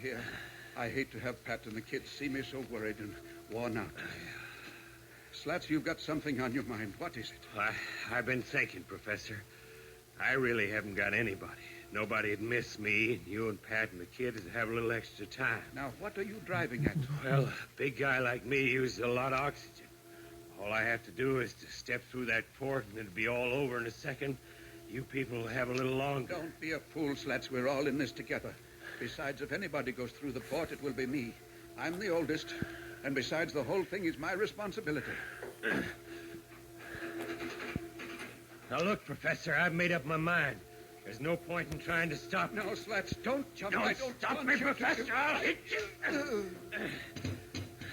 here. I hate to have Pat and the kids see me so worried and worn out. Slats, you've got something on your mind. What is it? I've been thinking, Professor. I really haven't got anybody. Nobody'd miss me, and you and Pat and the kids would have a little extra time. Now, what are you driving at? Well, a big guy like me uses a lot of oxygen. All I have to do is to step through that port, and it'll be all over in a second. You people will have a little longer. Don't be a fool, Slats. We're all in this together. Besides, if anybody goes through the port, it will be me. I'm the oldest, and besides, the whole thing is my responsibility. Now, look, Professor, I've made up my mind. There's no point in trying to stop me. No, Slats, don't jump. Don't I don't stop me, Professor. I'll hit you.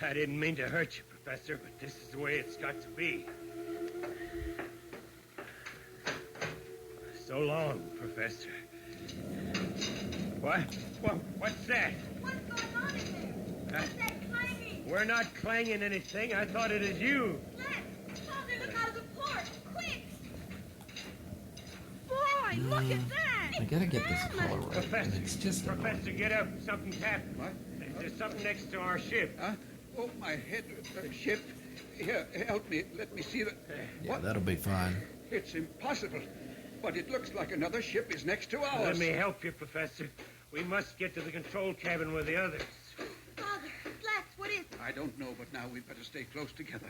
I didn't mean to hurt you, Professor, but this is the way it's got to be. So long, Professor. What? What's that? What's going on in there? What's that clanging? We're not clanging anything. I thought it was you. Let's look out of the port, quick! Boy, look at that! I gotta get this color right. Professor, It's just Professor, get up. Something's happened. What? There's something next to our ship. Huh? Oh, my head. Ship. Here, help me. Let me see the... yeah, What? that'll be fine. It's impossible. But it looks like another ship is next to ours. Let me help you, Professor. We must get to the control cabin with the others. Father, Slats, what is it? I don't know, but now we'd better stay close together.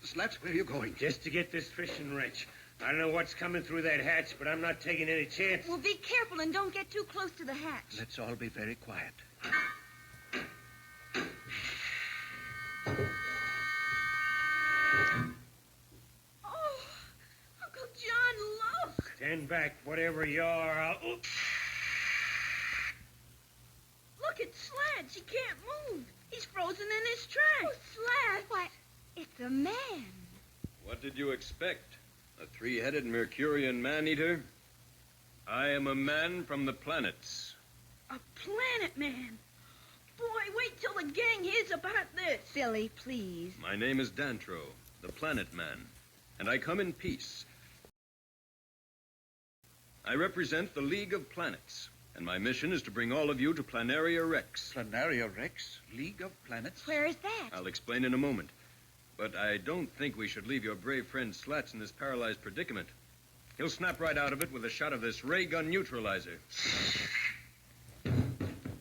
Slats, where are you going? Just to get this fishing wrench. I don't know what's coming through that hatch, but I'm not taking any chances. Well, be careful and don't get too close to the hatch. Let's all be very quiet. Oh, Uncle John, look! Stand back, whatever you are. I'll... Look at Slats. He can't move. He's frozen in his tracks. Oh, Slats. Why, it's a man. What did you expect? A three-headed Mercurian man-eater? I am a man from the planets. A planet man. Boy, wait till the gang hears about this. Billy, please. My name is Dantro, the planet man, and I come in peace. I represent the League of Planets, and my mission is to bring all of you to Planaria Rex. Planaria Rex? League of Planets? Where is that? I'll explain in a moment. But I don't think we should leave your brave friend Slats in this paralyzed predicament. He'll snap right out of it with a shot of this ray gun neutralizer.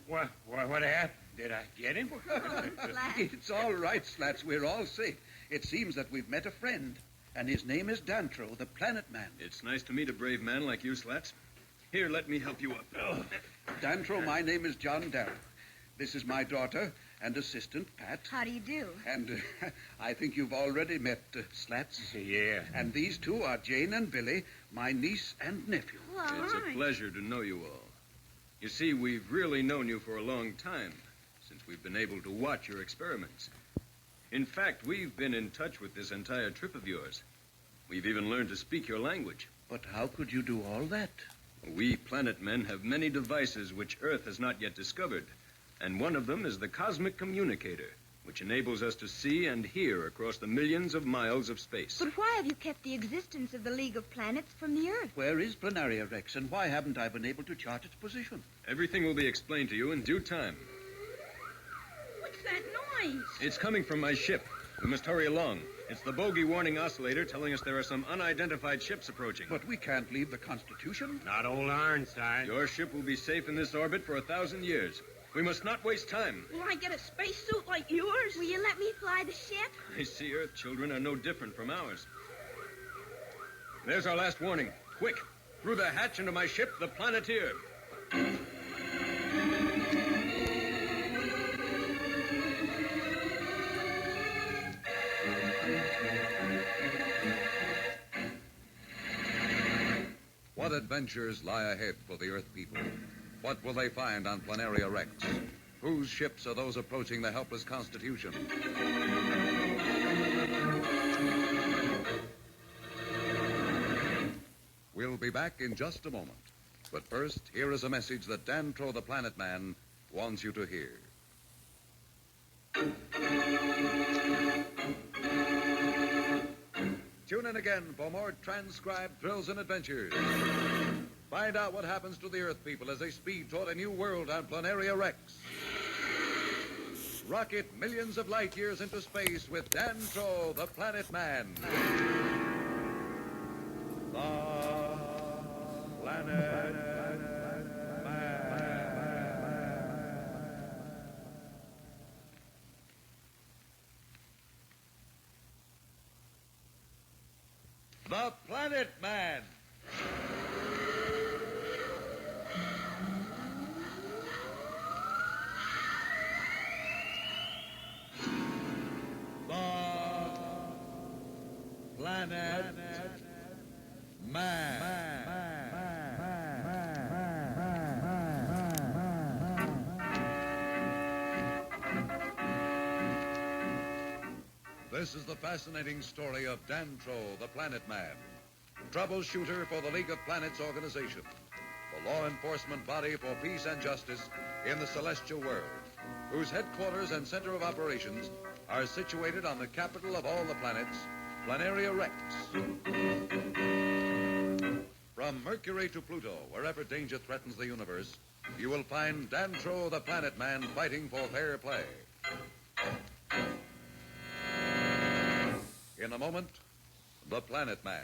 What happened? Did I get him? Slats. It's all right, Slats. We're all safe. It seems that we've met a friend, and his name is Dantro, the Planet Man. It's nice to meet a brave man like you, Slats. Here, let me help you up. Oh. Dantro, my name is John Darrow. This is my daughter and assistant, Pat. How do you do? And I think you've already met Slats. Yeah. And these two are Jane and Billy, my niece and nephew. Well, all It's right. a pleasure to know you all. You see, we've really known you for a long time, since we've been able to watch your experiments. In fact, we've been in touch with this entire trip of yours. We've even learned to speak your language. But how could you do all that? We planet men have many devices which Earth has not yet discovered, and one of them is the cosmic communicator, which enables us to see and hear across the millions of miles of space. But why have you kept the existence of the League of Planets from the Earth? Where is Planaria Rex, and why haven't I been able to chart its position? Everything will be explained to you in due time. What's that noise? It's coming from my ship. We must hurry along. It's the bogey warning oscillator telling us there are some unidentified ships approaching. But we can't leave the Constitution. Not old Ironside. Your ship will be safe in this orbit for 1,000 years. We must not waste time. Will I get a spacesuit like yours? Will you let me fly the ship? I see Earth children are no different from ours. There's our last warning. Quick, through the hatch into my ship, the Planeteer. What adventures lie ahead for the Earth people? What will they find on Planaria Rex? Whose ships are those approaching the helpless Constitution? We'll be back in just a moment. But first, here is a message that Dantro the Planet Man wants you to hear. Tune in again for more transcribed thrills and adventures. Find out what happens to the Earth people as they speed toward a new world on Planaria Rex. rocket millions of light years into space with Dantro, the Planet Man. The Planet Man. The Planet Man. Planet Man. This is the fascinating story of Dantro, the Planet Man, troubleshooter for the League of Planets organization, the law enforcement body for peace and justice in the celestial world, whose headquarters and center of operations are situated on the capital of all the planets, Planaria Rex. From Mercury to Pluto, wherever danger threatens the universe, you will find Dantro, the Planet Man, fighting for fair play. In a moment, the Planet Man.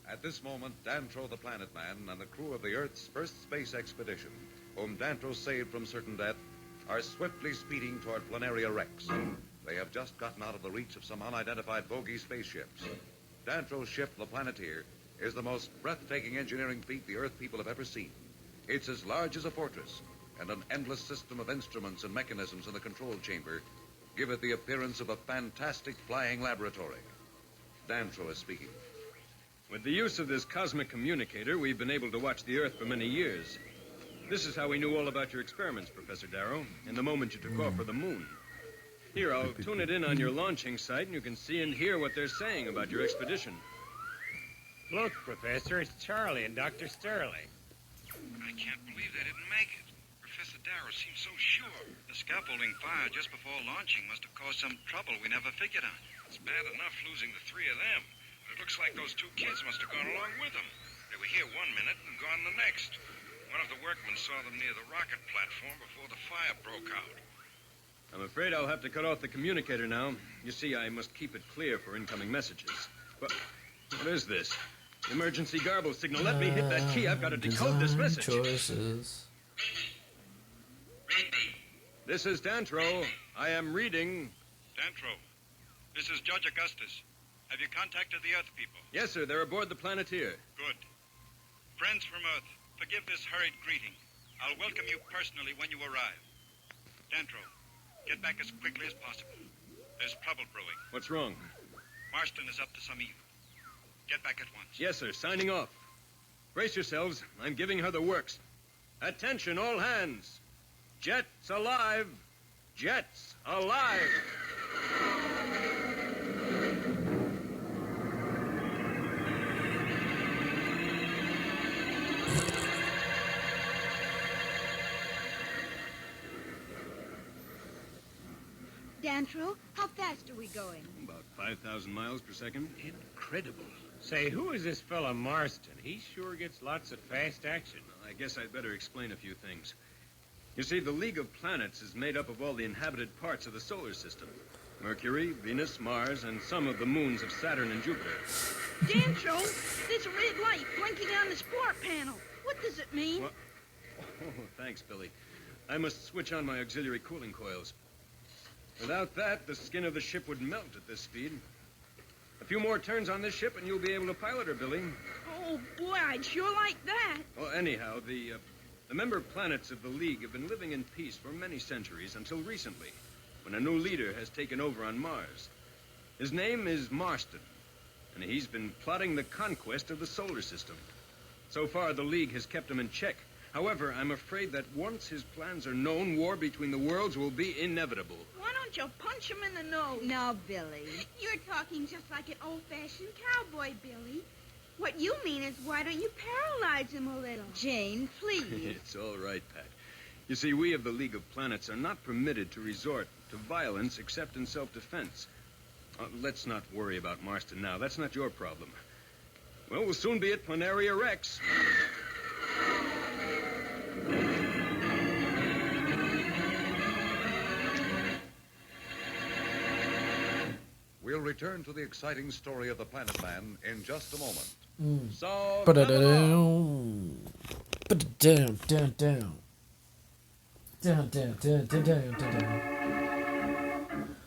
At this moment, Dantro, the Planet Man, and the crew of the Earth's first space expedition, whom Dantro saved from certain death, are swiftly speeding toward Planaria Rex. They have just gotten out of the reach of some unidentified bogey spaceships. Dantro's ship, the Planeteer, is the most breathtaking engineering feat the Earth people have ever seen. It's as large as a fortress, and an endless system of instruments and mechanisms in the control chamber give it the appearance of a fantastic flying laboratory. Dantro is speaking. With the use of this cosmic communicator, we've been able to watch the Earth for many years. This is how we knew all about your experiments, Professor Darrow, in the moment you took off for the moon. Here, I'll tune it in on your launching site, and you can see and hear what they're saying about your expedition. Look, Professor, it's Charlie and Dr. Sterling. I can't believe they didn't make it. Professor Darrow seems so sure. The scaffolding fire just before launching must have caused some trouble we never figured on. It's bad enough losing the three of them. But it looks like those two kids must have gone along with them. They were here one minute and gone the next. One of the workmen saw them near the rocket platform before the fire broke out. I'm afraid I'll have to cut off the communicator now. You see, I must keep it clear for incoming messages. But what is this? Emergency garble signal. Let me hit that key. I've got to decode this message. Choices. Read me. This is Dantro. I am reading. Dantro, this is Judge Augustus. Have you contacted the Earth people? Yes, sir. They're aboard the Planeteer. Good. Friends from Earth, forgive this hurried greeting. I'll welcome you personally when you arrive. Dantro, get back as quickly as possible. There's trouble brewing. What's wrong? Marston is up to some evil. Get back at once. Yes, sir. Signing off. Brace yourselves. I'm giving her the works. Attention, all hands. Jets alive. Jets alive. Dantro, how fast are we going? About 5,000 miles per second. Incredible. Say, who is this fella Marston? He sure gets lots of fast action. I guess I'd better explain a few things. You see, the League of Planets is made up of all the inhabited parts of the solar system. Mercury, Venus, Mars, and some of the moons of Saturn and Jupiter. Dantro, there's a red light blinking on the sport panel. What does it mean? What? Oh, thanks, Billy. I must switch on my auxiliary cooling coils. Without that, the skin of the ship would melt at this speed. A few more turns on this ship and you'll be able to pilot her, Billy. Oh, boy, I'd sure like that. Well, anyhow, the member planets of the League have been living in peace for many centuries until recently, when a new leader has taken over on Mars. His name is Marston, and he's been plotting the conquest of the solar system. So far, the League has kept him in check. However, I'm afraid that once his plans are known, war between the worlds will be inevitable. Why don't you punch him in the nose? Now, Billy. You're talking just like an old-fashioned cowboy, Billy. What you mean is, why don't you paralyze him a little? Jane, please. It's all right, Pat. You see, we of the League of Planets are not permitted to resort to violence except in self-defense. Let's not worry about Marston now. That's not your problem. Well, we'll soon be at Planaria Rex. We'll return to the exciting story of the Planet Man in just a moment. So, Ba-da-da-down. Ba-da-down, down, down. Down, down, down, down, down, down, down.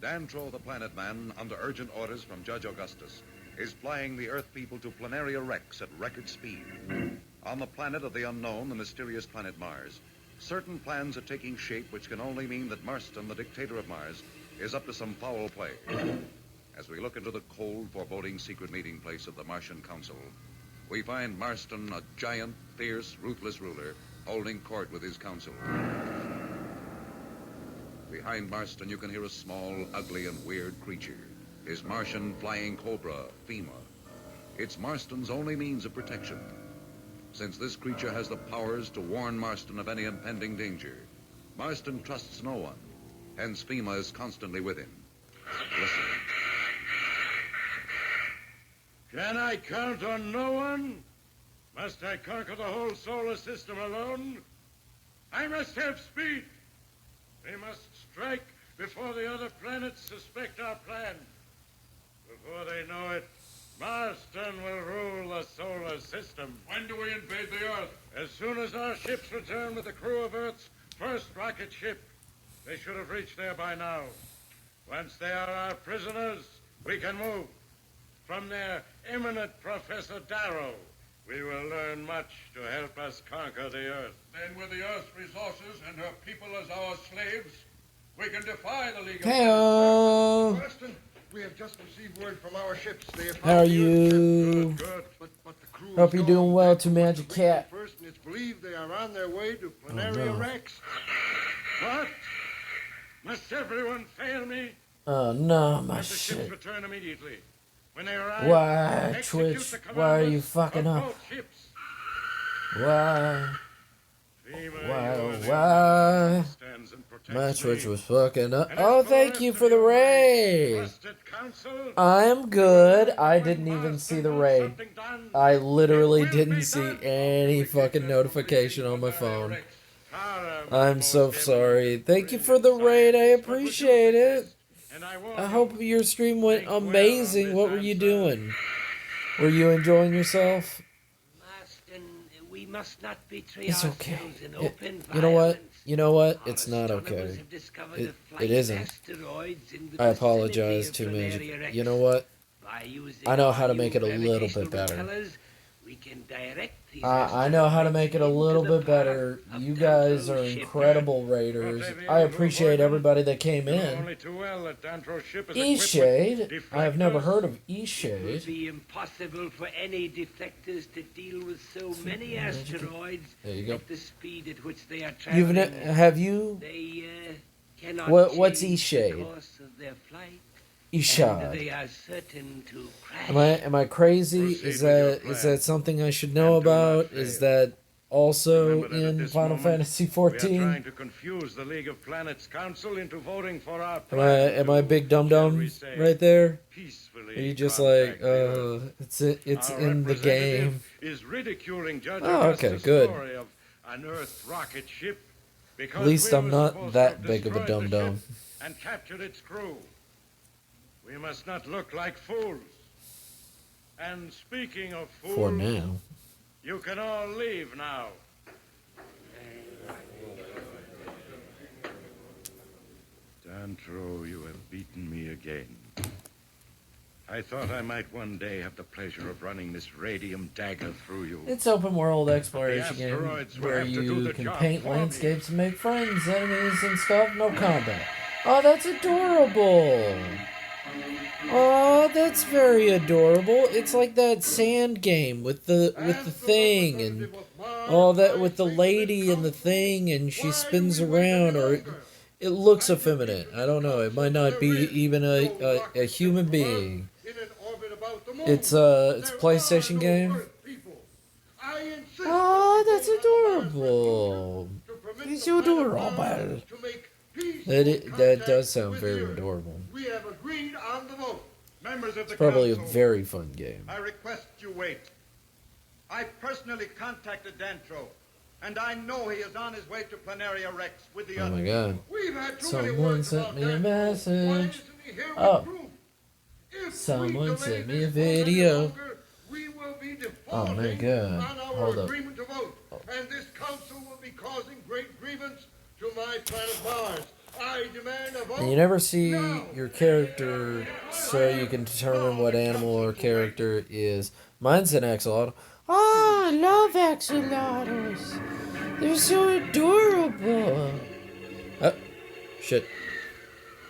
Dantro, the Planet Man, under urgent orders from Judge Augustus, is flying the Earth people to Planaria Rex at record speed. On the planet of the unknown, the mysterious planet Mars, certain plans are taking shape which can only mean that Marston, the dictator of Mars, is up to some foul play. As we look into the cold, foreboding secret meeting place of the Martian Council, we find Marston, a giant, fierce, ruthless ruler, holding court with his council. Behind Marston, you can hear a small, ugly, and weird creature. His Martian flying cobra, FEMA. It's Marston's only means of protection, since this creature has the powers to warn Marston of any impending danger. Marston trusts no one, hence FEMA is constantly with him. Listen. Can I count on no one? Must I conquer the whole solar system alone? I must have speed. We must strike before the other planets suspect our plan. Before they know it, Marston will rule the solar system. When do we invade the Earth? As soon as our ships return with the crew of Earth's first rocket ship, they should have reached there by now. Once they are our prisoners, we can move. From their eminent Professor Darrow, we will learn much to help us conquer the Earth. Then with the Earth's resources and her people as our slaves, we can defy the League of Heyo. Marston, we have just received word from our ships. They have How are found the Earth. you? Good. But the crew Hope is you're gone doing well back to to Magic the Cat. First, and it's believed they are on their way to Planaria no. Rex. What? Must everyone fail me? Oh no, my Let the ships shit. return immediately. When they arrive, Why, execute Twitch? the Why are you commanders fucking of up? both ships. Why? FEMA, Why? you are the Why? only one who stands and protects My Twitch me. was fucking up. And Oh, as for thank rest you of for the my raid. trusted counsel, I'm good. I when didn't even Marston see the wants raid. something done, I literally it will didn't be see done. any fucking notification on my phone. I'm so Almost sorry. every Thank you for the raid. I appreciate it. And I warn I you, hope your stream went think well on amazing. this What were you answer. doing? Were you enjoying yourself? Marston, we must not betray It's ourselves okay. in It- open you know what? violence. You know what? Our It's not astronomers okay. have discovered It- a flight it of isn't. asteroids in the I vicinity apologize of to Planaria Magic. Rex. You know what? By using I know our how to new make it a little gravitational bit better. repellers, we can direct these I know how to make it a asteroids little into the bit better. path of You guys Dantro's are ship. incredible raiders. I appreciate everybody that came You know in. only too well that Dantro's ship is E-Shade. equipped with I have never deflectors. heard of It will E-Shade. be impossible for any deflectors to deal with so many asteroids There you go. at the speed at which they are You've traveling. have you They cannot What's change E-Shade? the course of their flight. And E-Shade? they are certain to crash. Am I crazy? Proceed Is with your that plan. something I should know And do not about? Is that also Remember that at in this Final moment, Fantasy We are 14? trying to confuse the League of Planets Council into voting for our Am plan I to, big dum shall we dum say, right there? peacefully Are you just contact like, the Earth. it's Our in the game? representative is ridiculing Judge Oh, okay, Augustus' good. story of an Earth rocket ship because At least we I'm were not supposed that to have big of a destroyed the dum-dum. ship and captured its crew. We must not look like fools. And speaking of fools, For now. you can all leave now. Dantro, you have beaten me again. I thought I might one day have the pleasure of running this radium dagger through you. It's open world exploration game asteroids will where have to do you the can job paint for me. landscapes and make friends, enemies, and stuff. No combat. Oh, that's adorable. Oh, that's very adorable. It's like that sand game with the thing and all that with the lady and the thing and she spins around, or it looks effeminate. I don't know. It might not be even a human being. It's a PlayStation game. Oh, that's adorable. It's adorable. That does sound very adorable. We have agreed on the vote. Members of the It's probably a council, very fun game. I request you wait. I personally contacted Dantro, and I know he is on his way to Planaria Rex with the Oh others. my god. We've had too many Someone words sent about me a that. Why message. isn't he here with Oh. proof? If Someone we delay sent me this a vote any video. longer, we will be defaulting Oh my god. on our Hold up. agreement to vote, and this council will be causing great grievance to my planet Mars. I demand a vote. And you never see now. your character so you can determine what animal or character is. Mine's an axolotl. Oh, I love axolotls. They're so adorable. Oh, shit.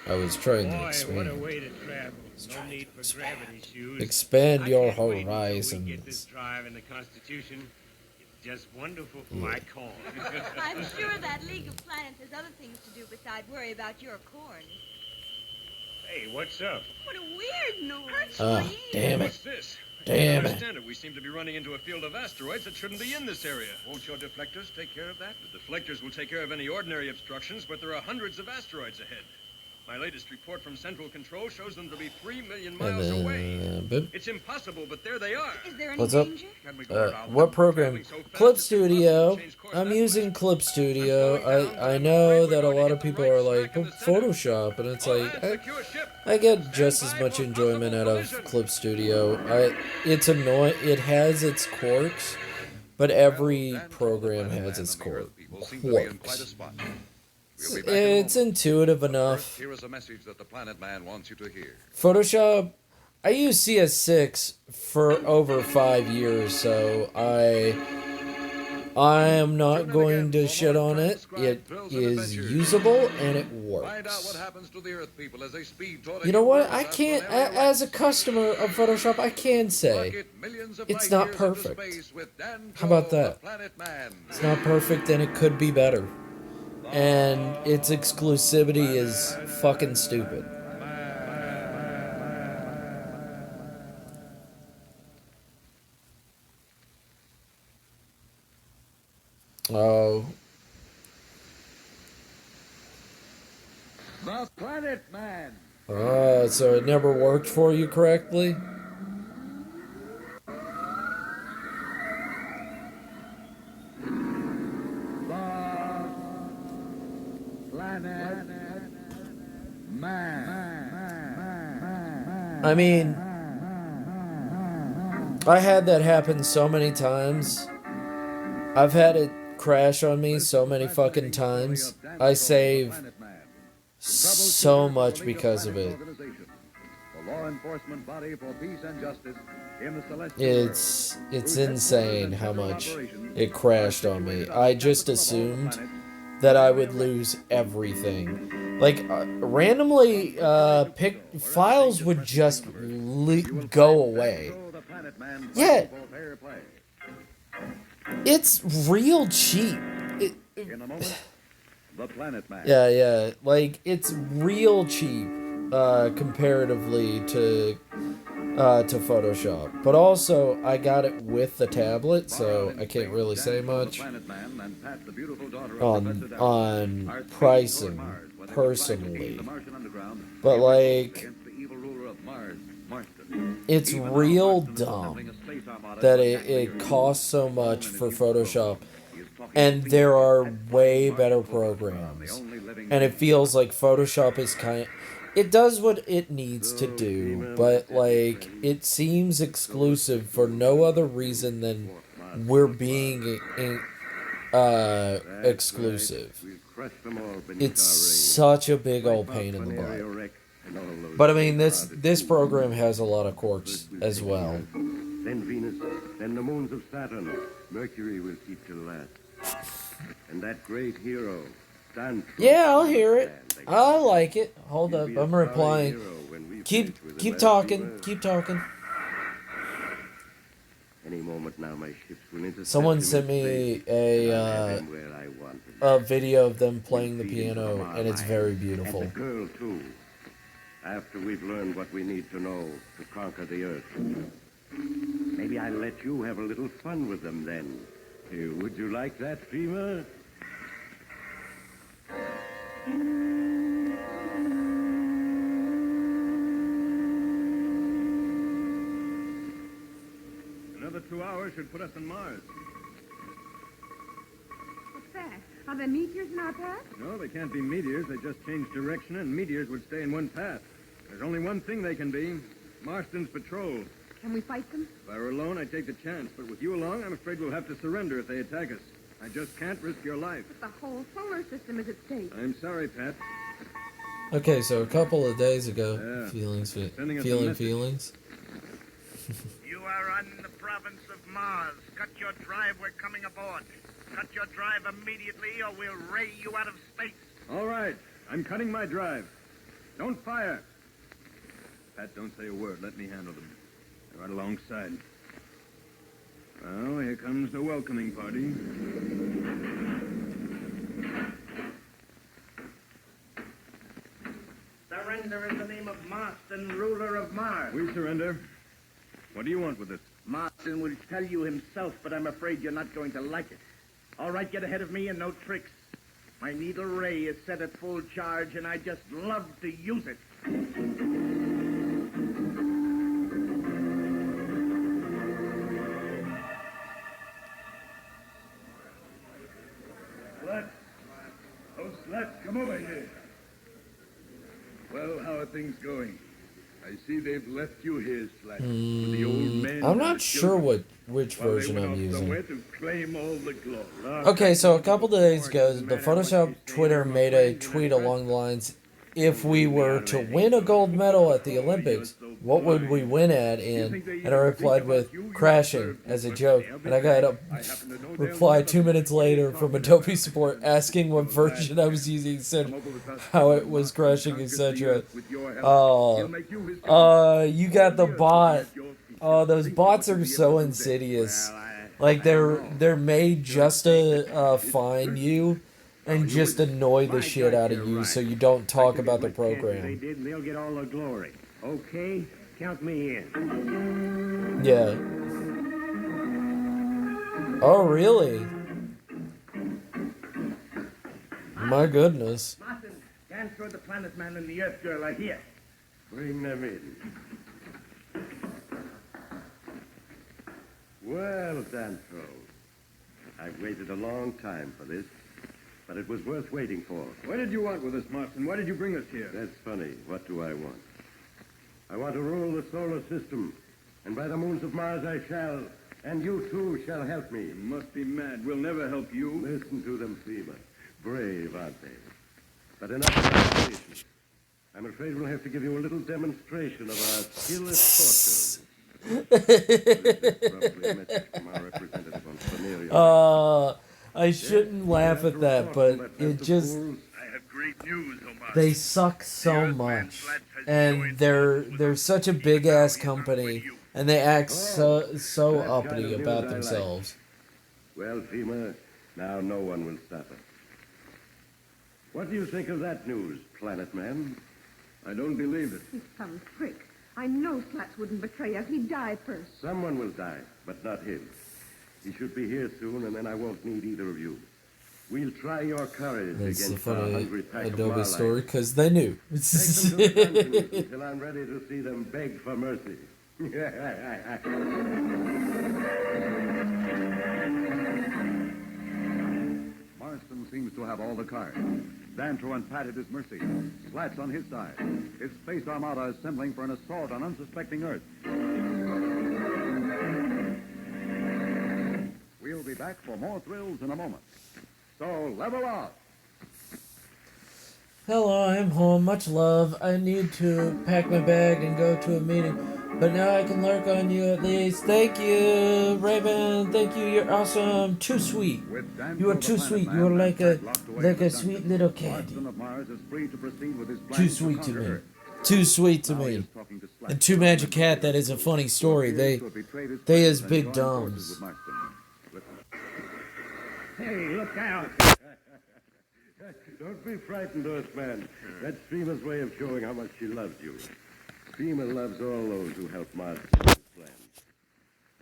I was trying to Boy, what a expand. way to travel. No need for gravity shoes. Expand your I can't wait until we get this horizons. drive in the Constitution. It's just wonderful for my corn. I'm sure that League of Planets has other things to do besides worry about your corn. Hey, what's up? What a weird noise. Oh, damn it. What's this? I Damn can't it. understand it. We seem to be running into a field of asteroids that shouldn't be in this area. Won't your deflectors take care of that? The deflectors will take care of any ordinary obstructions, but there are hundreds of asteroids ahead. My latest report from Central Control shows them to be 3 million miles away. Boop. It's impossible, but there they are. Is there any What's up? danger? Can we go around What them? program? Clip Studio. I'm using Clip Studio. I know that a lot of people are like, but Photoshop, and it's like, I get just as much enjoyment out of Clip Studio. It's annoying. It has its quirks, but every program has its quirks. It's intuitive enough. Here is a message that the Planet Man wants you to hear. Photoshop, I used CS6 for over 5 years, so I am not going to shit on it. It is usable and it Find out what works. happens to the Earth people as they speed toward a You know what? new I world can't, that as a customer of Photoshop, I can say rocket millions of it's light not years into perfect. space with Dan How about Troll, that? the Planet Man. it's not perfect and it could be better. And its exclusivity is fucking stupid. Oh. The Planet Man. So it never worked for you correctly? Planet Man. I mean, I had that happen so many times. I've had it crash on me so many fucking times. I save so much because of it. The law enforcement body for peace and justice in the celestial It's insane how much it crashed on me. I just assumed that I would lose everything. Like, randomly, files would just go away. Yeah, it's real cheap. In a moment, the Planet Man. Yeah, like, it's real cheap, comparatively to Photoshop. But also, I got it with the tablet, so I can't really say much on pricing, personally. But, like, it's real dumb that it costs so much for Photoshop, and there are way better programs. And it feels like Photoshop is it does what it needs to do, but, like, it seems exclusive for no other reason than we're being exclusive. It's such a big old pain in the butt. But I mean, this program has a lot of quirks as well. Then Venus, then the moons of Saturn. Mercury will keep till last. And that great hero, Dan. Yeah, I'll hear it. I like it. Hold up, I'm replying. Keep talking. Keep talking. Any moment now, my ships will intercept Someone him sent in me space, and I'll have a him where I want him. video of them playing the piano, and it's very beautiful. And the girl too. After we've learned what we need to know to conquer the Earth. Maybe I'll let you have a little fun with them then. Would you like that, Prima? 2 hours should put us on Mars. What's that? Are there meteors in our path? No, they can't be meteors. They just change direction, and meteors would stay in one path. There's only one thing they can be. Marston's patrol. Can we fight them? If I were alone, I'd take the chance. But with you along, I'm afraid we'll have to surrender if they attack us. I just can't risk your life. But the whole solar system is at stake. I'm sorry, Pat. Okay, so a couple of days ago, Yeah. feelings. You are on the province of Mars. Cut your drive. We're coming aboard. Cut your drive immediately, or we'll ray you out of space. All right. I'm cutting my drive. Don't fire. Pat, don't say a word. Let me handle them. They're right alongside. Well, here comes the welcoming party. Surrender in the name of Marston, ruler of Mars. We surrender. What do you want with us? Marston will tell you himself, but I'm afraid you're not going to like it. All right, get ahead of me and no tricks. My needle ray is set at full charge, and I just love to use it. Slats. Oh, Slats, come over here. Well, how are things going? I see they've left you here, Slats. with the old men I'm and not the sure children, which while they version went I'm off using. somewhere to claim all the glory. Okay, so a couple of days ago, the Photoshop Twitter made a tweet along the lines, if we were to win a gold medal at the Olympics, what would we win at in? And I replied with crashing as a joke. And I got a reply 2 minutes later from Adobe support asking what version I was using, said how it was crashing, etc. You got the bot. Oh, those bots are so insidious. Like they're made just to find you and just annoy the shit out of you so you don't talk about the They program. did, and they'll get all the glory. Okay, count me in. Yeah. Oh, really? My goodness. Marston, Dan throw the planet man and the Earth girl are here. Bring them in. Well, Dantro, I've waited a long time for this, but it was worth waiting for. What did you want with us, Marston? Why did you bring us here? That's funny. What do I want? I want to rule the solar system, and by the moons of Mars I shall, and you too shall help me. You must be mad. We'll never help you. Listen to them, Fema. Brave, aren't they? But enough of conversation. I'm afraid we'll have to give you a little demonstration of our skill at torture. Probably a message from our representative on Planeria. I shouldn't laugh at that, but it just I have great news, Omar. they suck so much, and they're such a big ass company, and they act so uppity about themselves. Well, Fema, now no one will stop us. What do you think of that news, Planet Man? I don't believe it. He's some prick. I know Slats wouldn't betray us. He'd die first. Someone will die, but not him. He should be here soon, and then I won't need either of you. We'll try your courage That's the against our funny hungry pack of Adobe Marlites. story, because they knew. Take them to the dungeons until I'm ready to see them beg for mercy. Marston seems to have all the cards. Dantro and Pat at his mercy. Slats on his side. His space armada assembling for an assault on unsuspecting Earth. We'll be back for more thrills in a moment. So level off. Hello, I'm home. Much love. I need to pack my bag and go to a meeting, but now I can lurk on you at least. Thank you, Raven. Thank you. You're awesome. Too sweet. You are too sweet. You are like a sweet little cat. Too sweet to me. Too sweet to me. And Two Magic Cat, that is a funny story. They is big dumbs. Hey, look out! Don't be frightened, Earthman. That's Fema's way of showing how much she loves you. Fema loves all those who help Marston with his plan.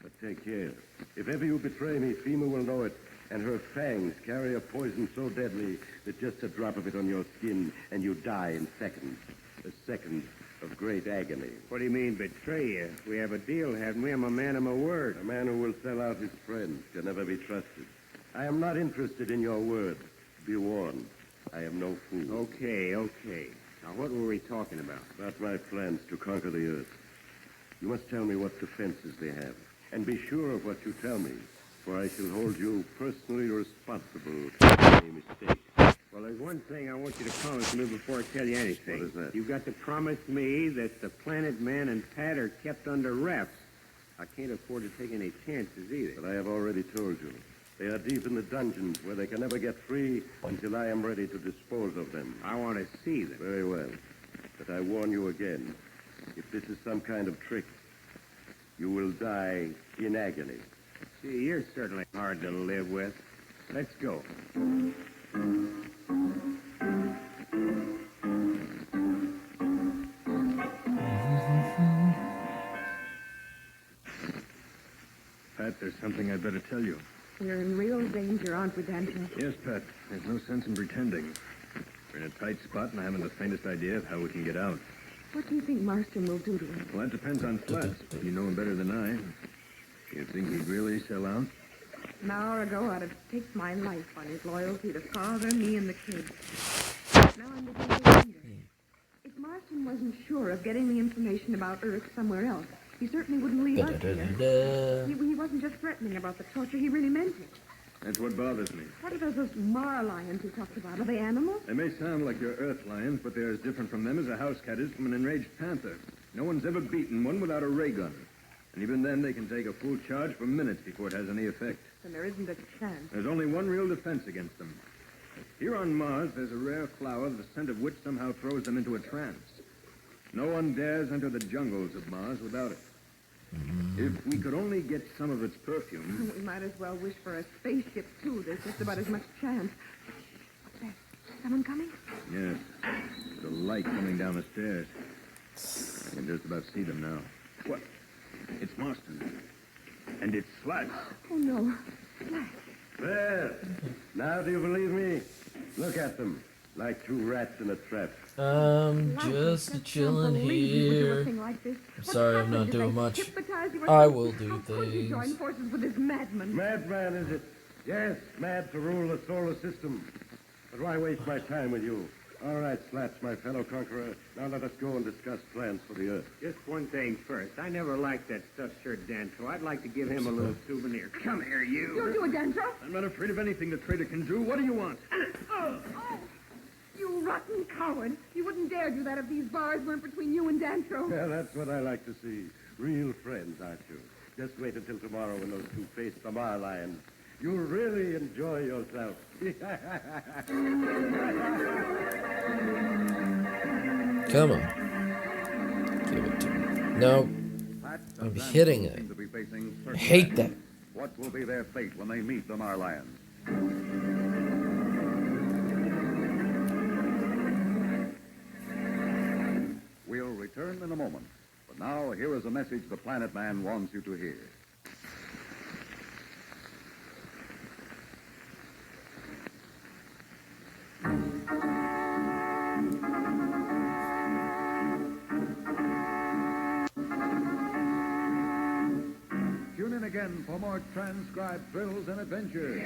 But take care. If ever you betray me, Fema will know it, and her fangs carry a poison so deadly that just a drop of it on your skin, and you die in seconds. A second of great agony. What do you mean, betray you? We have a deal, haven't we? I'm a man of my word. A man who will sell out his friends can never be trusted. I am not interested in your word. Be warned. I am no fool. Okay. Now, what were we talking about? About my plans to conquer the earth. You must tell me what defenses they have. And be sure of what you tell me, for I shall hold you personally responsible for any mistake. Well, there's one thing I want you to promise me before I tell you anything. What is that? You've got to promise me that the Planet Man and Pat are kept under wraps. I can't afford to take any chances either. But I have already told you. They are deep in the dungeons where they can never get free until I am ready to dispose of them. I want to see them. Very well. But I warn you again. If this is some kind of trick, you will die in agony. See, you're certainly hard to live with. Let's go. Pat, there's something I'd better tell you. We're in real danger, aren't we, Danton? Yes, Pat. There's no sense in pretending. We're in a tight spot, and I haven't the faintest idea of how we can get out. What do you think Marston will do to him? Well, that depends on Flats. You know him better than I. You think he'd really sell out? An hour ago, I'd have staked my life on his loyalty to father, me, and the kids. Now I'm beginning to wonder. If Marston wasn't sure of getting the information about Earth somewhere else, he certainly wouldn't leave us here. He wasn't just threatening about the torture. He really meant it. That's what bothers me. What are those Mar lions he talked about? Are they animals? They may sound like your Earth lions, but they're as different from them as a house cat is from an enraged panther. No one's ever beaten one without a ray gun. And even then, they can take a full charge for minutes before it has any effect. Then there isn't a chance. There's only one real defense against them. Here on Mars, there's a rare flower, the scent of which somehow throws them into a trance. No one dares enter the jungles of Mars without it. If we could only get some of its perfume... We might as well wish for a spaceship, too. There's just about as much chance. What's that? Someone coming? Yes. There's a light coming down the stairs. I can just about see them now. What? It's Marston. And it's Slats. Oh, no. Slats. There. Now do you believe me? Look at them. Like two rats in a trap. Just chilling here. I'm sorry I'm not doing much. I will do things. Join forces with this madman. Madman, is it? Yes, mad to rule the solar system. But why waste my time with you? All right, Slats, my fellow conqueror. Now let us go and discuss plans for the Earth. Just one thing first. I never liked that stuffed shirt Danto. I'd like to give him a little souvenir. Come here, you. You'll do it, Danto. I'm not afraid of anything the traitor can do. What do you want? Oh. You rotten coward. You wouldn't dare do that if these bars weren't between you and Danto. Yeah, that's what I like to see. Real friends, aren't you? Just wait until tomorrow when those two face the Mar lions. You'll really enjoy yourself. Come on. Give it to me. No. I'm hitting it. I hate that. What will be their fate when they meet the Mar lions? We'll return in a moment. But now, here is a message the Planet Man wants you to hear. Tune in again for more transcribed thrills and adventures.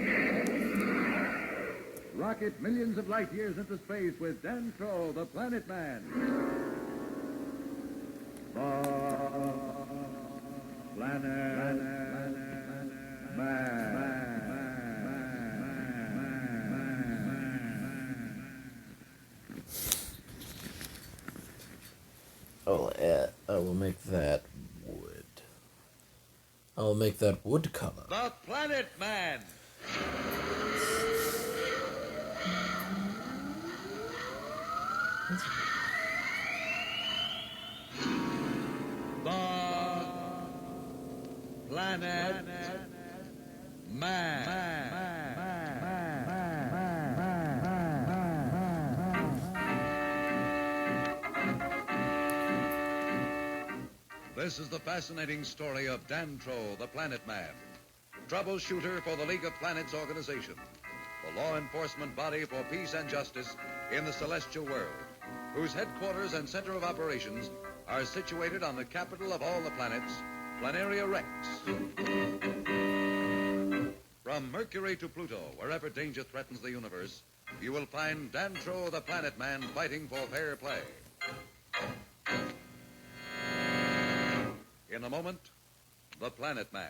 Rocket millions of light years into space with Dan Troll, the Planet Man. Planet Man. I will make that wood. I will make that woodcolor. The Planet Man. Planet Man. This is the fascinating story of Dan Troll, the Planet Man, troubleshooter for the League of Planets organization, the law enforcement body for peace and justice in the celestial world. whose headquarters and center of operations are situated on the capital of all the planets, Planaria Rex. From Mercury to Pluto, wherever danger threatens the universe, you will find Dantro the Planet Man fighting for fair play. In a moment, the Planet Man.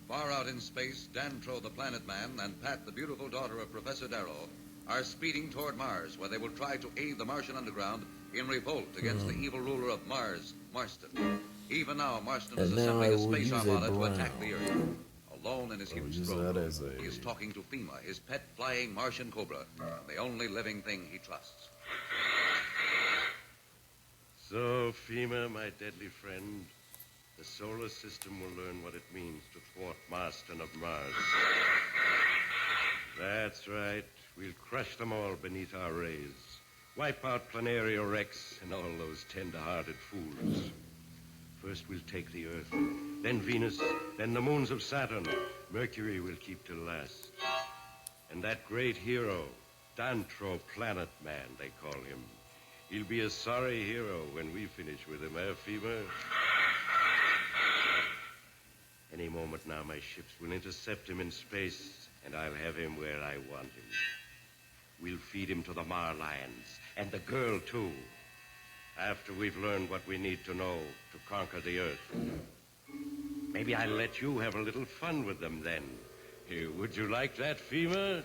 Far out in space, Dantro the Planet Man and Pat, the beautiful daughter of Professor Darrow, are speeding toward Mars, where they will try to aid the Martian underground in revolt against the evil ruler of Mars, Marston. Even now, Marston is assembling a space armada to attack the Earth. Alone in his huge throne room, he is talking to FEMA, his pet flying Martian cobra, the only living thing he trusts. So, FEMA, my deadly friend, the solar system will learn what it means to thwart Marston of Mars. That's right. We'll crush them all beneath our rays. Wipe out Planaria Rex and all those tender-hearted fools. First we'll take the Earth, then Venus, then the moons of Saturn. Mercury we'll keep till last. And that great hero, Dantro Planet Man, they call him. He'll be a sorry hero when we finish with him, FEMA? Any moment now, my ships will intercept him in space, and I'll have him where I want him. We'll feed him to the Marlions, and the girl, too. After we've learned what we need to know to conquer the Earth. Maybe I'll let you have a little fun with them then. Here, would you like that, FEMA?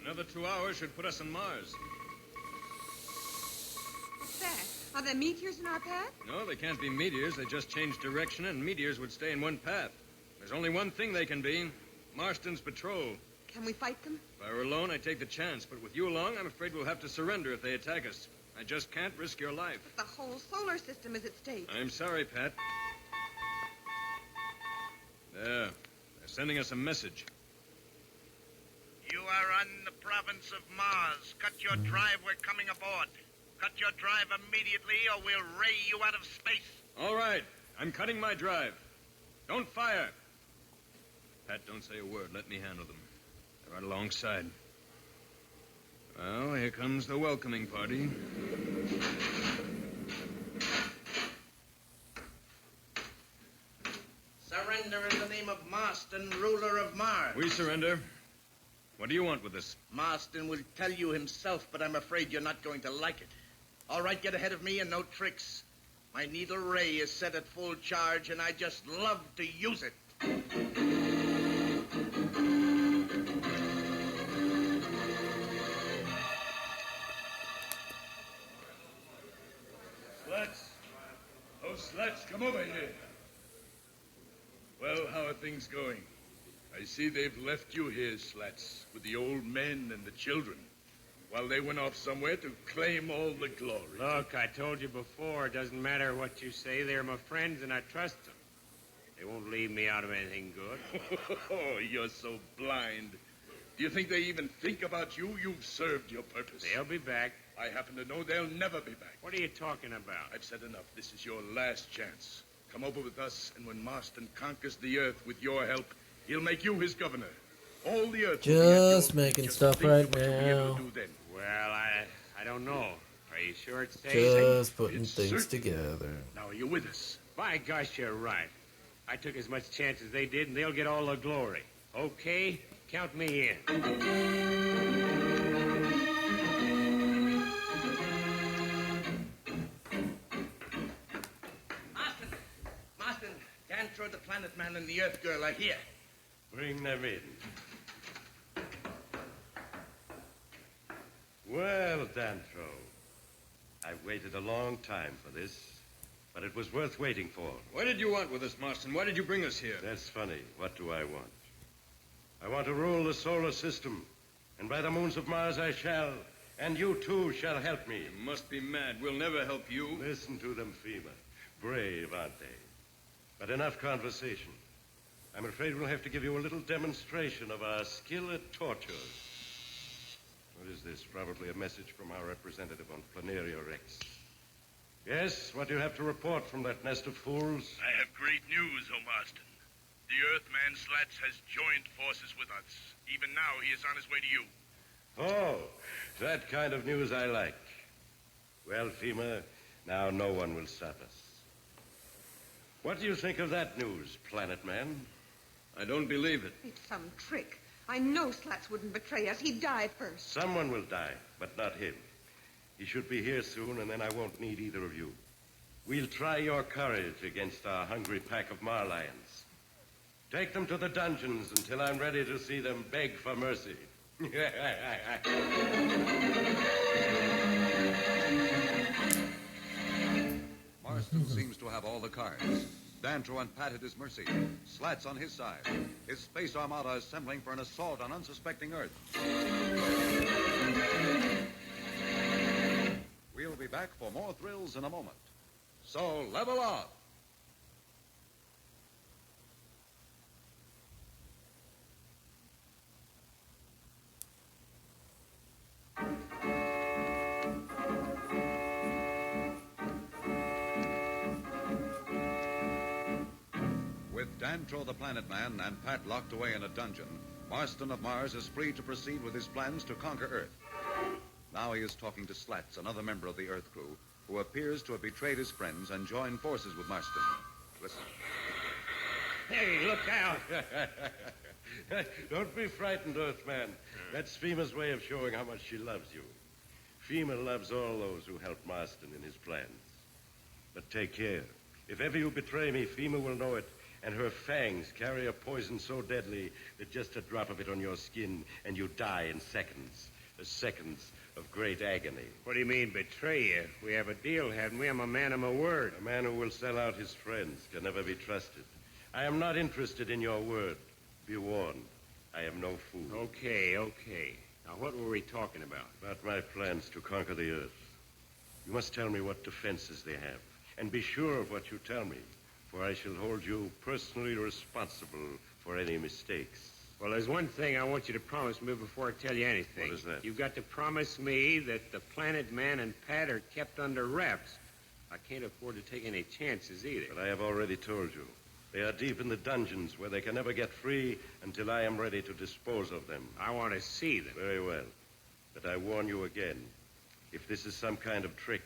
Another 2 hours should put us on Mars. What's that? Are there meteors in our path? No, they can't be meteors. They just change direction, and meteors would stay in one path. There's only one thing they can be. Marston's patrol. Can we fight them? If I were alone, I'd take the chance. But with you along, I'm afraid we'll have to surrender if they attack us. I just can't risk your life. But the whole solar system is at stake. I'm sorry, Pat. There. They're sending us a message. You are on the province of Mars. Cut your drive. We're coming aboard. Cut your drive immediately, or we'll ray you out of space. All right. I'm cutting my drive. Don't fire. Pat, don't say a word. Let me handle them. They're right alongside. Well, here comes the welcoming party. Surrender in the name of Marston, ruler of Mars. We surrender. What do you want with us? Marston will tell you himself, but I'm afraid you're not going to like it. All right, get ahead of me and no tricks. My needle ray is set at full charge, and I just love to use it. Slats. Oh, Slats, come over here. Well, how are things going? I see they've left you here, Slats, with the old men and the children, while they went off somewhere to claim all the glory. Look, I told you before, it doesn't matter what you say. They're my friends, and I trust them. They won't leave me out of anything good. Oh, you're so blind. Do you think they even think about you? You've served your purpose. They'll be back. I happen to know they'll never be back. What are you talking about? I've said enough. This is your last chance. Come over with us, and when Marston conquers the Earth with your help, he'll make you his governor. All the Earth just making stuff right now. Well, I don't know. Are you sure it's safe? Just putting things together. Now, are you with us? By gosh, you're right. I took as much chance as they did, and they'll get all the glory. Okay, count me in. Marston, Dantro the Planet Man and the Earth Girl are here. Bring them in. Well, Dantro, I've waited a long time for this, but it was worth waiting for. What did you want with us, Marston? Why did you bring us here? That's funny. What do I want? I want to rule the solar system, and by the moons of Mars I shall, and you too shall help me. You must be mad. We'll never help you. Listen to them, FEMA. Brave, aren't they? But enough conversation. I'm afraid we'll have to give you a little demonstration of our skill at torture. What is this? Probably a message from our representative on Planaria Rex. Yes, what do you have to report from that nest of fools? I have great news, O Marston. The Earthman Slats has joined forces with us. Even now, he is on his way to you. Oh, that kind of news I like. Well, FEMA, now no one will stop us. What do you think of that news, Planet Man? I don't believe it. It's some trick. I know Slats wouldn't betray us. He'd die first. Someone will die, but not him. He should be here soon, and then I won't need either of you. We'll try your courage against our hungry pack of Marlions. Take them to the dungeons until I'm ready to see them beg for mercy. Marston seems to have all the cards. Dantro and Pat at his mercy. Slats on his side. His space armada assembling for an assault on unsuspecting Earth. We'll be back for more thrills in a moment. So level up. With Dantro the Planet Man and Pat locked away in a dungeon, Marston of Mars is free to proceed with his plans to conquer Earth. Now he is talking to Slats, another member of the Earth crew, who appears to have betrayed his friends and joined forces with Marston. Listen. Hey, look out! Don't be frightened, Earthman. That's FEMA's way of showing how much she loves you. FEMA loves all those who help Marston in his plans. But take care. If ever you betray me, FEMA will know it, and her fangs carry a poison so deadly that just a drop of it on your skin and you die in seconds. Seconds of great agony. What do you mean, betray you? We have a deal, haven't we? I'm a man of my word. A man who will sell out his friends can never be trusted. I am not interested in your word. Be warned. I am no fool. Okay. Now, what were we talking about? About my plans to conquer the Earth. You must tell me what defenses they have. And be sure of what you tell me, for I shall hold you personally responsible for any mistakes. Well, there's one thing I want you to promise me before I tell you anything. What is that? You've got to promise me that the Planet Man and Pat are kept under wraps. I can't afford to take any chances either. But I have already told you. They are deep in the dungeons where they can never get free until I am ready to dispose of them. I want to see them. Very well. But I warn you again. If this is some kind of trick,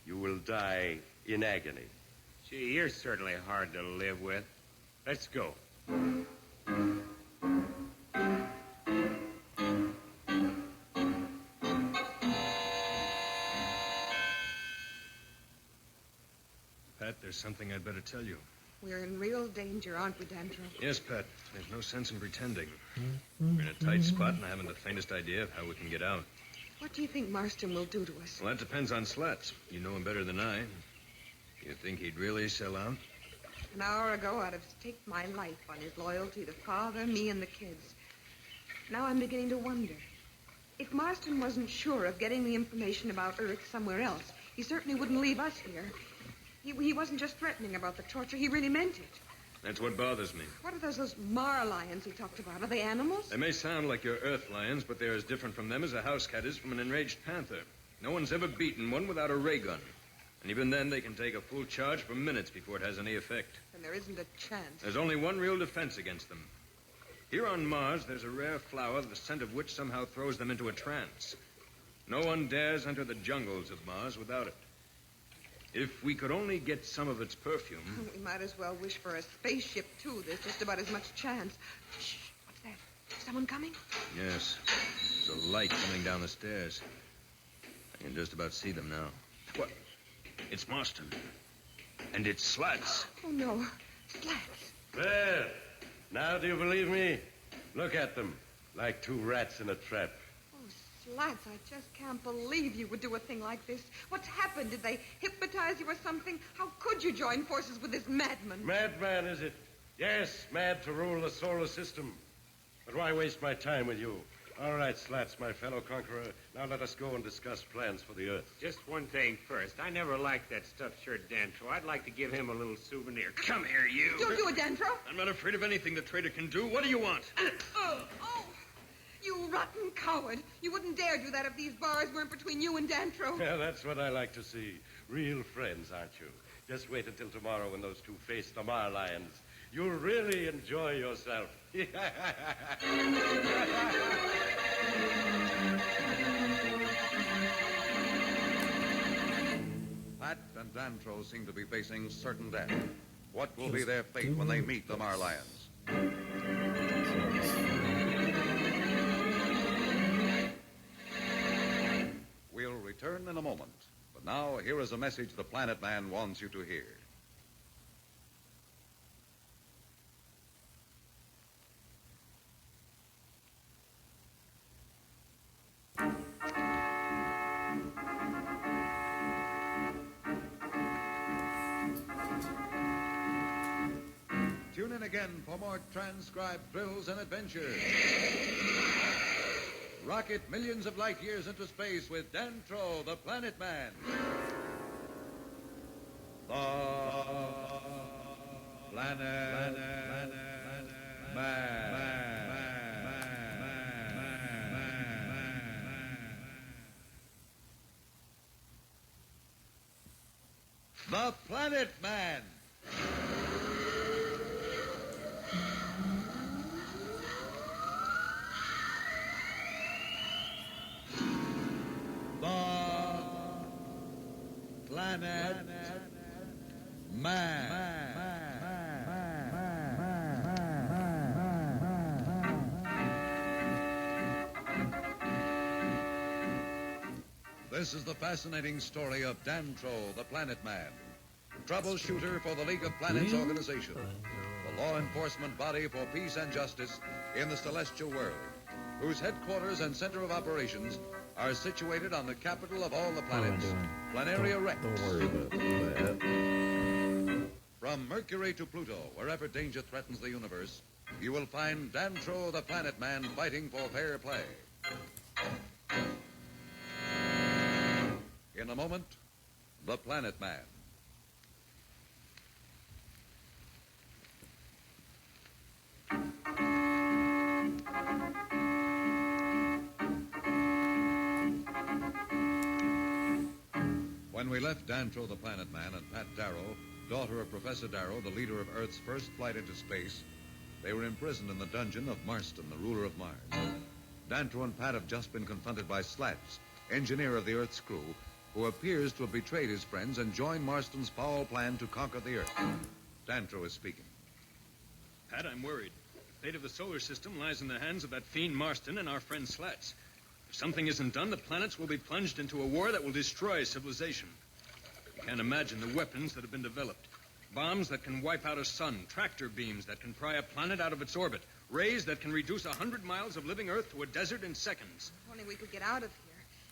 you will die in agony. Gee, you're certainly hard to live with. Let's go. Pat, there's something I'd better tell you. We're in real danger, aren't we, Dantro? Yes, Pat. There's no sense in pretending. We're in a tight spot, and I haven't the faintest idea of how we can get out. What do you think Marston will do to us? Well, that depends on Slats. You know him better than I. You think he'd really sell out? An hour ago, I'd have staked my life on his loyalty to Father, me, and the kids. Now I'm beginning to wonder. If Marston wasn't sure of getting the information about Earth somewhere else, he certainly wouldn't leave us here. He wasn't just threatening about the torture. He really meant it. That's what bothers me. What are those Mar-lions he talked about? Are they animals? They may sound like your Earth lions, but they're as different from them as a house cat is from an enraged panther. No one's ever beaten one without a ray gun. And even then, they can take a full charge for minutes before it has any effect. And there isn't a chance. There's only one real defense against them. Here on Mars, there's a rare flower, the scent of which somehow throws them into a trance. No one dares enter the jungles of Mars without it. If we could only get some of its perfume... We might as well wish for a spaceship, too. There's just about as much chance. Shh, what's that? Someone coming? Yes. There's a light coming down the stairs. I can just about see them now. What? It's Marston. And it's Slats. Oh, no. Slats. There. Now do you believe me? Look at them. Like two rats in a trap. Oh, Slats, I just can't believe you would do a thing like this. What's happened? Did they hypnotize you or something? How could you join forces with this madman? Madman, is it? Yes, mad to rule the solar system. But why waste my time with you? All right, Slats, my fellow conqueror. Now let us go and discuss plans for the Earth. Just one thing first. I never liked that stuffed shirt Dantro. I'd like to give him a little souvenir. Come here, you. Don't do it, Dantro. I'm not afraid of anything the traitor can do. What do you want? Oh, you rotten coward. You wouldn't dare do that if these bars weren't between you and Dantro. Yeah, that's what I like to see. Real friends, aren't you? Just wait until tomorrow when those two face the Mar Lions. You'll really enjoy yourself. Pat and Dantro seem to be facing certain death. What will be their fate when they meet the Mar Lions? We'll return in a moment. But now, here is a message the Planet Man wants you to hear. Tune in again for more transcribed thrills and adventures. Rocket millions of light years into space with Dantro, the Planet Man. The Planet Man. The Planet Man. Planet Man. This is the fascinating story of Dantro, the Planet Man, troubleshooter for the League of Planets organization, the law enforcement body for peace and justice in the celestial world, whose headquarters and center of operations are situated on the capital of all the planets, Planaria Rex. Don't worry about that. From Mercury to Pluto, wherever danger threatens the universe, you will find Dantro, the Planet Man, fighting for fair play. In a moment, the Planet Man. When we left Dantro, the Planet Man, and Pat Darrow, daughter of Professor Darrow, the leader of Earth's first flight into space, they were imprisoned in the dungeon of Marston, the ruler of Mars. Dantro and Pat have just been confronted by Slats, engineer of the Earth's crew, who appears to have betrayed his friends and joined Marston's foul plan to conquer the Earth. Dantro is speaking. Pat, I'm worried. The fate of the solar system lies in the hands of that fiend Marston and our friend Slats. If something isn't done, the planets will be plunged into a war that will destroy civilization. You can't imagine the weapons that have been developed. Bombs that can wipe out a sun, tractor beams that can pry a planet out of its orbit, rays that can reduce 100 miles of living Earth to a desert in seconds. If only we could get out of here.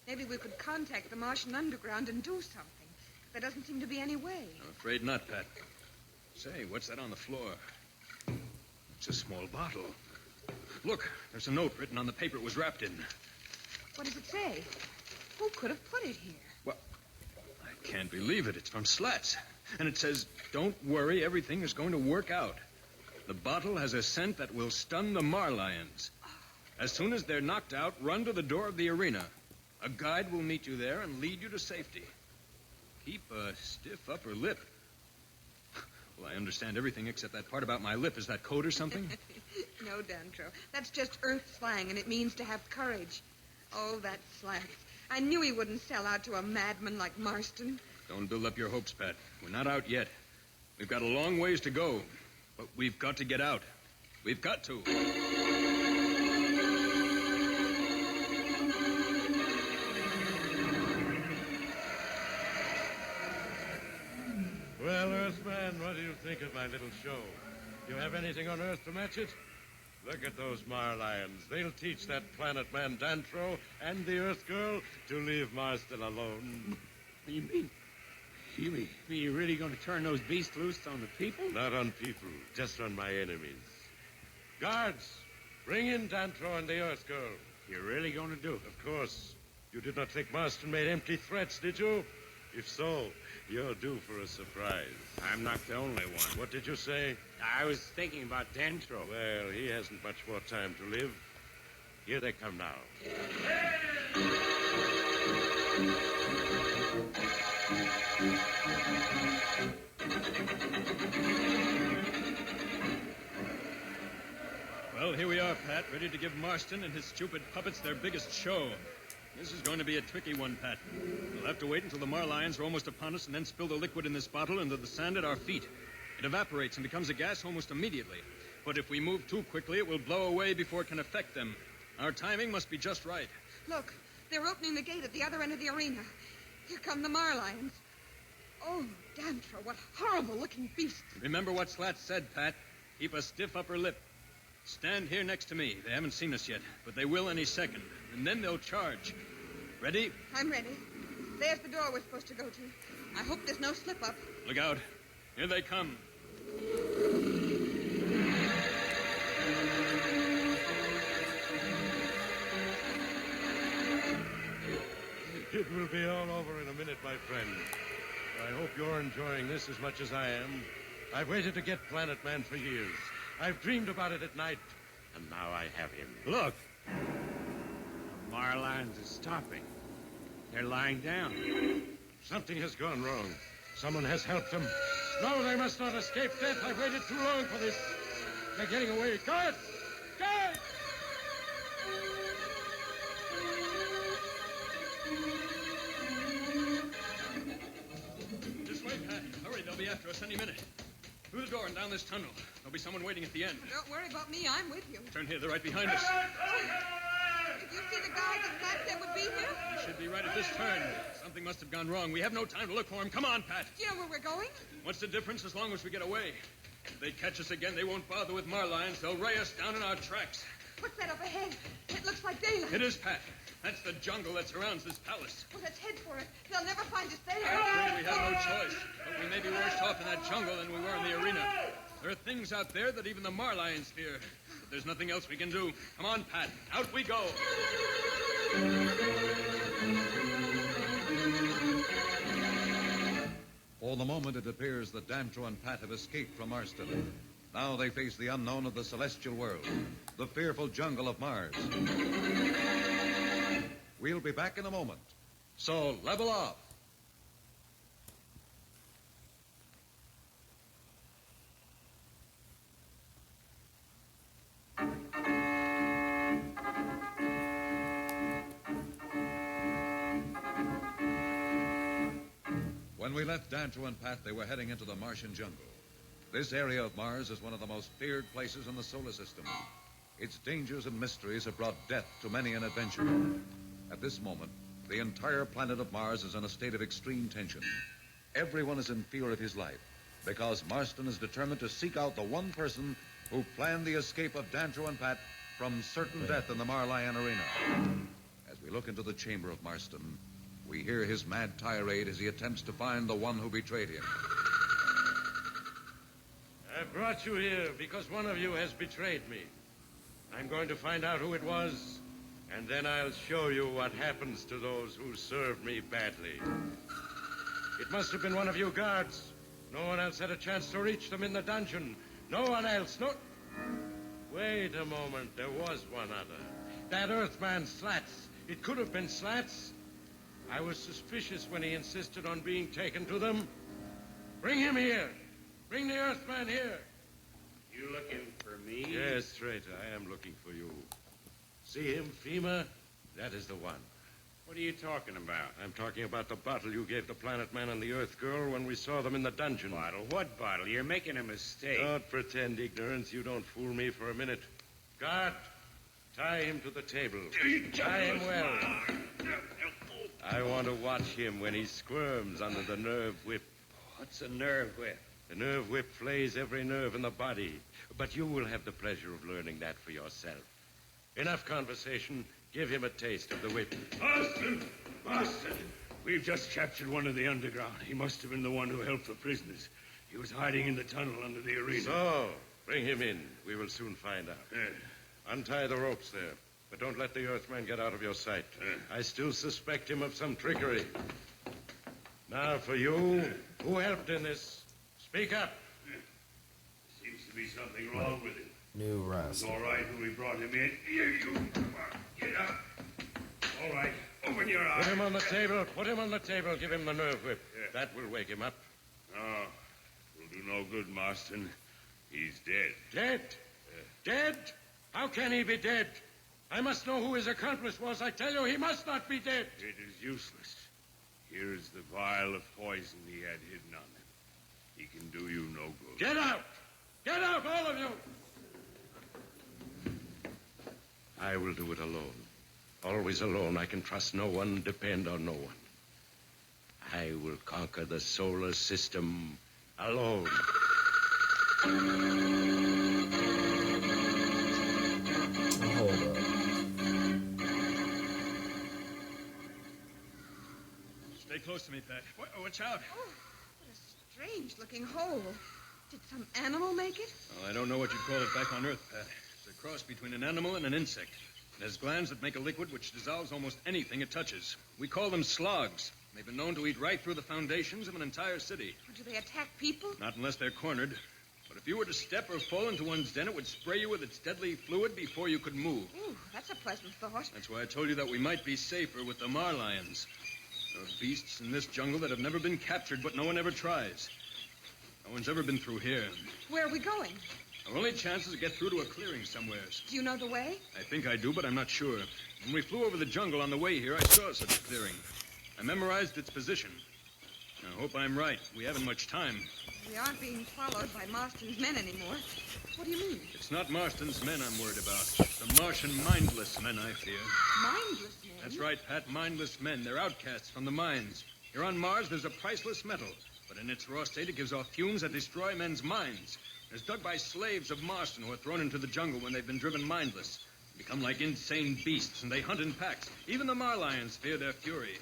Maybe we could contact the Martian underground and do something. There doesn't seem to be any way. I'm afraid not, Pat. Say, what's that on the floor? It's a small bottle. Look, there's a note written on the paper it was wrapped in. What does it say? Who could have put it here? Well, I can't believe it. It's from Slats. And it says, don't worry, everything is going to work out. The bottle has a scent that will stun the Mar Lions. As soon as they're knocked out, run to the door of the arena. A guide will meet you there and lead you to safety. Keep a stiff upper lip. Well, I understand everything except that part about my lip. Is that code or something? No, Dantro. That's just Earth slang, and it means to have courage. Oh, that Slats. I knew he wouldn't sell out to a madman like Marston. Don't build up your hopes, Pat. We're not out yet. We've got a long ways to go, but we've got to get out. We've got to. Well, Earthman, what do you think of my little show? You have anything on Earth to match it? Look at those Mar Lions. They'll teach that Planet Man Dantro and the Earth Girl to leave Marston alone. You mean you're really going to turn those beasts loose on the people? Not on people, just on my enemies. Guards, bring in Dantro and the Earth Girl. You're really going to do it? Of course. You did not think Marston made empty threats, did you? If so, you're due for a surprise. I'm not the only one. What did you say? I was thinking about Dantro. Well, he hasn't much more time to live. Here they come now. Well, here we are, Pat, ready to give Marston and his stupid puppets their biggest show. This is going to be a tricky one, Pat. We'll have to wait until the Marlions are almost upon us and then spill the liquid in this bottle into the sand at our feet. It evaporates and becomes a gas almost immediately. But if we move too quickly, it will blow away before it can affect them. Our timing must be just right. Look, they're opening the gate at the other end of the arena. Here come the Marlions. Oh, Dantro, what horrible-looking beasts. Remember what Slat said, Pat. Keep a stiff upper lip. Stand here next to me. They haven't seen us yet, but they will any second. And then they'll charge. Ready? I'm ready. There's the door we're supposed to go to. I hope there's no slip-up. Look out. Here they come. It will be all over in a minute, my friend. I hope you're enjoying this as much as I am. I've waited to get Planet Man for years. I've dreamed about it at night, and now I have him. Look. The Marlions are stopping. They're lying down. Something has gone wrong. Someone has helped them. No, they must not escape death. I've waited too long for this. They're getting away. Guard! Guard! This way, Pat. Hurry, they'll be after us any minute. Through the door and down this tunnel. There'll be someone waiting at the end. Don't worry about me. I'm with you. Turn here. They're right behind us. Did you see the guy that Pat said would be here? He should be right at this turn. Something must have gone wrong. We have no time to look for him. Come on, Pat. Do you know where we're going? What's the difference as long as we get away? If they catch us again, they won't bother with Marlions. They'll ray us down in our tracks. What's that up ahead? It looks like daylight. It is, Pat. That's the jungle that surrounds this palace. Well, let's head for it. They'll never find us there. I'm afraid we have no choice. But we may be worse off in that jungle than we were in the arena. There are things out there that even the Marlions fear. But there's nothing else we can do. Come on, Pat. Out we go. For the moment, it appears that Dantro and Pat have escaped from Marston. Now they face the unknown of the celestial world, the fearful jungle of Mars. We'll be back in a moment. So level off. When we left Dantro and Pat, they were heading into the Martian jungle. This area of Mars is one of the most feared places in the solar system. Its dangers and mysteries have brought death to many an adventurer. At this moment, the entire planet of Mars is in a state of extreme tension. Everyone is in fear of his life because Marston is determined to seek out the one person who planned the escape of Dantro and Pat from certain death in the Marlion arena. As we look into the chamber of Marston, we hear his mad tirade as he attempts to find the one who betrayed him. I brought you here because one of you has betrayed me. I'm going to find out who it was, and then I'll show you what happens to those who serve me badly. It must have been one of you guards. No one else had a chance to reach them in the dungeon. No one else. No. Wait a moment. There was one other. That Earthman Slats. It could have been Slats. I was suspicious when he insisted on being taken to them. Bring him here. Bring the Earthman here. You looking for me? Yes, traitor, I am looking for you. See him, Fema? That is the one. What are you talking about? I'm talking about the bottle you gave the Planet Man and the Earth Girl when we saw them in the dungeon. Bottle? What bottle? You're making a mistake. Don't pretend ignorance. You don't fool me for a minute. Guard, tie him to the table. Tie him well. I want to watch him when he squirms under the nerve whip. What's a nerve whip? The nerve whip flays every nerve in the body. But you will have the pleasure of learning that for yourself. Enough conversation. Give him a taste of the whip. Marston! Marston! We've just captured one of the underground. He must have been the one who helped the prisoners. He was hiding in the tunnel under the arena. So, bring him in. We will soon find out. Untie the ropes there. But don't let the Earthman get out of your sight. I still suspect him of some trickery. Now for you, who helped in this? Speak up. Seems to be something wrong with him. New It's rest. all right when we brought him in. Here, you. Come on, get up. All right, open your eyes. Put him on the table. Put him on the table. Give him the nerve whip. That will wake him up. No, will do no good, Marston. He's dead. Dead? Dead? How can he be dead? I must know who his accomplice was. I tell you, he must not be dead. It is useless. Here is the vial of poison he had hidden on him. He can do you no good. Get out! Get out, all of you! I will do it alone. Always alone. I can trust no one, depend on no one. I will conquer the solar system alone. Hold up. Stay close to me, Pat. Watch out. Oh, what a strange-looking hole. Did some animal make it? Well, I don't know what you'd call it back on Earth, Pat. It's a cross between an animal and an insect. It has glands that make a liquid which dissolves almost anything it touches. We call them slugs. They've been known to eat right through the foundations of an entire city. Do they attack people? Not unless they're cornered. But if you were to step or fall into one's den, it would spray you with its deadly fluid before you could move. Ooh, that's a pleasant thought. That's why I told you that we might be safer with the marlions. There are beasts in this jungle that have never been captured, but no one ever tries. No one's ever been through here. Where are we going? Our only chance is to get through to a clearing somewhere. Do you know the way? I think I do, but I'm not sure. When we flew over the jungle on the way here, I saw such a clearing. I memorized its position. I hope I'm right. We haven't much time. We aren't being followed by Marston's men anymore. What do you mean? It's not Marston's men I'm worried about. It's the Martian mindless men I fear. Mindless men? That's right, Pat. Mindless men. They're outcasts from the mines. Here on Mars, there's a priceless metal. But in its raw state, it gives off fumes that destroy men's minds. It's dug by slaves of Marston who are thrown into the jungle when they've been driven mindless. They become like insane beasts, and they hunt in packs. Even the marlions fear their fury.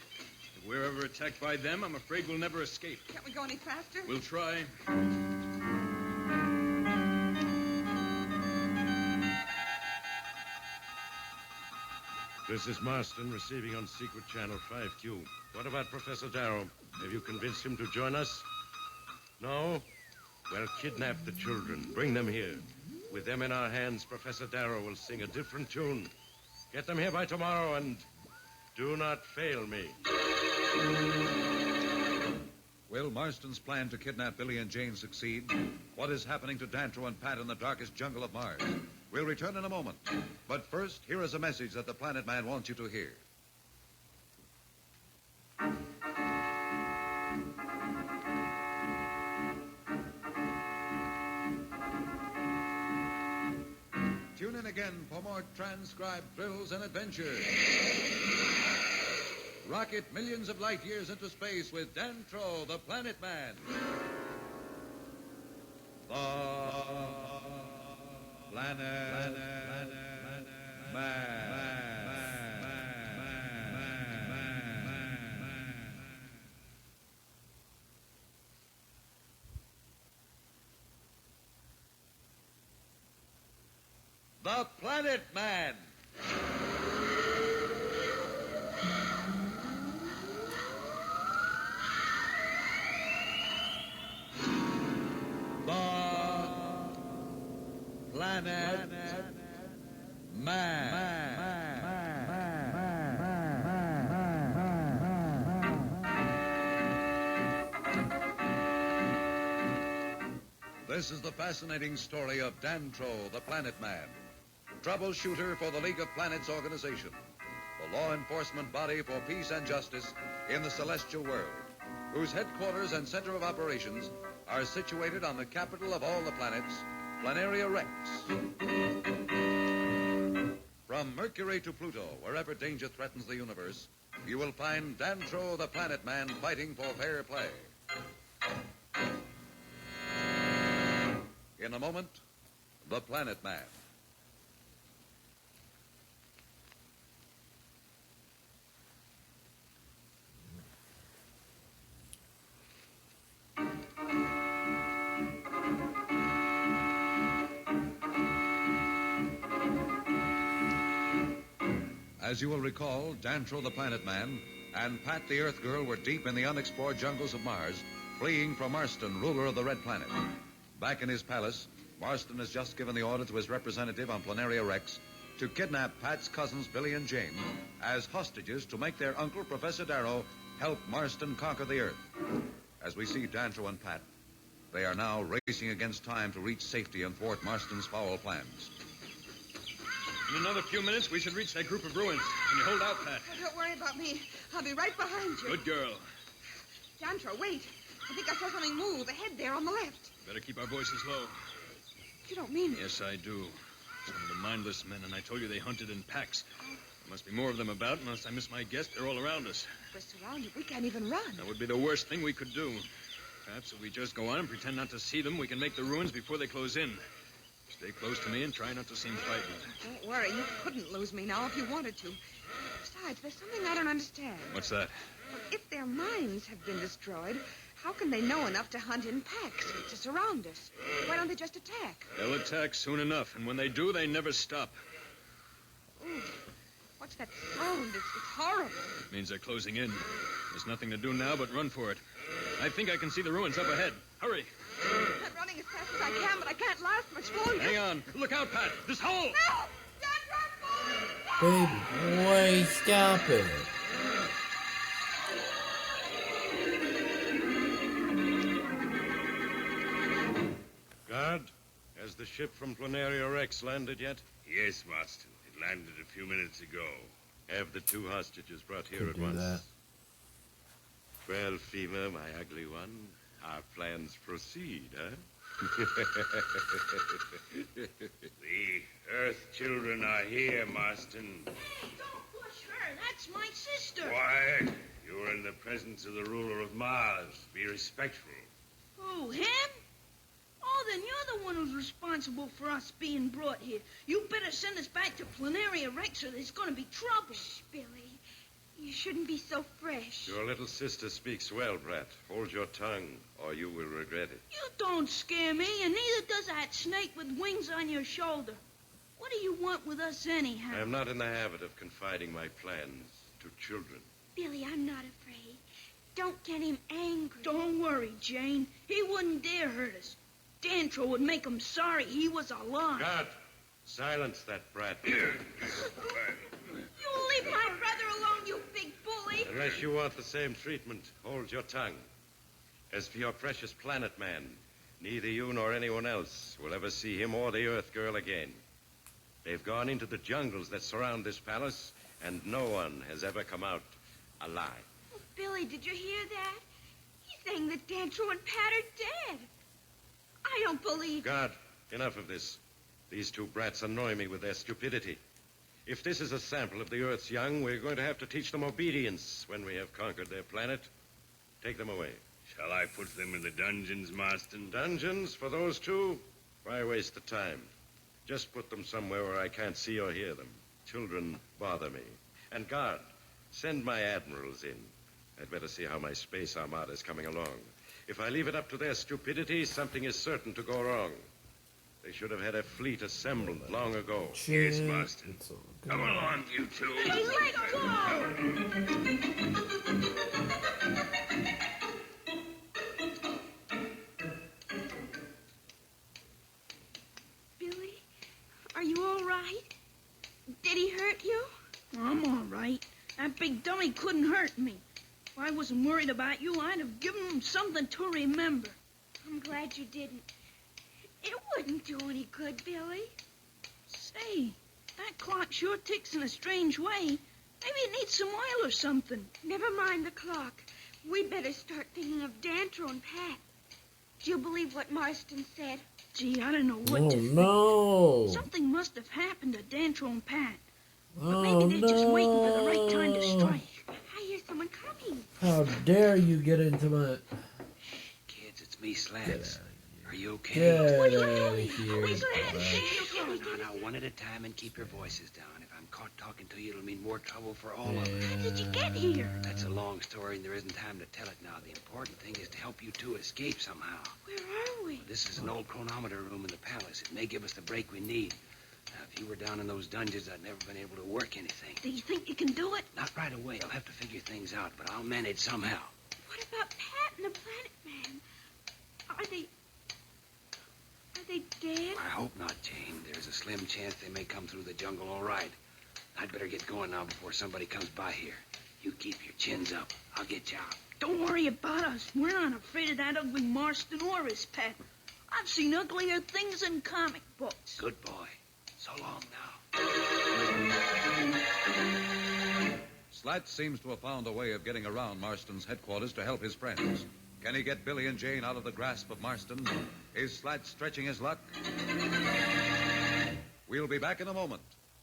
If we're ever attacked by them, I'm afraid we'll never escape. Can't we go any faster? We'll try. This is Marston receiving on secret channel 5Q. What about Professor Darrow? Have you convinced him to join us? No? Well, kidnap the children. Bring them here. With them in our hands, Professor Darrow will sing a different tune. Get them here by tomorrow, and do not fail me. Will Marston's plan to kidnap Billy and Jane succeed? What is happening to Dantro and Pat in the darkest jungle of Mars? We'll return in a moment. But first, here is a message that the Planet Man wants you to hear. Tune in again for more transcribed thrills and adventures. Rocket millions of light years into space with Dantro, the Planet Man. The Planet Man. The Planet Man. Planet Man. This is the fascinating story of Dantro, the Planet Man, troubleshooter for the League of Planets organization, the law enforcement body for peace and justice in the celestial world, whose headquarters and center of operations are situated on the capital of all the planets, Planaria Rex. From Mercury to Pluto, wherever danger threatens the universe, you will find Dantro, the Planet Man, fighting for fair play. In a moment, the Planet Man. As you will recall, Dantro the Planet Man and Pat the Earth Girl were deep in the unexplored jungles of Mars, fleeing from Marston, ruler of the Red Planet. Back in his palace, Marston has just given the order to his representative on Planaria Rex to kidnap Pat's cousins Billy and Jane as hostages to make their uncle, Professor Darrow, help Marston conquer the Earth. As we see Dantro and Pat, they are now racing against time to reach safety and thwart Marston's foul plans. In another few minutes, we should reach that group of ruins. Can you hold out, Pat? Oh, don't worry about me. I'll be right behind you. Good girl. Dantro, wait. I think I saw something move ahead there on the left. Better keep our voices low. You don't mean it. Yes, I do. Some of the mindless men, and I told you they hunted in packs. There must be more of them about, unless I miss my guess, they're all around us. We're surrounded. We can't even run. That would be the worst thing we could do. Perhaps if we just go on and pretend not to see them, we can make the ruins before they close in. Stay close to me and try not to seem frightened. Don't worry. You couldn't lose me now if you wanted to. Besides, there's something I don't understand. What's that? Well, if their minds have been destroyed, how can they know enough to hunt in packs, to surround us? Why don't they just attack? They'll attack soon enough, and when they do, they never stop. Ooh, what's that sound? It's horrible. It means they're closing in. There's nothing to do now but run for it. I think I can see the ruins up ahead. Hurry. I'm running as fast as I can, but I can't last much longer. Hang on. Look out, Pat. This hole! No! Baby boy, stop it. Guard, has the ship from Planaria Rex landed yet? Yes, Marston. It landed a few minutes ago. Have the two hostages brought here Could at do once. that. Well, Fema, my ugly one, our plans proceed, huh? The Earth children are here, Marston. Hey, don't push her. That's my sister. Quiet. You are in the presence of the ruler of Mars. Be respectful. Who, him? Oh, then you're the one who's responsible for us being brought here. You better send us back to Planaria Rex or there's going to be trouble. Shh, Billy. You shouldn't be so fresh. Your little sister speaks well, Brat. Hold your tongue, or you will regret it. You don't scare me, and neither does that snake with wings on your shoulder. What do you want with us anyhow? I am not in the habit of confiding my plans to children. Billy, I'm not afraid. Don't get him angry. Don't worry, Jane. He wouldn't dare hurt us. Dantro would make him sorry he was alive. Guard, silence that brat. You leave my brother alone, you big bully. Unless you want the same treatment, hold your tongue. As for your precious planet man, neither you nor anyone else will ever see him or the Earth Girl again. They've gone into the jungles that surround this palace, and no one has ever come out alive. Oh, Billy, did you hear that? He's saying that Dantro and Pat are dead. I don't believe... Guard, enough of this. These two brats annoy me with their stupidity. If this is a sample of the Earth's young, we're going to have to teach them obedience when we have conquered their planet. Take them away. Shall I put them in the dungeons, Marston? Dungeons for those two? Why waste the time? Just put them somewhere where I can't see or hear them. Children bother me. And guard, send my admirals in. I'd better see how my space armada is coming along. If I leave it up to their stupidity, something is certain to go wrong. They should have had a fleet assembled long ago. Yes, Marston. Come along, you two. Hey, let go! Billy, are you all right? Did he hurt you? I'm all right. That big dummy couldn't hurt me. If I wasn't worried about you, I'd have given him something to remember. I'm glad you didn't. It wouldn't do any good, Billy. Say, that clock sure ticks in a strange way. Maybe it needs some oil or something. Never mind the clock. We'd better start thinking of Dantro and Pat. Do you believe what Marston said? Gee, I don't know what to think. No. Something must have happened to Dantro and Pat. But Oh, maybe they're just waiting for the right time to strike. I hear someone coming. How dare you get into my... Kids, it's me, Slats. Are you okay? Get out of here. No, one at a time and keep your voices down. If I'm caught talking to you, it'll mean more trouble for all of us. How did you get here? That's a long story, and there isn't time to tell it now. The important thing is to help you two escape somehow. Where are we? This is an old chronometer room in the palace. It may give us the break we need. Now, If you were down in those dungeons, I'd never been able to work anything. Do you think you can do it? Not right away. I'll have to figure things out, but I'll manage somehow. What about Pat and the Planet Man? Are they dead? I hope not, Jane. There's a slim chance they may come through the jungle all right. I'd better get going now before somebody comes by here. You keep your chins up. I'll get you out. Don't worry about us. We're not afraid of that ugly Marston or his pet. I've seen uglier things in comic books. Good boy. So long now. Slats seems to have found a way of getting around Marston's headquarters to help his friends. Can he get Billy and Jane out of the grasp of Marston? Is Slats stretching his luck? We'll be back in a moment.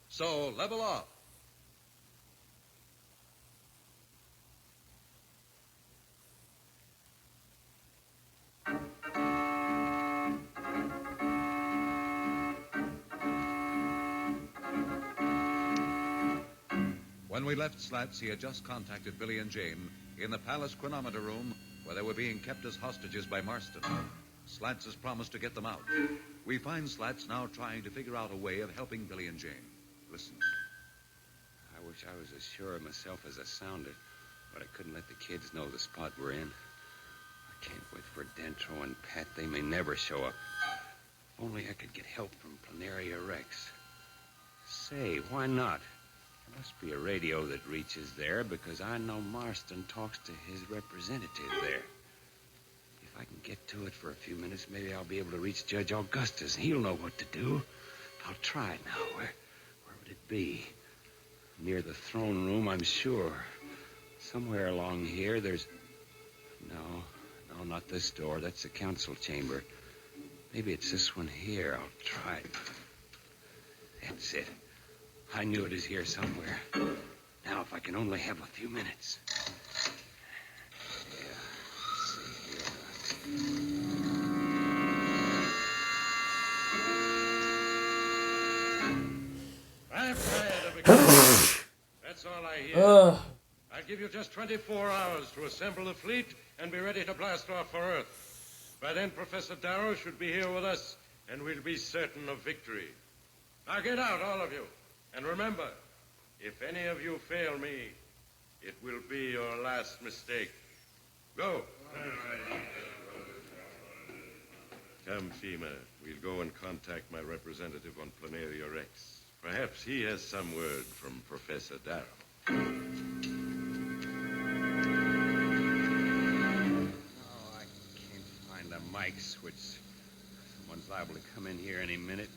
So, level off. When we left Slats, he had just contacted Billy and Jane in the palace chronometer room where they were being kept as hostages by Marston. Slats has promised to get them out. We find Slats now trying to figure out a way of helping Billy and Jane. Listen. I wish I was as sure of myself as I sounded, but I couldn't let the kids know the spot we're in. I can't wait for Dentro and Pat. They may never show up. If only I could get help from Planaria Rex. Say, why not? There must be a radio that reaches there because I know Marston talks to his representative there. If I can get to it for a few minutes, maybe I'll be able to reach Judge Augustus. He'll know what to do. I'll try it now. Where would it be? Near the throne room, I'm sure. Somewhere along here, there's... No, not this door. That's the council chamber. Maybe it's this one here. I'll try it. That's it. I knew it is here somewhere. Now, if I can only have a few minutes. I'm tired of it. That's all I hear. I'll give you just 24 hours to assemble the fleet and be ready to blast off for Earth. By then, Professor Darrow should be here with us, and we'll be certain of victory. Now get out, all of you. And remember, if any of you fail me, it will be your last mistake. Go. Come, Fema. We'll go and contact my representative on Planaria Rex. Perhaps he has some word from Professor Darrow. Oh, I can't find the mic switch. Someone's liable to come in here any minute.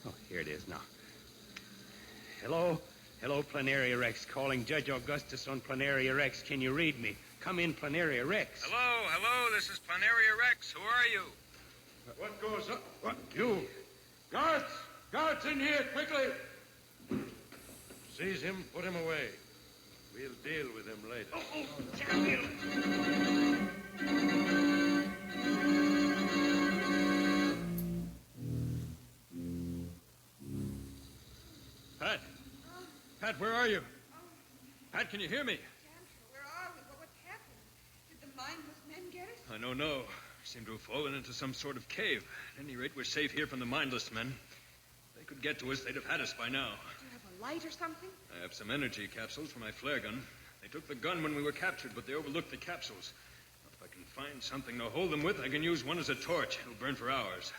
Oh, here it is now. Hello? Hello, Planaria Rex. Calling Judge Augustus on Planaria Rex. Can you read me? Come in, Planaria Rex. Hello, this is Planaria Rex. Who are you? What goes up? What? You? Guards! Guards in here, quickly! Seize him, put him away. We'll deal with him later. Pat! Pat, where are you? Pat, can you hear me? Where are we? What's happened? Did the mindless men get us? I don't know. We seem to have fallen into some sort of cave. At any rate, we're safe here from the mindless men. If they could get to us, they'd have had us by now. Do you have a light or something? I have some energy capsules for my flare gun. They took the gun when we were captured, but they overlooked the capsules. If I can find something to hold them with, I can use one as a torch. It'll burn for hours.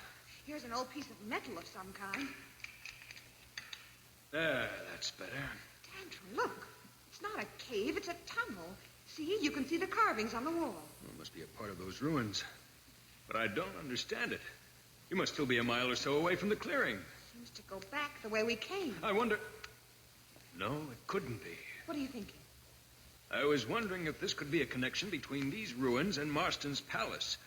Here's an old piece of metal of some kind. There, that's better. Andrew, look. It's not a cave, it's a tunnel. See, you can see the carvings on the wall. Well, it must be a part of those ruins. But I don't understand it. You must still be a mile or so away from the clearing. Seems to go back the way we came. I wonder... No, it couldn't be. What are you thinking? I was wondering if this could be a connection between these ruins and Marston's palace.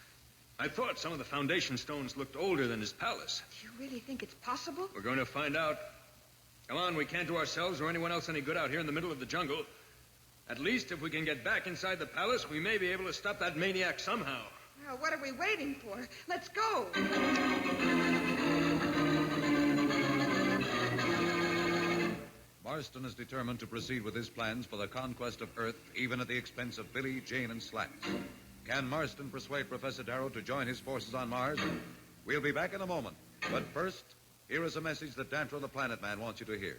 I thought some of the foundation stones looked older than his palace. Do you really think it's possible? We're going to find out. Come on, we can't do ourselves or anyone else any good out here in the middle of the jungle. At least if we can get back inside the palace, we may be able to stop that maniac somehow. Well, what are we waiting for? Let's go. Marston is determined to proceed with his plans for the conquest of Earth, even at the expense of Billy, Jane, and Slats. Can Marston persuade Professor Darrow to join his forces on Mars? We'll be back in a moment. But first, Here is a message that Dantro the Planet Man wants you to hear.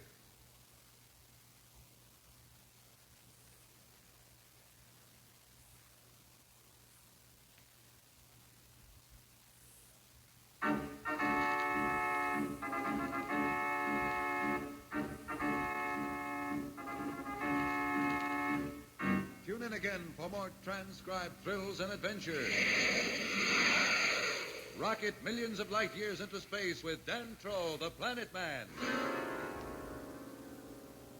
Tune in again for more transcribed thrills and adventures. Rocket millions of light years into space with Dantro, the Planet Man.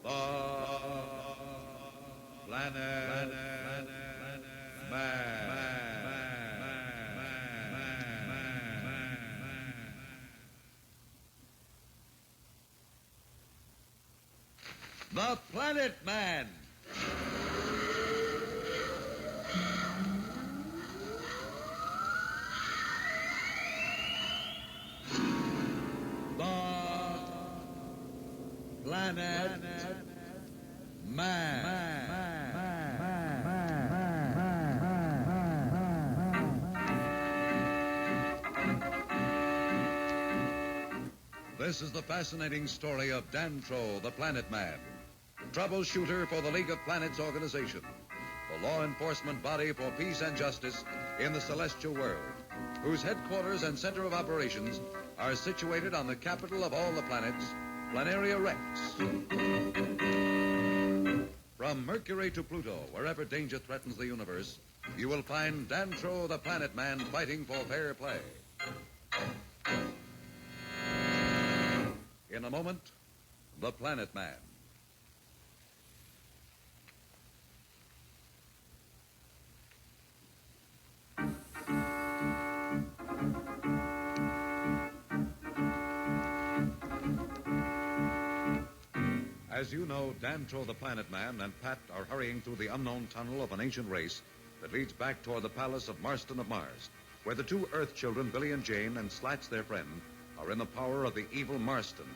The Planet Man. The Planet Man. Planet This is the fascinating story of Dantro, the Planet Man, troubleshooter for the League of Planets organization, the law enforcement body for peace and justice in the celestial world, whose headquarters and center of operations are situated on the capital of all the planets, Planaria Rex. From Mercury to Pluto, wherever danger threatens the universe, you will find Dantro the Planet Man fighting for fair play. In a moment, the Planet Man. As you know, Dantro the Planet Man and Pat are hurrying through the unknown tunnel of an ancient race that leads back toward the palace of Marston of Mars, where the two Earth children, Billy and Jane, and Slats, their friend, are in the power of the evil Marston,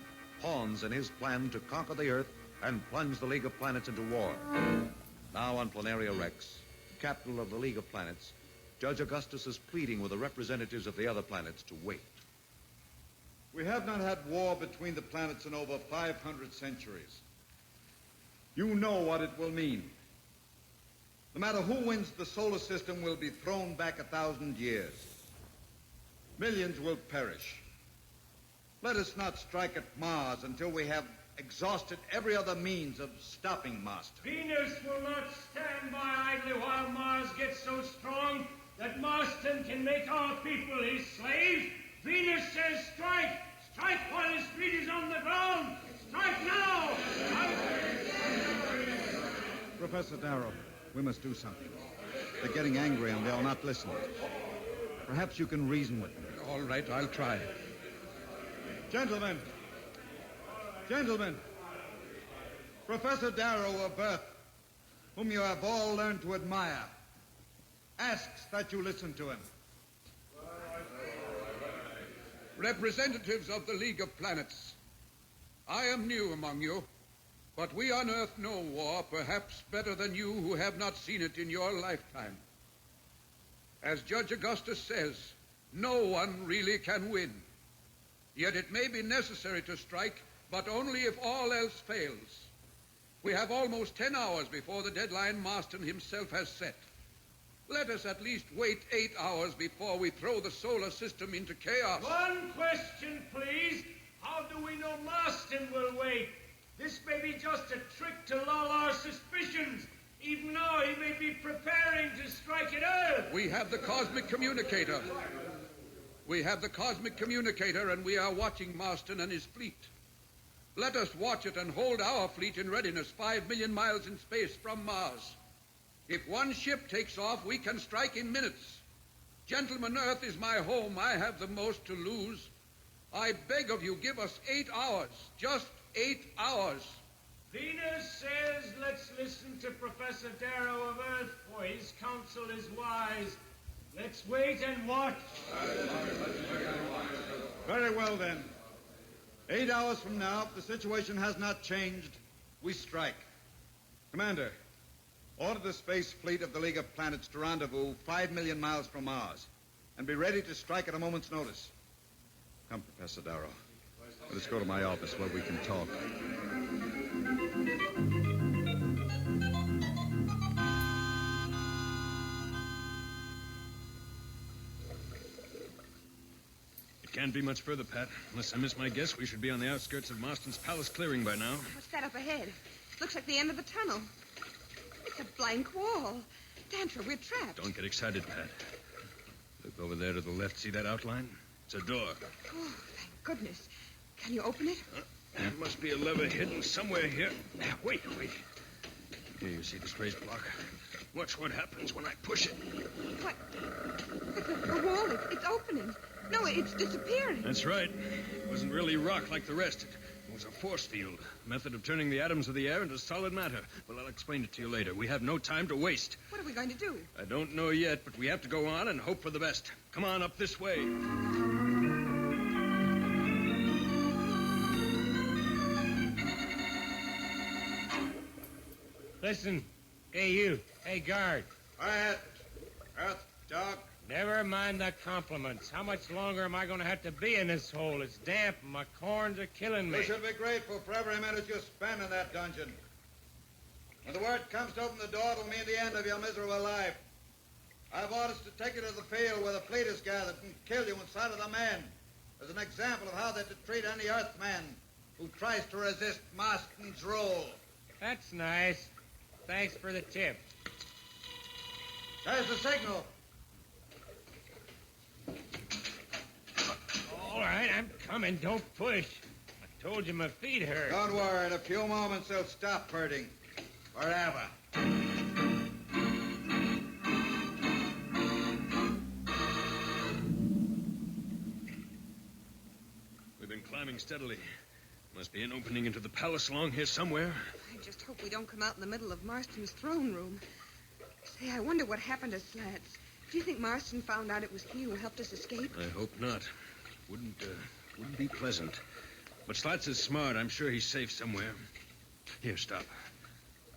pawns in his plan to conquer the Earth and plunge the League of Planets into war. Now on Planaria Rex, capital of the League of Planets, Judge Augustus is pleading with the representatives of the other planets to wait. We have not had war between the planets in over 500 centuries. You know what it will mean. No matter who wins, the solar system will be thrown back 1,000 years. Millions will perish. Let us not strike at Mars until we have exhausted every other means of stopping Marston. Venus will not stand by idly while Mars gets so strong that Marston can make our people his slaves. Venus says strike! Strike while his feet is on the ground! Strike now! Professor Darrow, we must do something. They're getting angry and they'll not listen. Perhaps you can reason with them. All right, I'll try. Gentlemen. Professor Darrow of Earth, whom you have all learned to admire, asks that you listen to him. Representatives of the League of Planets, I am new among you, but we on Earth know war perhaps better than you who have not seen it in your lifetime. As Judge Augustus says, no one really can win. Yet it may be necessary to strike, but only if all else fails. We have almost 10 hours before the deadline Marston himself has set. Let us at least wait 8 hours before we throw the solar system into chaos. One question, please. How do we know Marston will wait? This may be just a trick to lull our suspicions. Even now, he may be preparing to strike at Earth. We have the cosmic communicator. And we are watching Marston and his fleet. Let us watch it and hold our fleet in readiness 5 million miles in space from Mars. If one ship takes off, we can strike in minutes. Gentlemen, Earth is my home. I have the most to lose. I beg of you, give us 8 hours. Just 8 hours. Venus says let's listen to Professor Darrow of Earth, for his counsel is wise. Let's wait and watch. Very well, then. 8 hours from now, if the situation has not changed, we strike. Commander, order the space fleet of the League of Planets to rendezvous 5 million miles from Mars and be ready to strike at a moment's notice. Come, Professor Darrow. Let's go to my office where we can talk. It can't be much further, Pat. Unless I miss my guess, we should be on the outskirts of Marston's Palace clearing by now. What's that up ahead? Looks like the end of the tunnel. It's a blank wall. Dantra, we're trapped. Don't get excited, Pat. Look over there to the left. See that outline? It's a door. Oh, thank goodness. Can you open it? There must be a lever hidden somewhere here. Wait. Here, you see this raised block? Watch what happens when I push it. What? But the wall, it's opening. No, it's disappearing. That's right. It wasn't really rock like the rest. It was a force field. A method of turning the atoms of the air into solid matter. Well, I'll explain it to you later. We have no time to waste. What are we going to do? I don't know yet, but we have to go on and hope for the best. Come on, up this way. Listen. Hey, you. Hey, guard. Quiet. Earth dog. Never mind the compliments. How much longer am I going to have to be in this hole? It's damp and my corns are killing me. You should be grateful for every minute you spend in that dungeon. When the word comes to open the door, it'll mean the end of your miserable life. I have orders to take you to the field where the fleet is gathered and kill you in sight of the men as an example of how they're to treat any Earthman who tries to resist Marston's rule. That's nice. Thanks for the tip. There's the signal. All right, I'm coming. Don't push. I told you my feet hurt. Don't worry. In a few moments, they'll stop hurting. Forever. We've been climbing steadily. Must be an opening into the palace along here somewhere. I just hope we don't come out in the middle of Marston's throne room. Say, I wonder what happened to Slats. Do you think Marston found out it was he who helped us escape? I hope not. Wouldn't be pleasant. But Slats is smart. I'm sure he's safe somewhere. Here, stop.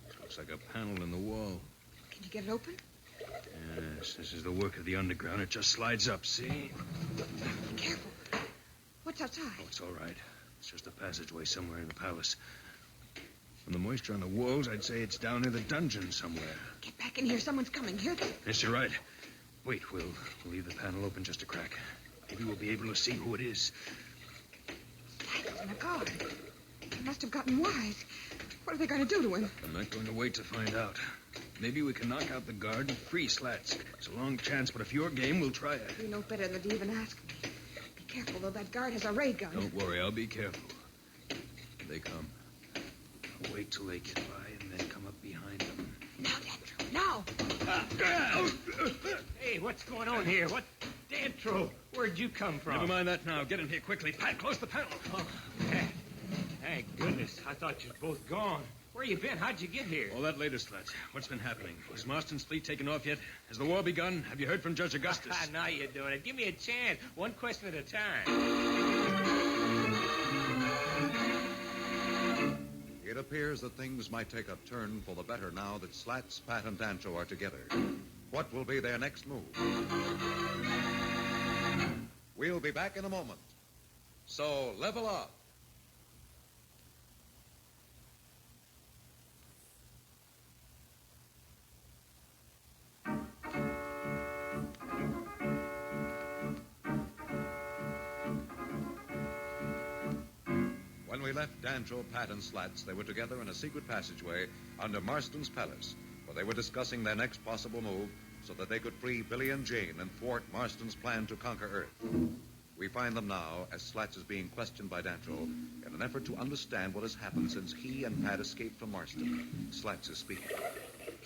This looks like a panel in the wall. Can you get it open? Yes, this is the work of the underground. It just slides up, see? Be careful. What's outside? Oh, it's all right. It's just a passageway somewhere in the palace. From the moisture on the walls, I'd say it's down near the dungeon somewhere. Get back in here. Someone's coming. Hear them? Yes, you're right. Wait, we'll leave the panel open just a crack. Maybe we'll be able to see who it is. Slats and a guard. They must have gotten wise. What are they going to do to him? I'm not going to wait to find out. Maybe we can knock out the guard and free Slats. It's a long chance, but if you're game, we'll try it. You know better than to even ask me. Be careful, though. That guard has a ray gun. Don't worry. I'll be careful. Here they come. I'll wait till they get by and then come up behind them. Now, Dantro, now! Hey, what's going on here? What? Dantro, where'd you come from? Never mind that now. Get in here quickly. Pat, close the panel. Oh, Pat. Thank goodness. I thought you'd both gone. Where you been? How'd you get here? All that later, Slats. What's been happening? Has Marston's fleet taken off yet? Has the war begun? Have you heard from Judge Augustus? Now you're doing it. Give me a chance. One question at a time. It appears that things might take a turn for the better now that Slats, Pat, and Dancho are together. What will be their next move? We'll be back in a moment. So level up. When we left Dancho, Pat, and Slats, they were together in a secret passageway under Marston's palace, where they were discussing their next possible move so that they could free Billy and Jane and thwart Marston's plan to conquer Earth. We find them now as Slats is being questioned by Dancho in an effort to understand what has happened since he and Pat escaped from Marston. Slats is speaking.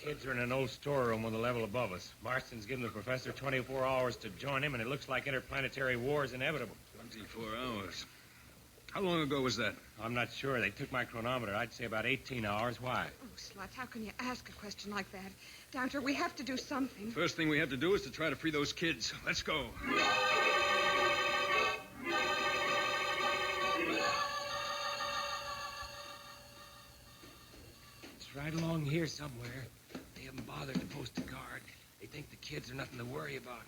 Kids are in an old storeroom on the level above us. Marston's given the professor 24 hours to join him, and it looks like interplanetary war is inevitable. 24 hours. How long ago was that? I'm not sure. They took my chronometer. I'd say about 18 hours. Why? Oh, Slats, how can you ask a question like that? Dantro, we have to do something. First thing we have to do is to try to free those kids. Let's go. It's right along here somewhere. They haven't bothered to post a guard. They think the kids are nothing to worry about.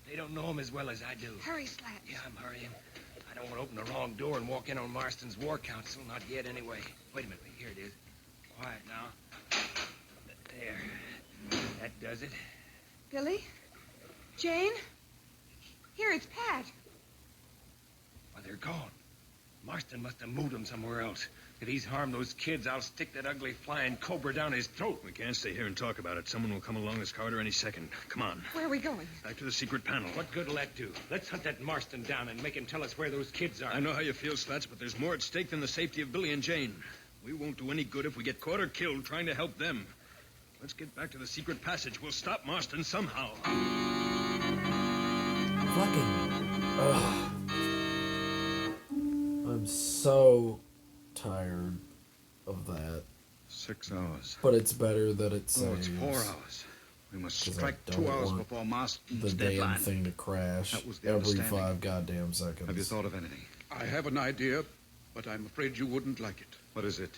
They don't know them as well as I do. Hurry, Slats. Yeah, I'm hurrying. I don't want to open the wrong door and walk in on Marston's War Council. Not yet, anyway. Wait a minute. Here it is. Quiet now. There. That does it. Billy? Jane? Here, it's Pat. Well, they're gone. Marston must have moved them somewhere else. If he's harmed those kids, I'll stick that ugly flying cobra down his throat. We can't stay here and talk about it. Someone will come along this corridor any second. Come on. Where are we going? Back to the secret panel. What good will that do? Let's hunt that Marston down and make him tell us where those kids are. I know how you feel, Slats, but there's more at stake than the safety of Billy and Jane. We won't do any good if we get caught or killed trying to help them. Let's get back to the secret passage. We'll stop Marston somehow. Fucking... Ugh. I'm so tired of that. 6 hours. But it's better that it saves. Oh, it's 4 hours. We must 'Cause strike I 2 don't hours want before Marston's the damn deadline. thing to crash That was the every understanding. 5 goddamn seconds. Have you thought of anything? I have an idea, but I'm afraid you wouldn't like it. What is it?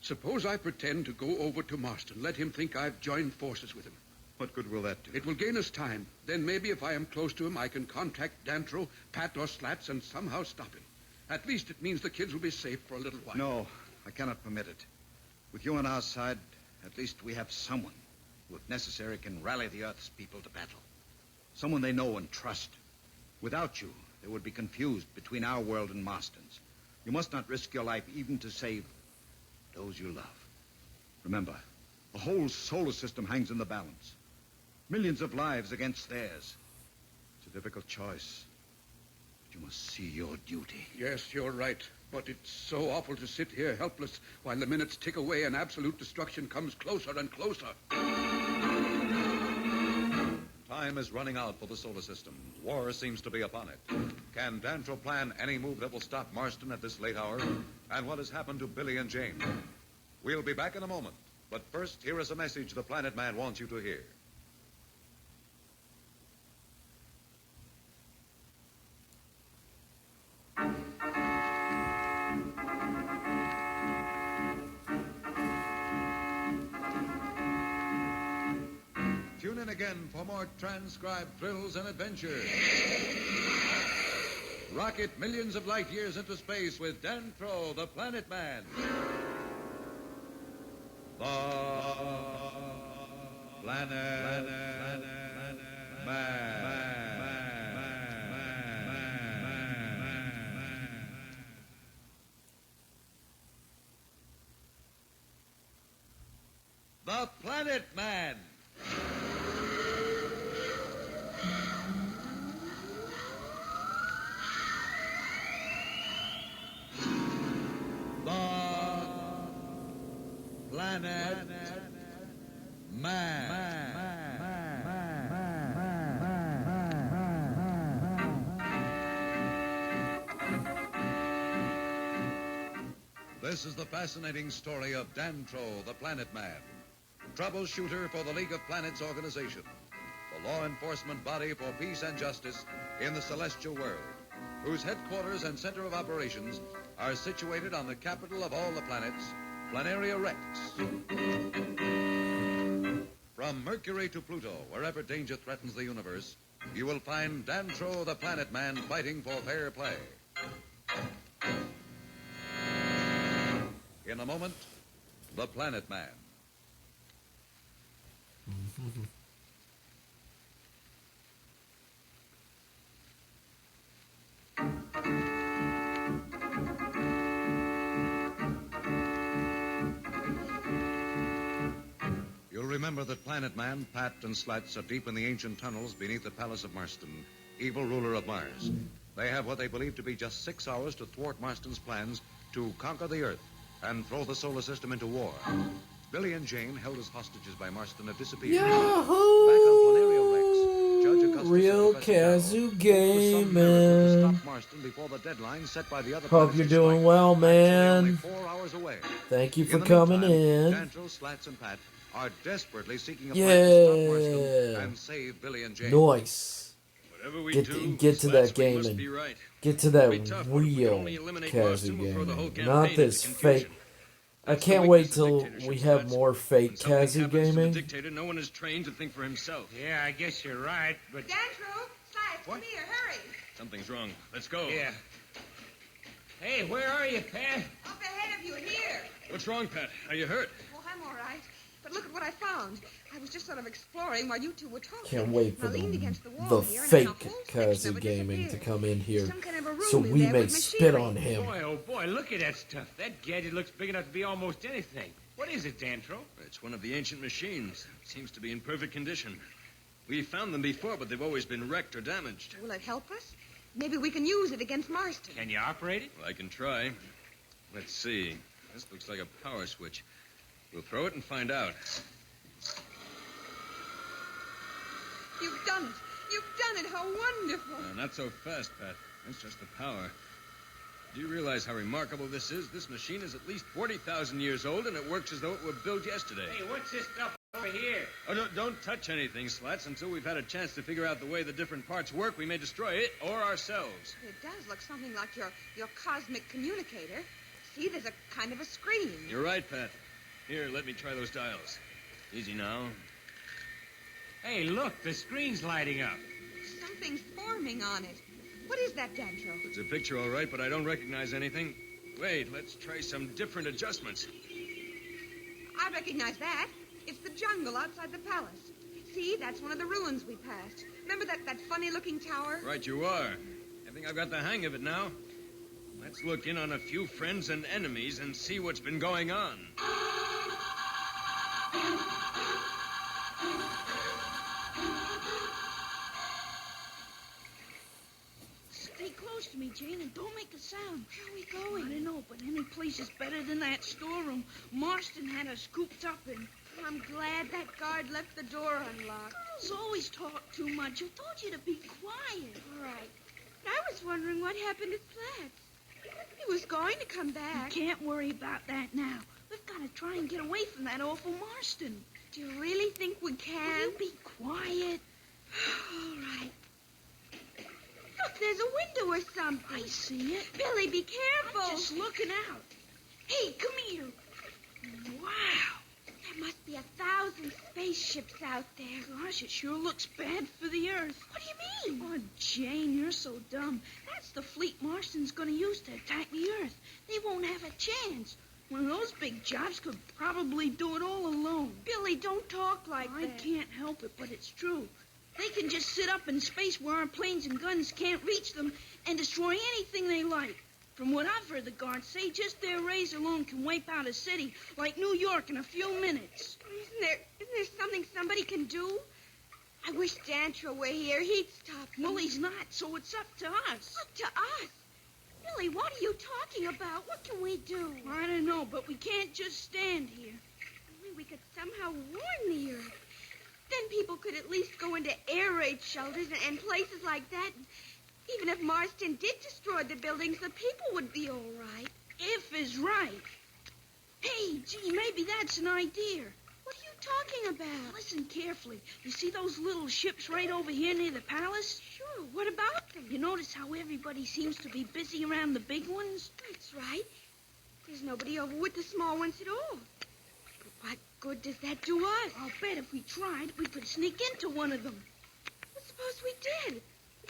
Suppose I pretend to go over to Marston. Let him think I've joined forces with him. What good will that do? It will gain us time. Then maybe if I am close to him, I can contact Dantro, Pat, or Slats and somehow stop him. At least it means the kids will be safe for a little while. No, I cannot permit it. With you on our side, at least we have someone who, if necessary, can rally the Earth's people to battle. Someone they know and trust. Without you, they would be confused between our world and Marston's. You must not risk your life even to save those you love. Remember, the whole solar system hangs in the balance. Millions of lives against theirs. It's a difficult choice. But you must see your duty. Yes, you're right. But it's so awful to sit here helpless while the minutes tick away and absolute destruction comes closer and closer. Time is running out for the solar system. War seems to be upon it. Can Dantro plan any move that will stop Marston at this late hour? And what has happened to Billy and Jane? We'll be back in a moment. But first, here is a message the Planet Man wants you to hear. Tune in again for more transcribed thrills and adventures. Rocket millions of light years into space with Dantro, the Planet Man. The Planet Man. The Planet Man. Planet Man. This is the fascinating story of Dantro, the Planet Man, troubleshooter for the League of Planets organization, the law enforcement body for peace and justice in the celestial world, whose headquarters and center of operations are situated on the capital of all the planets, Planaria Rex. From Mercury to Pluto, wherever danger threatens the universe, you will find Dantro, the Planet Man, fighting for fair play. In a moment, the Planet Man. You'll remember that Planet Man, Pat, and Slats are deep in the ancient tunnels beneath the palace of Marston, evil ruler of Mars. They have what they believe to be just 6 hours to thwart Marston's plans to conquer the Earth and throw the solar system into war. Billy and Jane, held as hostages by Marston, have disappeared. Yahoo! Back on Planaria Rex, Judge Augustus Real and Professor Kazoo Darrow gaming. to stop Marston before the deadline set by the other Hope you're doing well, man. 4 hours away. Thank you In for the coming meantime, in. Dantro, Slats, and Pat are desperately seeking a plan to stop Marston Yeah. and save Billy and Jane. Nice. Whatever we Get do, get to Slats, that we must gaming. be right. Get to It'll be that tough, but if we can real only eliminate Kazoo Marston, we'll throw the whole gaming. campaign Not into this confusion. fake. I That's the can't wait weakness of till dictatorship, we have Slats. more fake When something Kazoo happens to the gaming. dictator, no one is trained to think for himself. Yeah, I guess you're right, but... Dantro, Slats, come here, hurry. Something's wrong. Let's go. Yeah. Hey, where are you, Pat? Up ahead of you, here. What's wrong, Pat? Are you hurt? Oh, I'm all right. But look at what I found. I was just sort of exploring while you two were talking. Can't wait for And I leaned against the wall the here, and then a fake whole section of Kazi it Gaming to disappeared. come in here Some kind of a room so in we there may with spit machinery. on him. Boy, oh boy, look at that stuff. That gadget looks big enough to be almost anything. What is it, Dantro? It's one of the ancient machines. It seems to be in perfect condition. We found them before, but they've always been wrecked or damaged. Will it help us? Maybe we can use it against Marston. Can you operate it? Well, I can try. Let's see. This looks like a power switch. We'll throw it and find out. You've done it. You've done it. How wonderful. Not so fast, Pat. That's just the power. Do you realize how remarkable this is? This machine is at least 40,000 years old, and it works as though it were built yesterday. Hey, what's this stuff over here? Oh, don't touch anything, Slats, until we've had a chance to figure out the way the different parts work. We may destroy it or ourselves. It does look something like your cosmic communicator. See, there's a kind of a screen. You're right, Pat. Here, let me try those dials. Easy now. Hey, look, the screen's lighting up. Something's forming on it. What is that, Dantro? It's a picture, all right, but I don't recognize anything. Wait, let's try some different adjustments. I recognize that. It's the jungle outside the palace. See, that's one of the ruins we passed. Remember that funny-looking tower? Right you are. I think I've got the hang of it now. Let's look in on a few friends and enemies and see what's been going on. Stay close to me, Jane, and don't make a sound. Where are we going? I don't know, but any place is better than that storeroom Marston had us scooped up in. I'm glad that guard left the door unlocked. Girls always talk too much. I told you to be quiet. All right. I was wondering what happened to Slats. He was going to come back. You can't worry about that now. We've got to try and get away from that awful Marston. Do you really think we can? Will you be quiet? All right. Look, there's a window or something. I see it. Billy, be careful. I'm just looking out. Hey, come here. Wow. There must be 1,000 spaceships out there. Gosh, it sure looks bad for the Earth. What do you mean? Oh, Jane, you're so dumb. That's the fleet Marston's going to use to attack the Earth. They won't have a chance. One of those big jobs could probably do it all alone. Billy, don't talk like I that. can't help it, but it's true. They can just sit up in space where our planes and guns can't reach them and destroy anything they like. From what I've heard the guards say, just their rays alone can wipe out a city like New York in a few minutes. Isn't there something somebody can do? I wish Dantro were here. He'd stop them. Well, he's not, so it's up to us. Up to us? Billy, what are you talking about? What can we do? I don't know, but we can't just stand here. Only we could somehow warn the Earth. Then people could at least go into air raid shelters and places like that. Even if Marston did destroy the buildings, the people would be all right. If is right. Hey, gee, maybe that's an idea. What are you talking about? Listen carefully. You see those little ships right over here near the palace? Sure. What about them? You notice how everybody seems to be busy around the big ones? That's right. There's nobody over with the small ones at all. But what good does that do us? I'll bet if we tried, we could sneak into one of them. Well, suppose we did.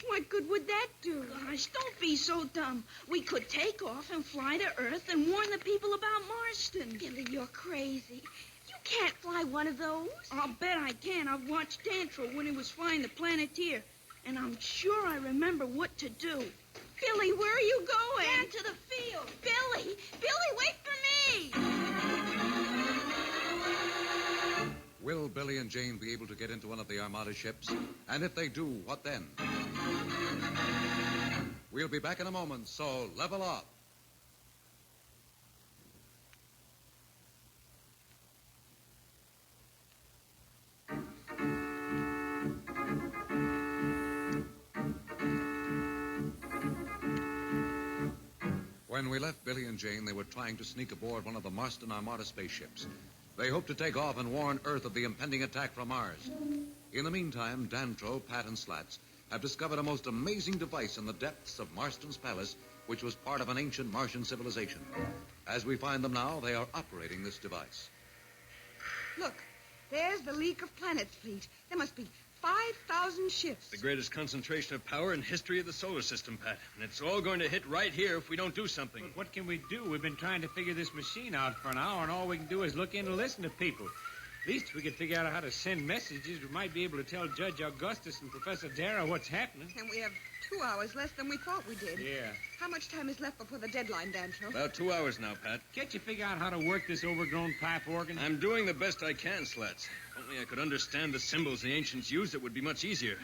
What good would that do? Gosh, don't be so dumb. We could take off and fly to Earth and warn the people about Marston. Billy, you're crazy. You can't fly one of those. I'll bet I can. I've watched Dantro when he was flying the Planeteer, and I'm sure I remember what to do. Billy, where are you going? Down to the field. Billy! Billy, wait for me! Will Billy and Jane be able to get into one of the Armada ships? And if they do, what then? We'll be back in a moment, so level up. When we left Billy and Jane, they were trying to sneak aboard one of the Marston Armada spaceships. They hoped to take off and warn Earth of the impending attack from Mars. In the meantime, Dantro, Pat, and Slats have discovered a most amazing device in the depths of Marston's palace, which was part of an ancient Martian civilization. As we find them now, they are operating this device. Look, there's the League of Planets fleet. There must be 5,000 ships. The greatest concentration of power in history of the solar system, Pat. And it's all going to hit right here if we don't do something. But what can we do? We've been trying to figure this machine out for an hour, and all we can do is look in and listen to people. At least if we could figure out how to send messages, we might be able to tell Judge Augustus and Professor Darrow what's happening. And we have 2 hours less than we thought we did. Yeah. How much time is left before the deadline, Dantro? About 2 hours now, Pat. Can't you figure out how to work this overgrown pipe organ? I'm doing the best I can, Slats. If only I could understand the symbols the ancients used, it would be much easier.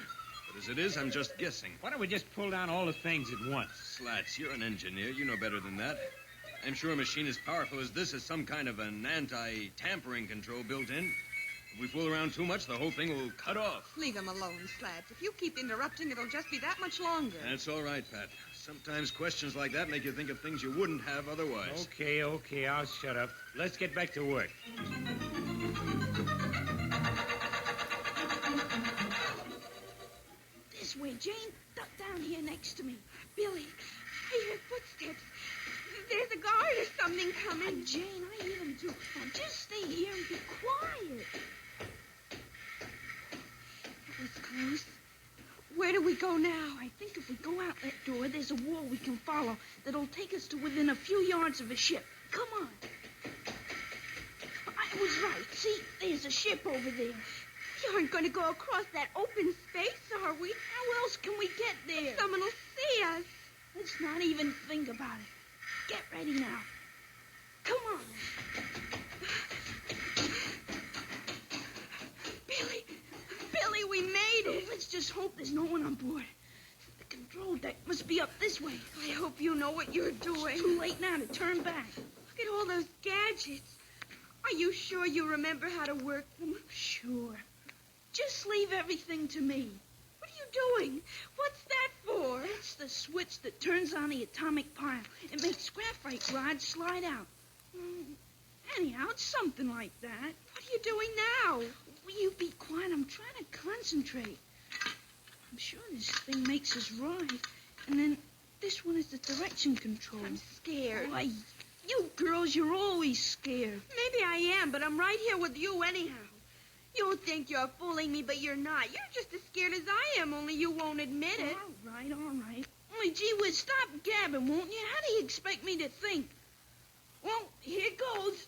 But as it is, I'm just guessing. Why don't we just pull down all the things at once? Slats, you're an engineer. You know better than that. I'm sure a machine as powerful as this has some kind of an anti-tampering control built in. If we fool around too much, the whole thing will cut off. Leave him alone, Slats. If you keep interrupting, it'll just be that much longer. That's all right, Pat. Sometimes questions like that make you think of things you wouldn't have otherwise. Okay, I'll shut up. Let's get back to work. This way, Jane. Duck down here next to me. Billy. I hear footsteps. There's a guard or something coming. Jane, I hear them too. Now just stay here and be quiet. That was close. Where do we go now? I think if we go out that door, there's a wall we can follow that'll take us to within a few yards of a ship. Come on. I was right. See, there's a ship over there. We aren't going to go across that open space, are we? How else can we get there? Someone will see us. Let's not even think about it. Get ready now. Come on. Billy, we made it. Let's just hope there's no one on board. The control deck must be up this way. I hope you know what you're doing. It's too late now to turn back. Look at all those gadgets. Are you sure you remember how to work them? Sure. Just leave everything to me. What are you doing? What's that for? That's the switch that turns on the atomic pile. It makes graphite rods slide out. Anyhow, it's something like that. What are you doing now? Will you be quiet? I'm trying to concentrate. I'm sure this thing makes us right. And then this one is the direction control. I'm scared. Why, you girls, you're always scared. Maybe I am, but I'm right here with you anyhow. You think you're fooling me, but you're not. You're just as scared as I am, only you won't admit it. All right. Only, gee whiz, stop gabbing, won't you? How do you expect me to think? Well, here goes.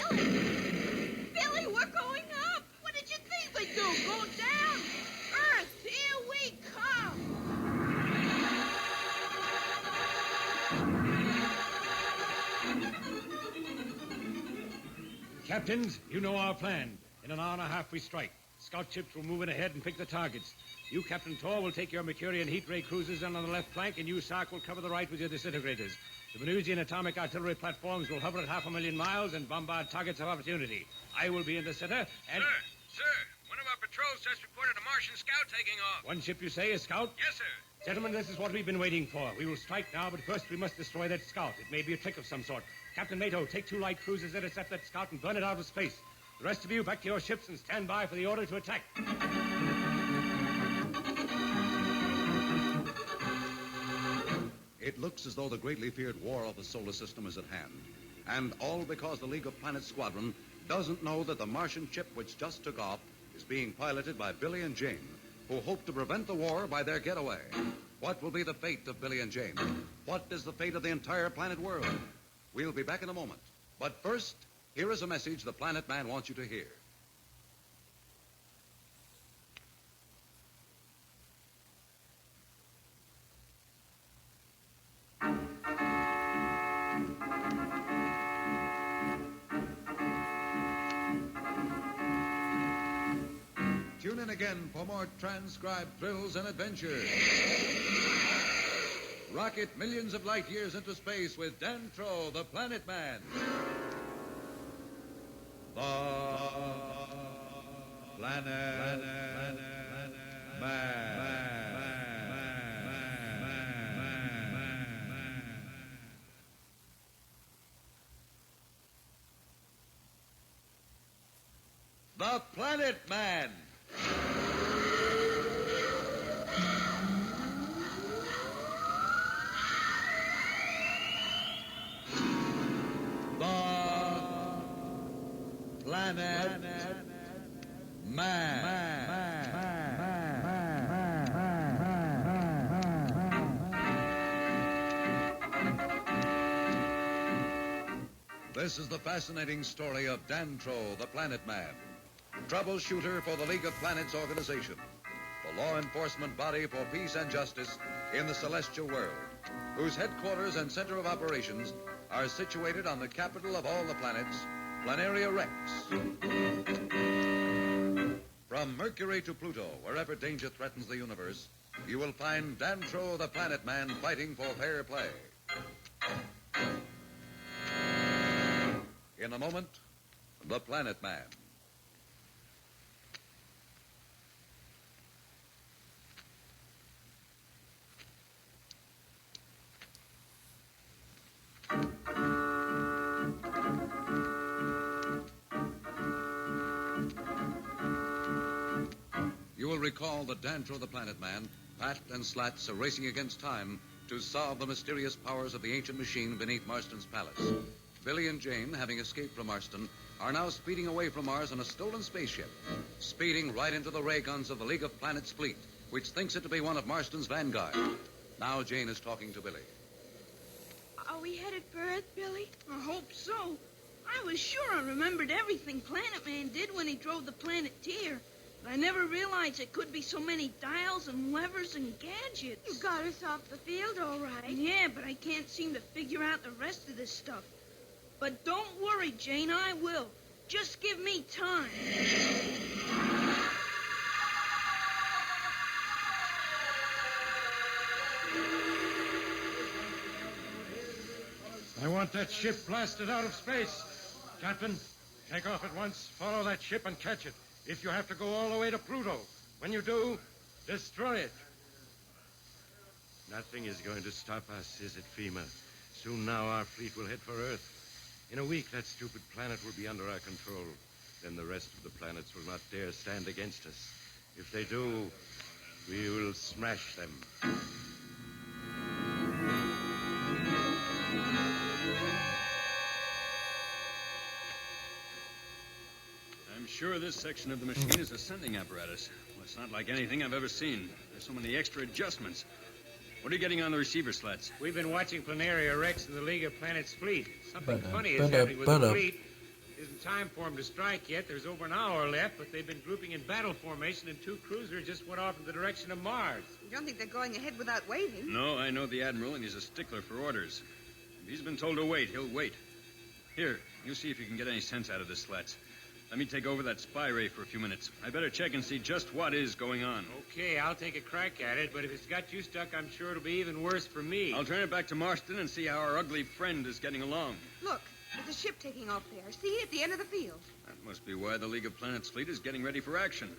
Billy, we're going up. What did you think we'd do? Go down? Earth, here we come. Captains, you know our plan. In an hour and a half, we strike. Scout ships will move in ahead and pick the targets. You, Captain Tor, will take your Mercurian heat ray cruisers in on the left flank, and you, Sark, will cover the right with your disintegrators. The Venusian atomic artillery platforms will hover at 500,000 miles and bombard targets of opportunity. I will be in the center, and... Sir, one of our patrols just reported a Martian scout taking off. One ship, you say, is Scout? Yes, sir. Gentlemen, this is what we've been waiting for. We will strike now, but first we must destroy that scout. It may be a trick of some sort. Captain Mato, take 2 light cruisers, intercept that scout, and burn it out of space. The rest of you, back to your ships and stand by for the order to attack. It looks as though the greatly feared war of the solar system is at hand. And all because the League of Planets squadron doesn't know that the Martian ship which just took off is being piloted by Billy and Jane, who hope to prevent the war by their getaway. What will be the fate of Billy and Jane? What is the fate of the entire planet world? We'll be back in a moment. But first, here is a message the Planet Man wants you to hear. Tune in again for more transcribed thrills and adventures. Rocket millions of light years into space with Dantro, the Planet Man. The Planet Man. The Planet Man. The Planet This is the fascinating story of Dantro, the Planet Man, troubleshooter for the League of Planets organization, the law enforcement body for peace and justice in the celestial world, whose headquarters and center of operations are situated on the capital of all the planets, Planaria Rex. From Mercury to Pluto, wherever danger threatens the universe, you will find Dantro, the Planet Man, fighting for fair play. In a moment, the Planet Man. You will recall that Dantro, the Planet Man, Pat and Slats are racing against time to solve the mysterious powers of the ancient machine beneath Marston's palace. Billy and Jane, having escaped from Marston, are now speeding away from Mars on a stolen spaceship, speeding right into the ray guns of the League of Planets fleet, which thinks it to be one of Marston's vanguard. Now Jane is talking to Billy. Are we headed for Earth, Billy? I hope so. I was sure I remembered everything Planet Man did when he drove the Planeteer. But I never realized it could be so many dials and levers and gadgets. You got us off the field all right. Yeah, but I can't seem to figure out the rest of this stuff. But don't worry, Jane, I will. Just give me time. I want that ship blasted out of space. Captain, take off at once, follow that ship and catch it. If you have to go all the way to Pluto. When you do, destroy it. Nothing is going to stop us, is it, FEMA? Soon now our fleet will head for Earth. In a week, that stupid planet will be under our control. Then the rest of the planets will not dare stand against us. If they do, we will smash them. I'm sure this section of the machine is a sending apparatus. Well, it's not like anything I've ever seen. There's so many extra adjustments. What are you getting on the receiver slats? We've been watching Planaria Rex and the League of Planets fleet. Something funny is ba-da, happening with the ba-da. fleet. Isn't time for them to strike yet. There's over an hour left, but they've been grouping in battle formation, and 2 cruisers just went off in the direction of Mars. You don't think they're going ahead without waiting? No, I know the Admiral, and he's a stickler for orders. If he's been told to wait, he'll wait. Here, you see if you can get any sense out of this, Slats. Let me take over that spy ray for a few minutes. I better check and see just what is going on. Okay, I'll take a crack at it, but if it's got you stuck, I'm sure it'll be even worse for me. I'll turn it back to Marston and see how our ugly friend is getting along. Look, there's a ship taking off there. See, at the end of the field. That must be why the League of Planets fleet is getting ready for action.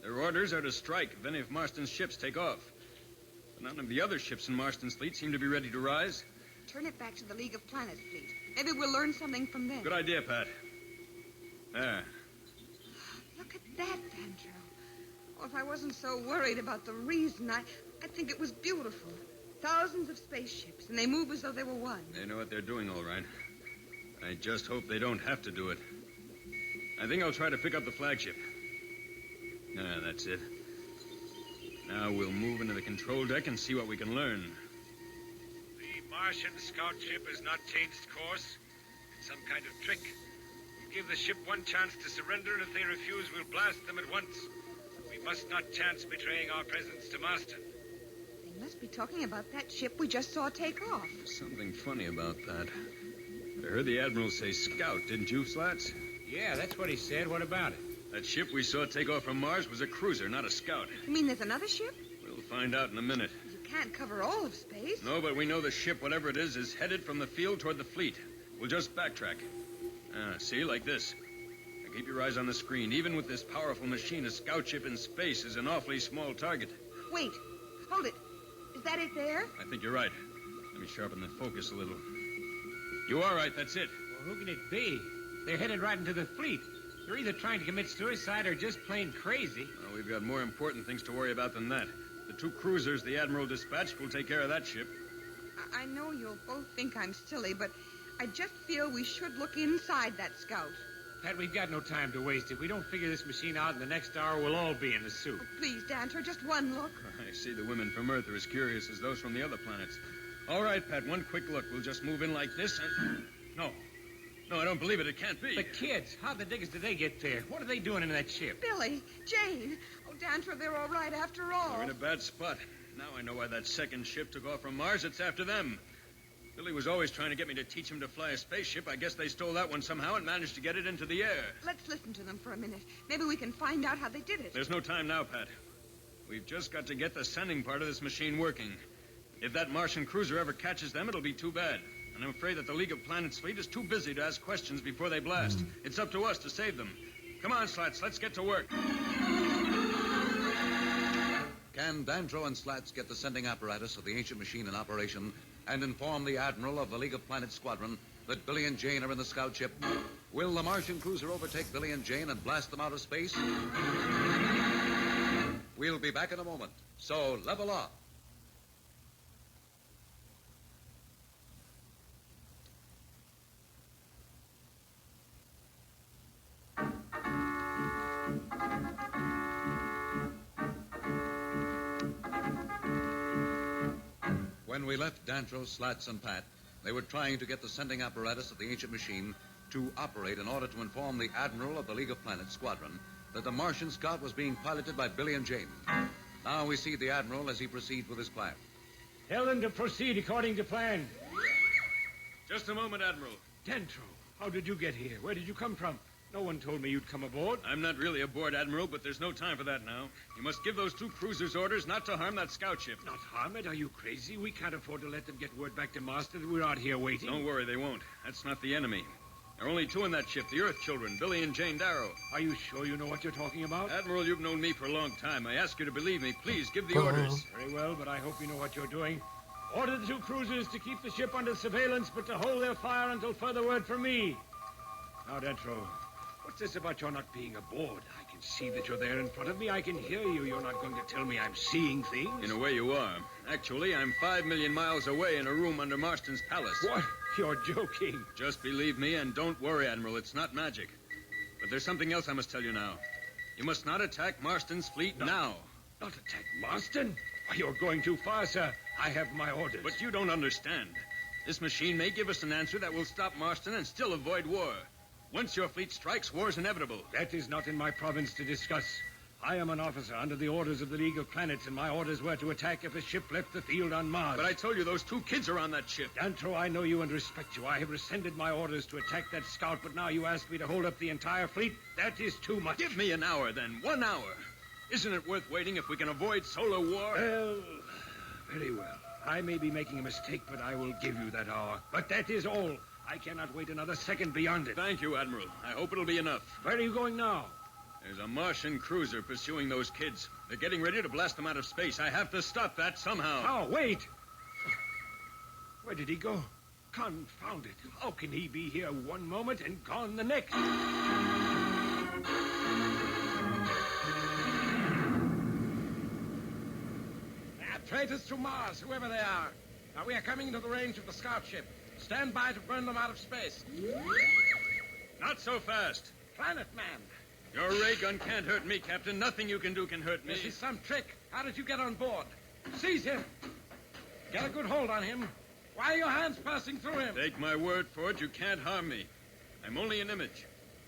Their orders are to strike if any of Marston's ships take off. But none of the other ships in Marston's fleet seem to be ready to rise. Turn it back to the League of Planets fleet. Maybe we'll learn something from them. Good idea, Pat. There. Look at that, Dantro. Oh, if I wasn't so worried about the reason, I'd think it was beautiful. Thousands of spaceships, and they move as though they were one. They know what they're doing, all right. I just hope they don't have to do it. I think I'll try to pick up the flagship. Ah, that's it. Now we'll move into the control deck and see what we can learn. The Martian scout ship has not changed course. It's some kind of trick. We'll give the ship one chance to surrender, and if they refuse, we'll blast them at once. We must not chance betraying our presence to Marston. They must be talking about that ship we just saw take off. There's something funny about that. I heard the Admiral say scout, didn't you, Slats? Yeah, that's what he said. What about it? That ship we saw take off from Mars was a cruiser, not a scout. You mean there's another ship? We'll find out in a minute. You can't cover all of space. No, but we know the ship, whatever it is headed from the field toward the fleet. We'll just backtrack. See, like this. Now keep your eyes on the screen. Even with this powerful machine, a scout ship in space is an awfully small target. Wait. Hold it. Is that it there? I think you're right. Let me sharpen the focus a little. You are right, that's it. Well, who can it be? They're headed right into the fleet. They're either trying to commit suicide or just plain crazy. Well, we've got more important things to worry about than that. The 2 cruisers the Admiral dispatched will take care of that ship. I know you'll both think I'm silly, but I just feel we should look inside that scout. Pat, we've got no time to waste. If we don't figure this machine out in the next hour, we'll all be in the soup. Please, Dantro, just one look. I see the women from Earth are as curious as those from the other planets. All right, Pat, one quick look. We'll just move in like this and... No. No, I don't believe it. It can't be. The kids, how the diggers did they get there? What are they doing in that ship? Billy, Jane. Oh, Dantro, they're all right after all. We're in a bad spot. Now I know why that second ship took off from Mars. It's after them. Billy was always trying to get me to teach him to fly a spaceship. I guess they stole that one somehow and managed to get it into the air. Let's listen to them for a minute. Maybe we can find out how they did it. There's no time now, Pat. We've just got to get the sending part of this machine working. If that Martian cruiser ever catches them, it'll be too bad. And I'm afraid that the League of Planets fleet is too busy to ask questions before they blast. It's up to us to save them. Come on, Slats, let's get to work. Can Dantro and Slats get the sending apparatus of the ancient machine in operation and inform the Admiral of the League of Planets squadron that Billy and Jane are in the scout ship? Will the Martian cruiser overtake Billy and Jane and blast them out of space? We'll be back in a moment, so level off. When we left Dantro, Slats, and Pat, they were trying to get the sending apparatus of the ancient machine to operate in order to inform the Admiral of the League of Planets squadron that the Martian scout was being piloted by Billy and Jane. Now we see the Admiral as he proceeds with his plan. Tell them to proceed according to plan. Just a moment, Admiral. Dantro, how did you get here? Where did you come from? No one told me you'd come aboard. I'm not really aboard, Admiral, but there's no time for that now. You must give those two cruisers orders not to harm that scout ship. Not harm it? Are you crazy? We can't afford to let them get word back to Master that we're out here waiting. Don't worry, they won't. That's not the enemy. There are only two in that ship, the Earth children, Billy and Jane Darrow. Are you sure you know what you're talking about? Admiral, you've known me for a long time. I ask you to believe me. Please, give the orders. Very well, but I hope you know what you're doing. Order the two cruisers to keep the ship under surveillance, but to hold their fire until further word from me. Now, Dantro, what's this about your not being aboard? I can see that you're there in front of me. I can hear you. You're not going to tell me I'm seeing things. In a way, you are. Actually, I'm 5 million miles away in a room under Marston's palace. What? You're joking. Just believe me, and don't worry, Admiral. It's not magic. But there's something else I must tell you now. You must not attack Marston's fleet now. Not attack Marston? Why, you're going too far, sir. I have my orders. But you don't understand. This machine may give us an answer that will stop Marston and still avoid war. Once your fleet strikes, war's inevitable. That is not in my province to discuss. I am an officer under the orders of the League of Planets, and my orders were to attack if a ship left the field on Mars. But I told you those two kids are on that ship. Dantro, I know you and respect you. I have rescinded my orders to attack that scout, but now you ask me to hold up the entire fleet? That is too much. Give me an hour, then. 1 hour. Isn't it worth waiting if we can avoid solar war? Well, very well. I may be making a mistake, but I will give you that hour. But that is all. I cannot wait another second beyond it. Thank you, Admiral. I hope it'll be enough. Where are you going now? There's a Martian cruiser pursuing those kids. They're getting ready to blast them out of space. I have to stop that somehow. How? Wait! Where did he go? Confound it. How can he be here one moment and gone the next? Traitors to Mars, whoever they are. Now, we are coming into the range of the scout ship. Stand by to burn them out of space. Not so fast. Planet Man. Your ray gun can't hurt me, Captain. Nothing you can do can hurt me. This is some trick. How did you get on board? Seize him. Get a good hold on him. Why are your hands passing through him? Take my word for it, you can't harm me. I'm only an image.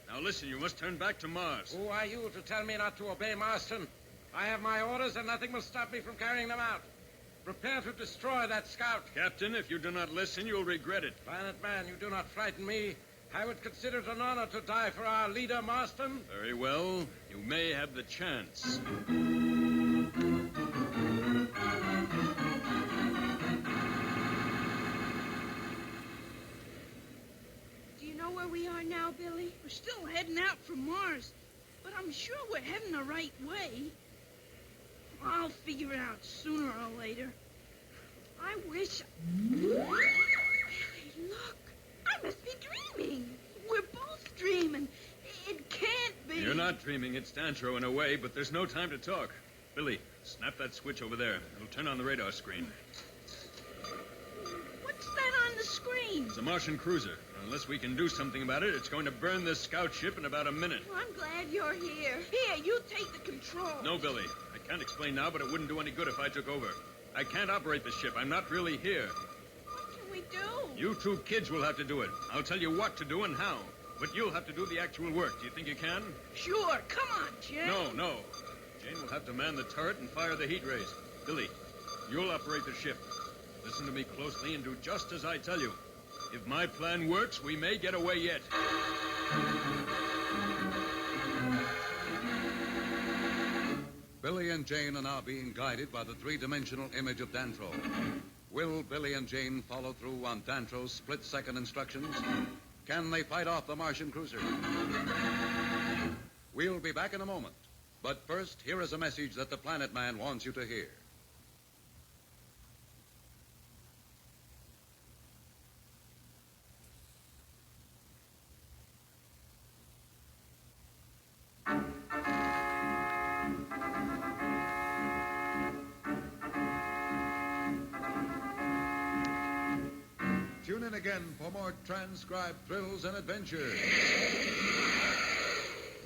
Now listen, you must turn back to Mars. Who are you to tell me not to obey Marston? I have my orders, and nothing will stop me from carrying them out. Prepare to destroy that scout. Captain, if you do not listen, you'll regret it. Planet Man, you do not frighten me. I would consider it an honor to die for our leader, Marston. Very well. You may have the chance. Do you know where we are now, Billy? We're still heading out for Mars, but I'm sure we're heading the right way. I'll figure it out sooner or later. I wish... Billy, look. I must be dreaming. We're both dreaming. It can't be. You're not dreaming. It's Dantro in a way, but there's no time to talk. Billy, snap that switch over there. It'll turn on the radar screen. What's that on the screen? It's a Martian cruiser. Unless we can do something about it, it's going to burn this scout ship in about a minute. Well, I'm glad you're here. Here, you take the control. No, Billy. I can't explain now, but it wouldn't do any good if I took over. I can't operate the ship. I'm not really here. What can we do? You two kids will have to do it. I'll tell you what to do and how. But you'll have to do the actual work. Do you think you can? Sure. Come on, Jane. No. Jane will have to man the turret and fire the heat rays. Billy, you'll operate the ship. Listen to me closely and do just as I tell you. If my plan works, we may get away yet. Billy and Jane are now being guided by the three-dimensional image of Dantro. Will Billy and Jane follow through on Dantro's split-second instructions? Can they fight off the Martian cruiser? We'll be back in a moment. But first, here is a message that the Planet Man wants you to hear. Tune in again for more transcribed thrills and adventures.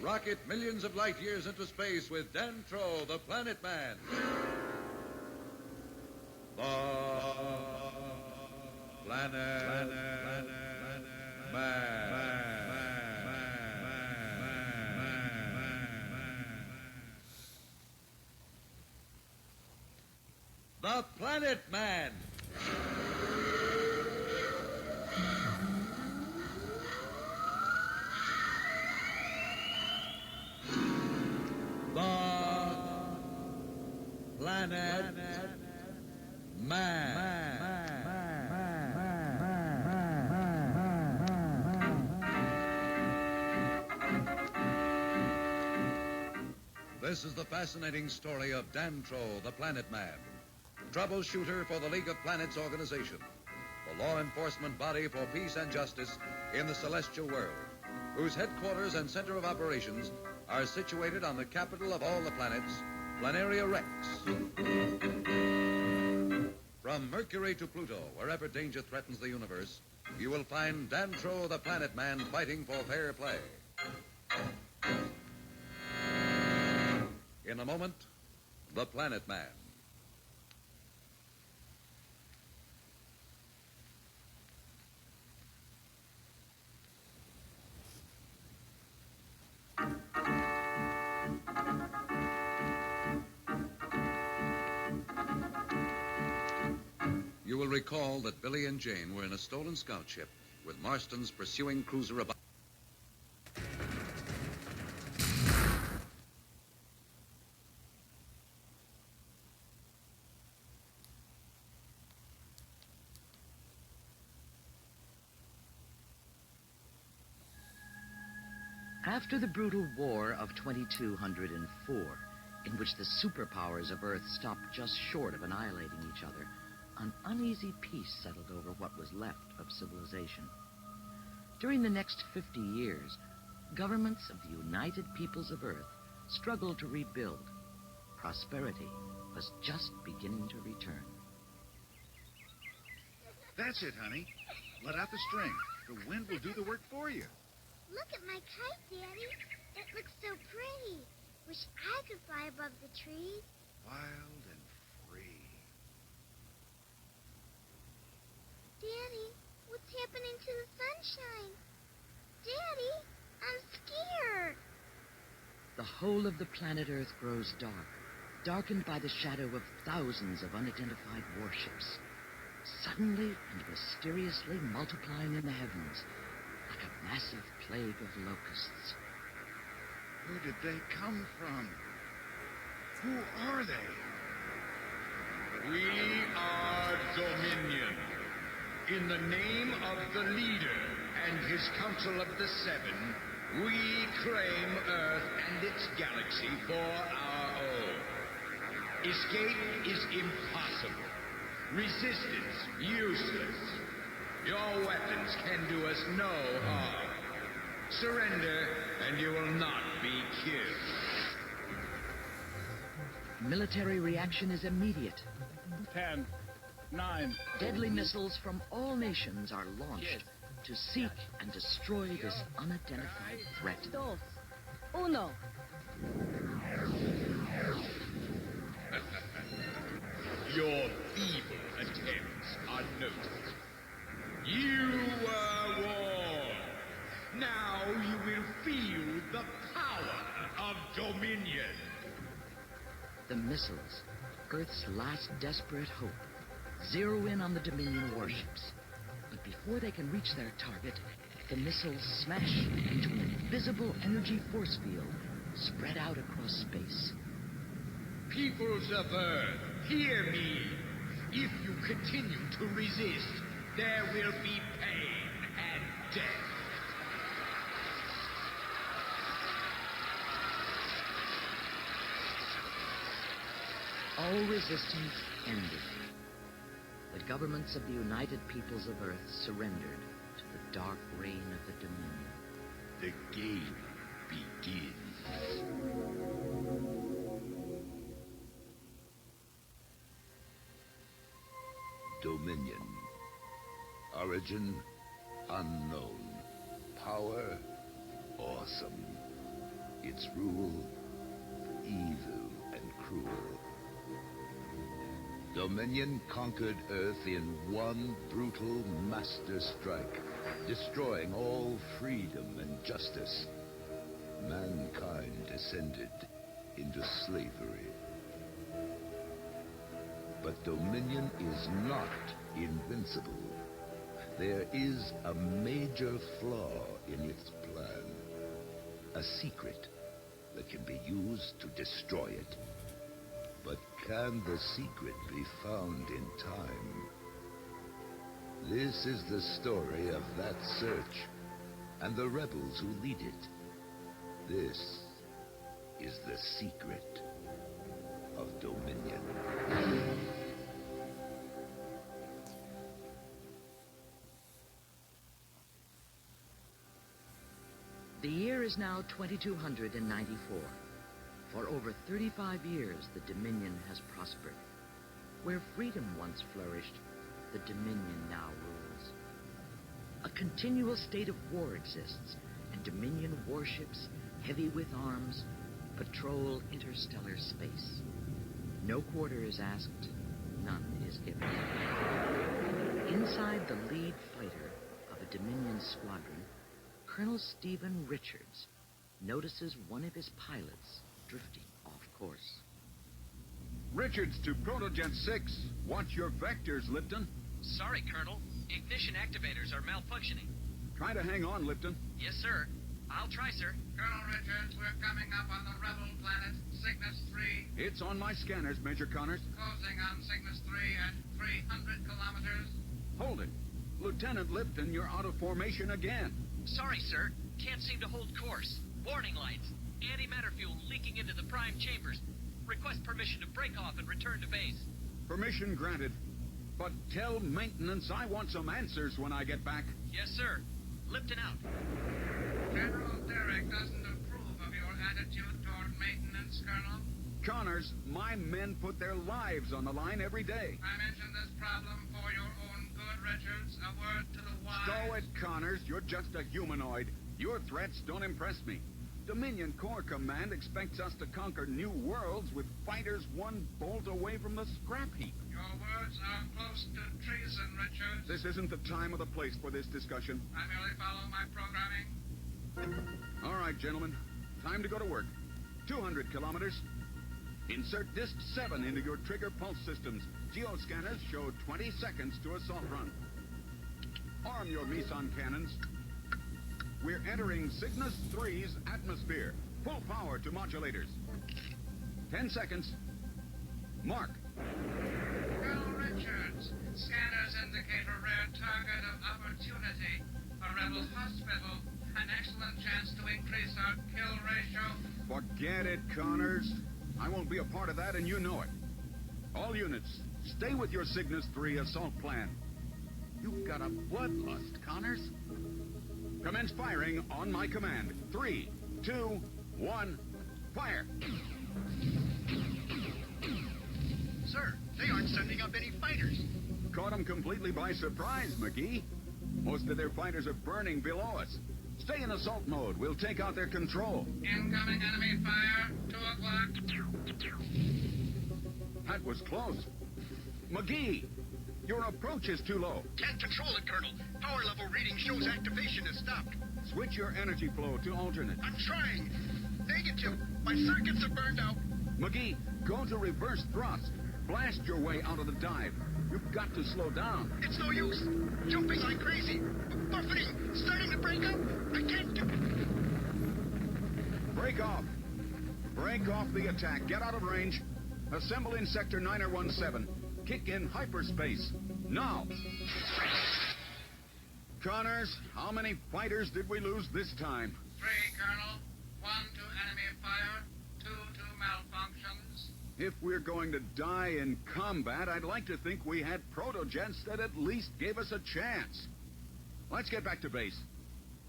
Rocket millions of light years into space with Dantro, the Planet Man. The Planet Man. The Planet Man. Planet Man. This is the fascinating story of Dantro, the Planet Man, troubleshooter for the League of Planets organization, the law enforcement body for peace and justice in the celestial world, whose headquarters and center of operations are situated on the capital of all the planets, Planaria Rex. From Mercury to Pluto, wherever danger threatens the universe, you will find Dantro, the Planet Man, fighting for fair play. In a moment, the Planet Man. You will recall that Billy and Jane were in a stolen scout ship with Marston's pursuing cruiser about. After the brutal war of 2204, in which the superpowers of Earth stopped just short of annihilating each other, an uneasy peace settled over what was left of civilization. During the next 50 years, governments of the United Peoples of Earth struggled to rebuild. Prosperity was just beginning to return. That's it, honey. Let out the string. The wind will do the work for you. Look at my kite, Daddy. It looks so pretty. Wish I could fly above the trees. Wild and free. Daddy, what's happening to the sunshine? Daddy, I'm scared. The whole of the planet Earth grows dark, darkened by the shadow of thousands of unidentified warships, suddenly and mysteriously multiplying in the heavens like a massive plague of locusts. Where did they come from? Who are they? We are Dominion. In the name of the leader and his council of the Seven, we claim Earth and its galaxy for our own. Escape is impossible. Resistance useless. Your weapons can do us no harm. Surrender, and you will not be killed. Military reaction is immediate. 10, 9. Deadly missiles from all nations are launched. to seek and destroy this unidentified threat. 2, 1. Your feeble attempts are noted. You were warned. Now you will feel the power of Dominion. The missiles, Earth's last desperate hope, zero in on the Dominion warships. But before they can reach their target, the missiles smash into an invisible energy force field spread out across space. Peoples of Earth, hear me. If you continue to resist, there will be pain and death. All resistance ended. The governments of the United Peoples of Earth surrendered to the dark reign of the Dominion. The game begins. Dominion. Origin unknown. Power awesome. Its rule evil and cruel. Dominion conquered Earth in one brutal master strike, destroying all freedom and justice. Mankind descended into slavery. But Dominion is not invincible. There is a major flaw in its plan. A secret that can be used to destroy it. But can the secret be found in time? This is the story of that search and the rebels who lead it. This is the secret of Dominion. The year is now 2294. For over 35 years, the Dominion has prospered. Where freedom once flourished, the Dominion now rules. A continual state of war exists, and Dominion warships, heavy with arms, patrol interstellar space. No quarter is asked, none is given. Inside the lead fighter of a Dominion squadron, Colonel Stephen Richards notices one of his pilots drifting off course. Richards to Protojet 6. Watch your vectors, Lipton. Sorry, Colonel. Ignition activators are malfunctioning. Try to hang on, Lipton. Yes, sir. I'll try, sir. Colonel Richards, we're coming up on the rebel planet, Cygnus 3. It's on my scanners, Major Connors. Closing on Cygnus 3 at 300 kilometers. Hold it. Lieutenant Lipton, you're out of formation again. Sorry, sir. Can't seem to hold course. Warning lights. Antimatter fuel leaking into the prime chambers. Request permission to break off and return to base. Permission granted. But tell maintenance I want some answers when I get back. Yes, sir. Lipton out. General Derrick doesn't approve of your attitude toward maintenance, Colonel. Connors, my men put their lives on the line every day. I mentioned this problem for your own good, Richards. A word to the wise. Stow it, Connors. You're just a humanoid. Your threats don't impress me. Dominion Corps Command expects us to conquer new worlds with fighters one bolt away from the scrap heap. Your words are close to treason, Richards. This isn't the time or the place for this discussion. I merely follow my programming. All right, gentlemen. Time to go to work. 200 kilometers. Insert Disc 7 into your trigger pulse systems. Geoscanners show 20 seconds to assault run. Arm your meson cannons. We're entering Cygnus 3's atmosphere. Full power to modulators. 10 seconds. Mark. Colonel Richards, scanners indicate a rare target of opportunity. A rebel hospital. An excellent chance to increase our kill ratio. Forget it, Connors. I won't be a part of that, and you know it. All units, stay with your Cygnus 3 assault plan. You've got a bloodlust, Connors. Commence firing on my command. 3, 2, 1, fire! Sir, they aren't sending up any fighters. Caught them completely by surprise, McGee. Most of their fighters are burning below us. Stay in assault mode. We'll take out their control. Incoming enemy fire. 2 o'clock. That was close. McGee, your approach is too low. Can't control it, Colonel. Power level reading shows activation is stopped. Switch your energy flow to alternate. I'm trying. Negative. My circuits are burned out. McGee, go to reverse thrust. Blast your way out of the dive. You've got to slow down. It's no use. Jumping like crazy. Buffeting. Starting to break up. I can't get... Break off. Break off the attack. Get out of range. Assemble in Sector 9017. Kick in hyperspace. Now. Connors, how many fighters did we lose this time? 3, Colonel. 1 to enemy fire. 2 to malfunctions. If we're going to die in combat, I'd like to think we had protojets that at least gave us a chance. Let's get back to base.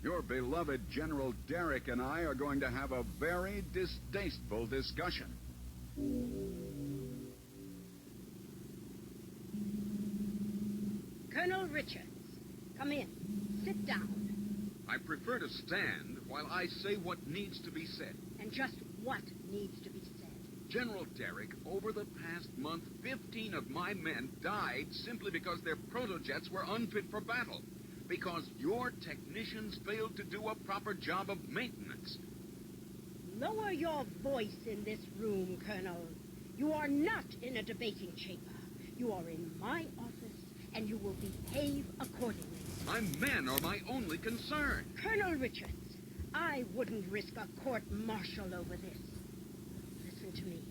Your beloved General Derrick and I are going to have a very distasteful discussion. Colonel Richards, come in. Sit down. I prefer to stand while I say what needs to be said. And just what needs to be said? General Derrick, over the past month, 15 of my men died simply because their protojets were unfit for battle. Because your technicians failed to do a proper job of maintenance. Lower your voice in this room, Colonel. You are not in a debating chamber. You are in my office, and you will behave accordingly. My men are my only concern. Colonel Richards, I wouldn't risk a court-martial over this. Listen to me.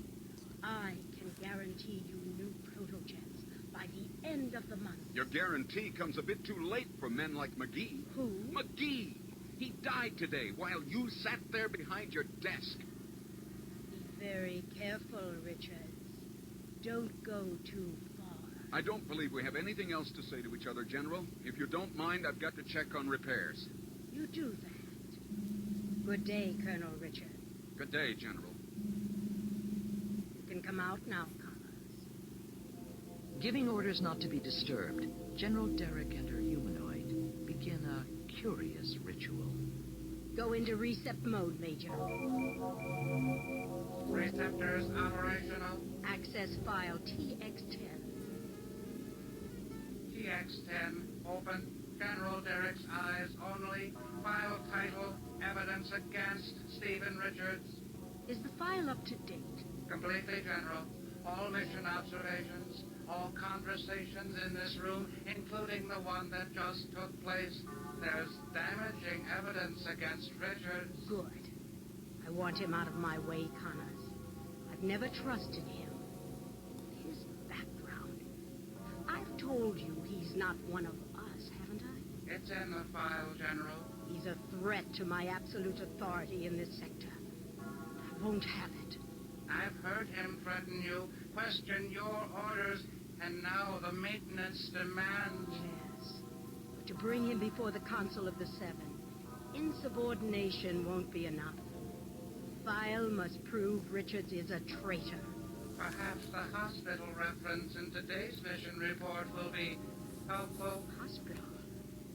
I can guarantee you new protojets by the end of the month. Your guarantee comes a bit too late for men like McGee. Who? McGee! He died today while you sat there behind your desk. Be very careful, Richards. Don't go too far. I don't believe we have anything else to say to each other, General. If you don't mind, I've got to check on repairs. You do that. Good day, Colonel Richards. Good day, General. You can come out now, Connors. Giving orders not to be disturbed, General Derrick and her humanoid begin a curious ritual. Go into reset mode, Major. Receptors operational. Access file TX10. TX10 open. General Derrick's eyes only. File title, Evidence Against Stephen Richards. Is the file up to date? Completely, General. All mission observations, all conversations in this room, including the one that just took place. There's damaging evidence against Richards. Good. I want him out of my way, Connors. I've never trusted him. His background. I've told you he's not one of us, haven't I? It's in the file, General. He's a threat to my absolute authority in this sector. I won't have it. I've heard him threaten you, question your orders, and now the maintenance demands. Yes. But to bring him before the Council of the Seven, insubordination won't be enough. The file must prove Richards is a traitor. Perhaps the hospital reference in today's mission report will be helpful. Hospital?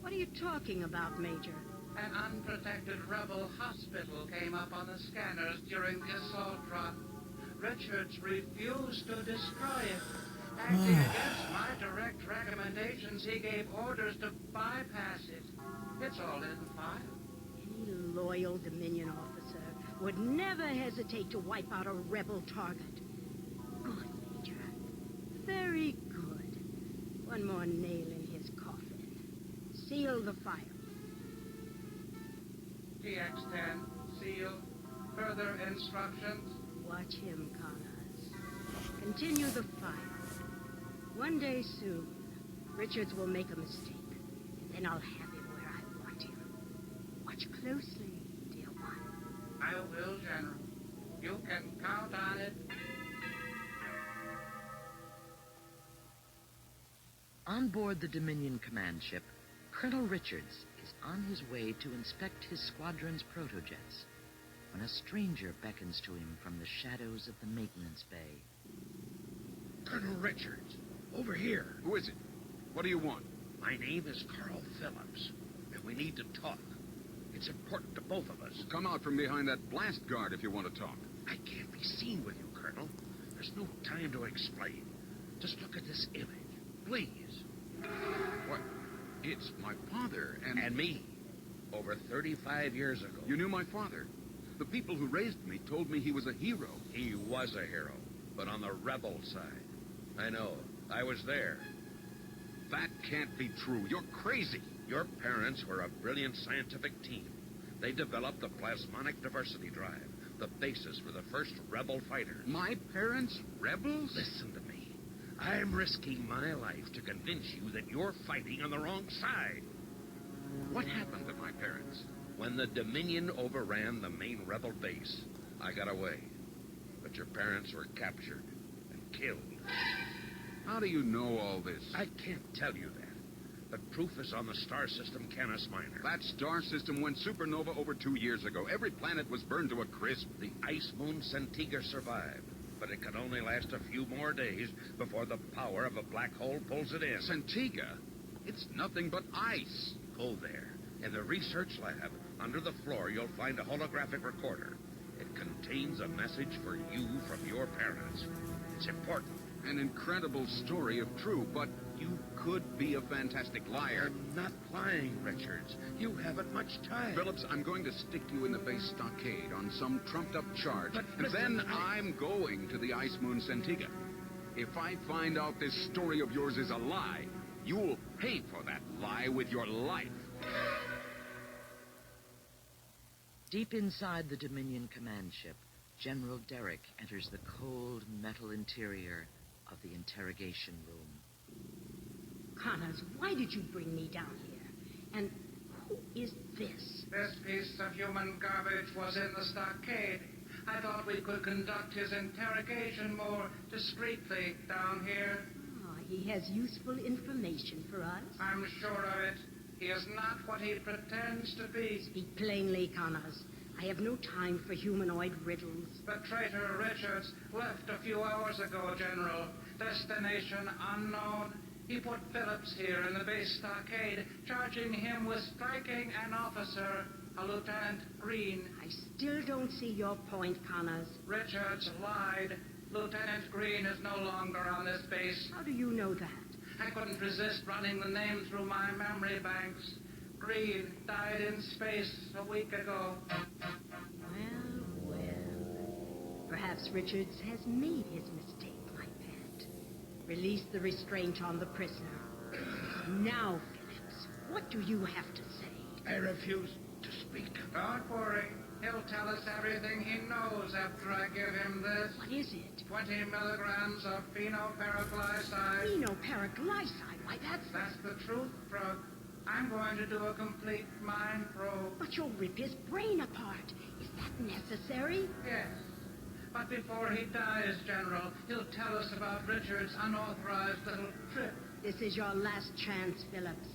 What are you talking about, Major? An unprotected rebel hospital came up on the scanners during the assault run. Richards refused to destroy it. Acting against my direct recommendations, he gave orders to bypass it. It's all in the file. Any loyal Dominion officer would never hesitate to wipe out a rebel target. Good, Major. Very good. One more nail in his coffin. Seal the file. TX-10, sealed. Further instructions? Watch him, Connors. Continue the file. One day soon, Richards will make a mistake, and then I'll have him where I want him. Watch closely, dear one. I will, General. You can count on it. On board the Dominion command ship, Colonel Richards is on his way to inspect his squadron's protojets when a stranger beckons to him from the shadows of the maintenance bay. Colonel Richards, over here. Who is it? What do you want? My name is Carl Phillips, and we need to talk. It's important to both of us. Come out from behind that blast guard if you want to talk. I can't be seen with you, Colonel. There's no time to explain. Just look at this image, please. What? It's my father And me. Over 35 years ago. You knew my father. The people who raised me told me he was a hero. He was a hero, but on the rebel side. I know. I was there. That can't be true. You're crazy. Your parents were a brilliant scientific team. They developed the plasmonic diversity drive, the basis for the first rebel fighters. My parents? Rebels? Listen to me. I'm risking my life to convince you that you're fighting on the wrong side. What happened to my parents? When the Dominion overran the main rebel base, I got away. But your parents were captured and killed. How do you know all this? I can't tell you that. But proof is on the star system Canis Minor. That star system went supernova over 2 years ago. Every planet was burned to a crisp. The ice moon Centiga survived, but it could only last a few more days before the power of a black hole pulls it in. Centiga? It's nothing but ice. Go there. In the research lab, under the floor, you'll find a holographic recorder. It contains a message for you from your parents. It's important. An incredible story if true, but you could be a fantastic liar. I'm not lying, Richards. You haven't much time. Phillips, I'm going to stick you in the base stockade on some trumped-up charge. But and listen, then I'm going to the ice moon Centiga. If I find out this story of yours is a lie, you'll pay for that lie with your life. Deep inside the Dominion command ship, General Derrick enters the cold metal interior of the interrogation room. Connors, why did you bring me down here? And who is this? This piece of human garbage was in the stockade. I thought we could conduct his interrogation more discreetly down here. Ah, he has useful information for us. I'm sure of it. He is not what he pretends to be. Speak plainly, Connors. I have no time for humanoid riddles. The traitor Richards left a few hours ago, General. Destination unknown. He put Phillips here in the base stockade, charging him with striking an officer, a Lieutenant Green. I still don't see your point, Connors. Richards lied. Lieutenant Green is no longer on this base. How do you know that? I couldn't resist running the name through my memory banks. Green died in space a week ago. Well. Perhaps Richards has made his mistake, my pet. Release the restraint on the prisoner. Now, Phillips, what do you have to say? I refuse to speak. Don't worry. He'll tell us everything he knows after I give him this. What is it? 20 milligrams of phenoparaglyside. Phenoparaglyside? Why, That's the truth drug. I'm going to do a complete mind probe. But you'll rip his brain apart. Is that necessary? Yes. But before he dies, General, he'll tell us about Richard's unauthorized little trip. This is your last chance, Phillips.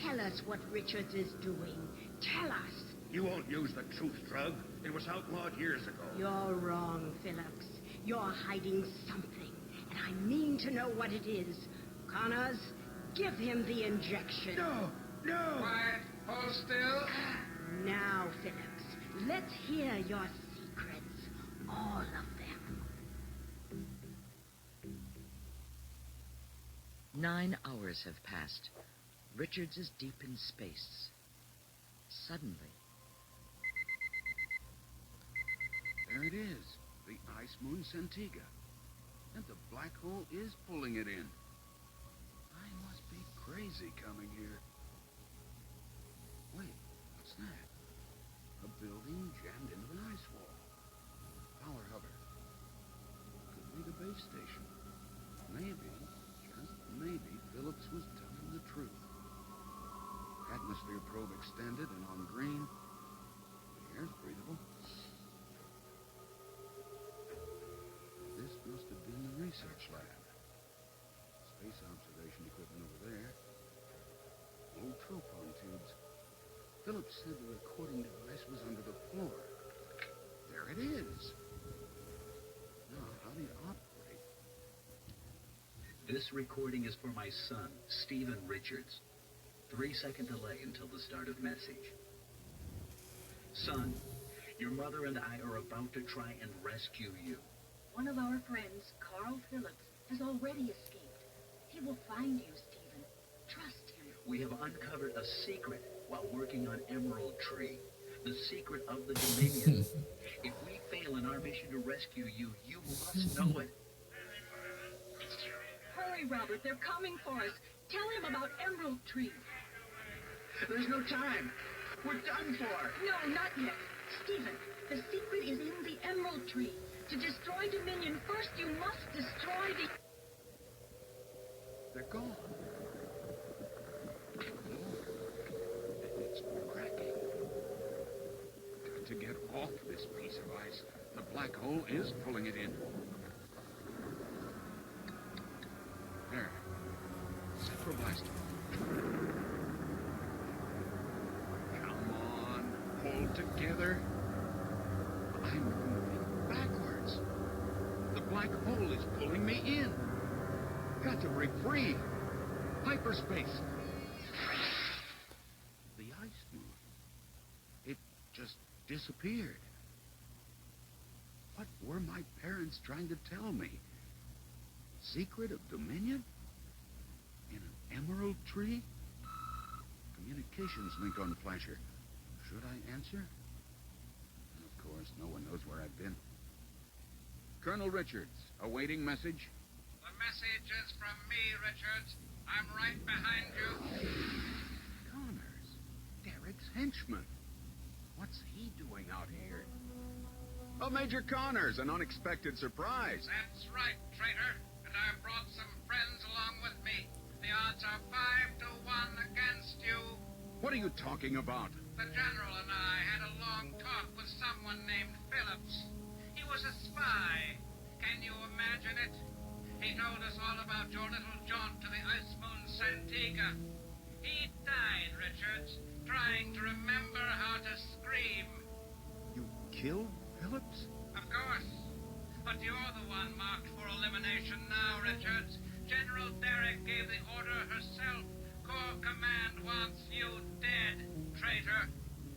Tell us what Richards is doing. Tell us. You won't use the truth drug. It was outlawed years ago. You're wrong, Phillips. You're hiding something, and I mean to know what it is. Connors, give him the injection. No! Quiet. Hold still. Now, Phillips, let's hear your secrets. All of them. 9 hours have passed. Richards is deep in space. Suddenly, There it is, the ice moon Centiga. And the black hole is pulling it in. I must be crazy coming here. Wait, what's that? A building jammed into an ice wall. Power hover. Could be the base station. Maybe, just maybe, Phillips was telling the truth. Atmosphere probe extended and on green. The air's breathable. This must have been the research lab. Space observation equipment over there. Old trophone tubes. Phillips said the recording device was under the floor. There it is. Now, how do you operate? This recording is for my son, Stephen Richards. 3-second delay until the start of message. Son, your mother and I are about to try and rescue you. One of our friends, Carl Phillips, has already escaped. He will find you, Stephen. Trust him. We have uncovered a secret while working on Emerald Tree. The secret of the Dominion. If we fail in our mission to rescue you, you must know it. Hurry, Robert. They're coming for us. Tell him about Emerald Tree. There's no time. We're done for. No, not yet. Stephen, the secret is in the Emerald Tree. To destroy Dominion, first you must destroy the... They're gone. It's cracking. Got to get off this piece of ice. The black hole is pulling it in. There. Set for blasting. Come on. Hold together. I'm moving backwards. The black hole is pulling me in. Got to break free. Hyperspace. The ice moved. It just disappeared. What were my parents trying to tell me? Secret of Dominion? In an emerald tree? Communications link on flasher. Should I answer? Of course, no one knows where I've been. Colonel Richards, awaiting message. The message is from me, Richards. I'm right behind you. Connors, Derek's henchman. What's he doing out here? Oh, Major Connors, an unexpected surprise. That's right, traitor. And I've brought some friends along with me. The odds are 5 to 1 against you. What are you talking about? The General and I had a long talk with someone named Phillips. He was a spy. Can you imagine it? He told us all about your little jaunt to the ice moon Santiga. He died, Richards, trying to remember how to scream. You killed Phillips? Of course. But you're the one marked for elimination now, Richards. General Derek gave the order herself. Corps Command wants you dead, traitor.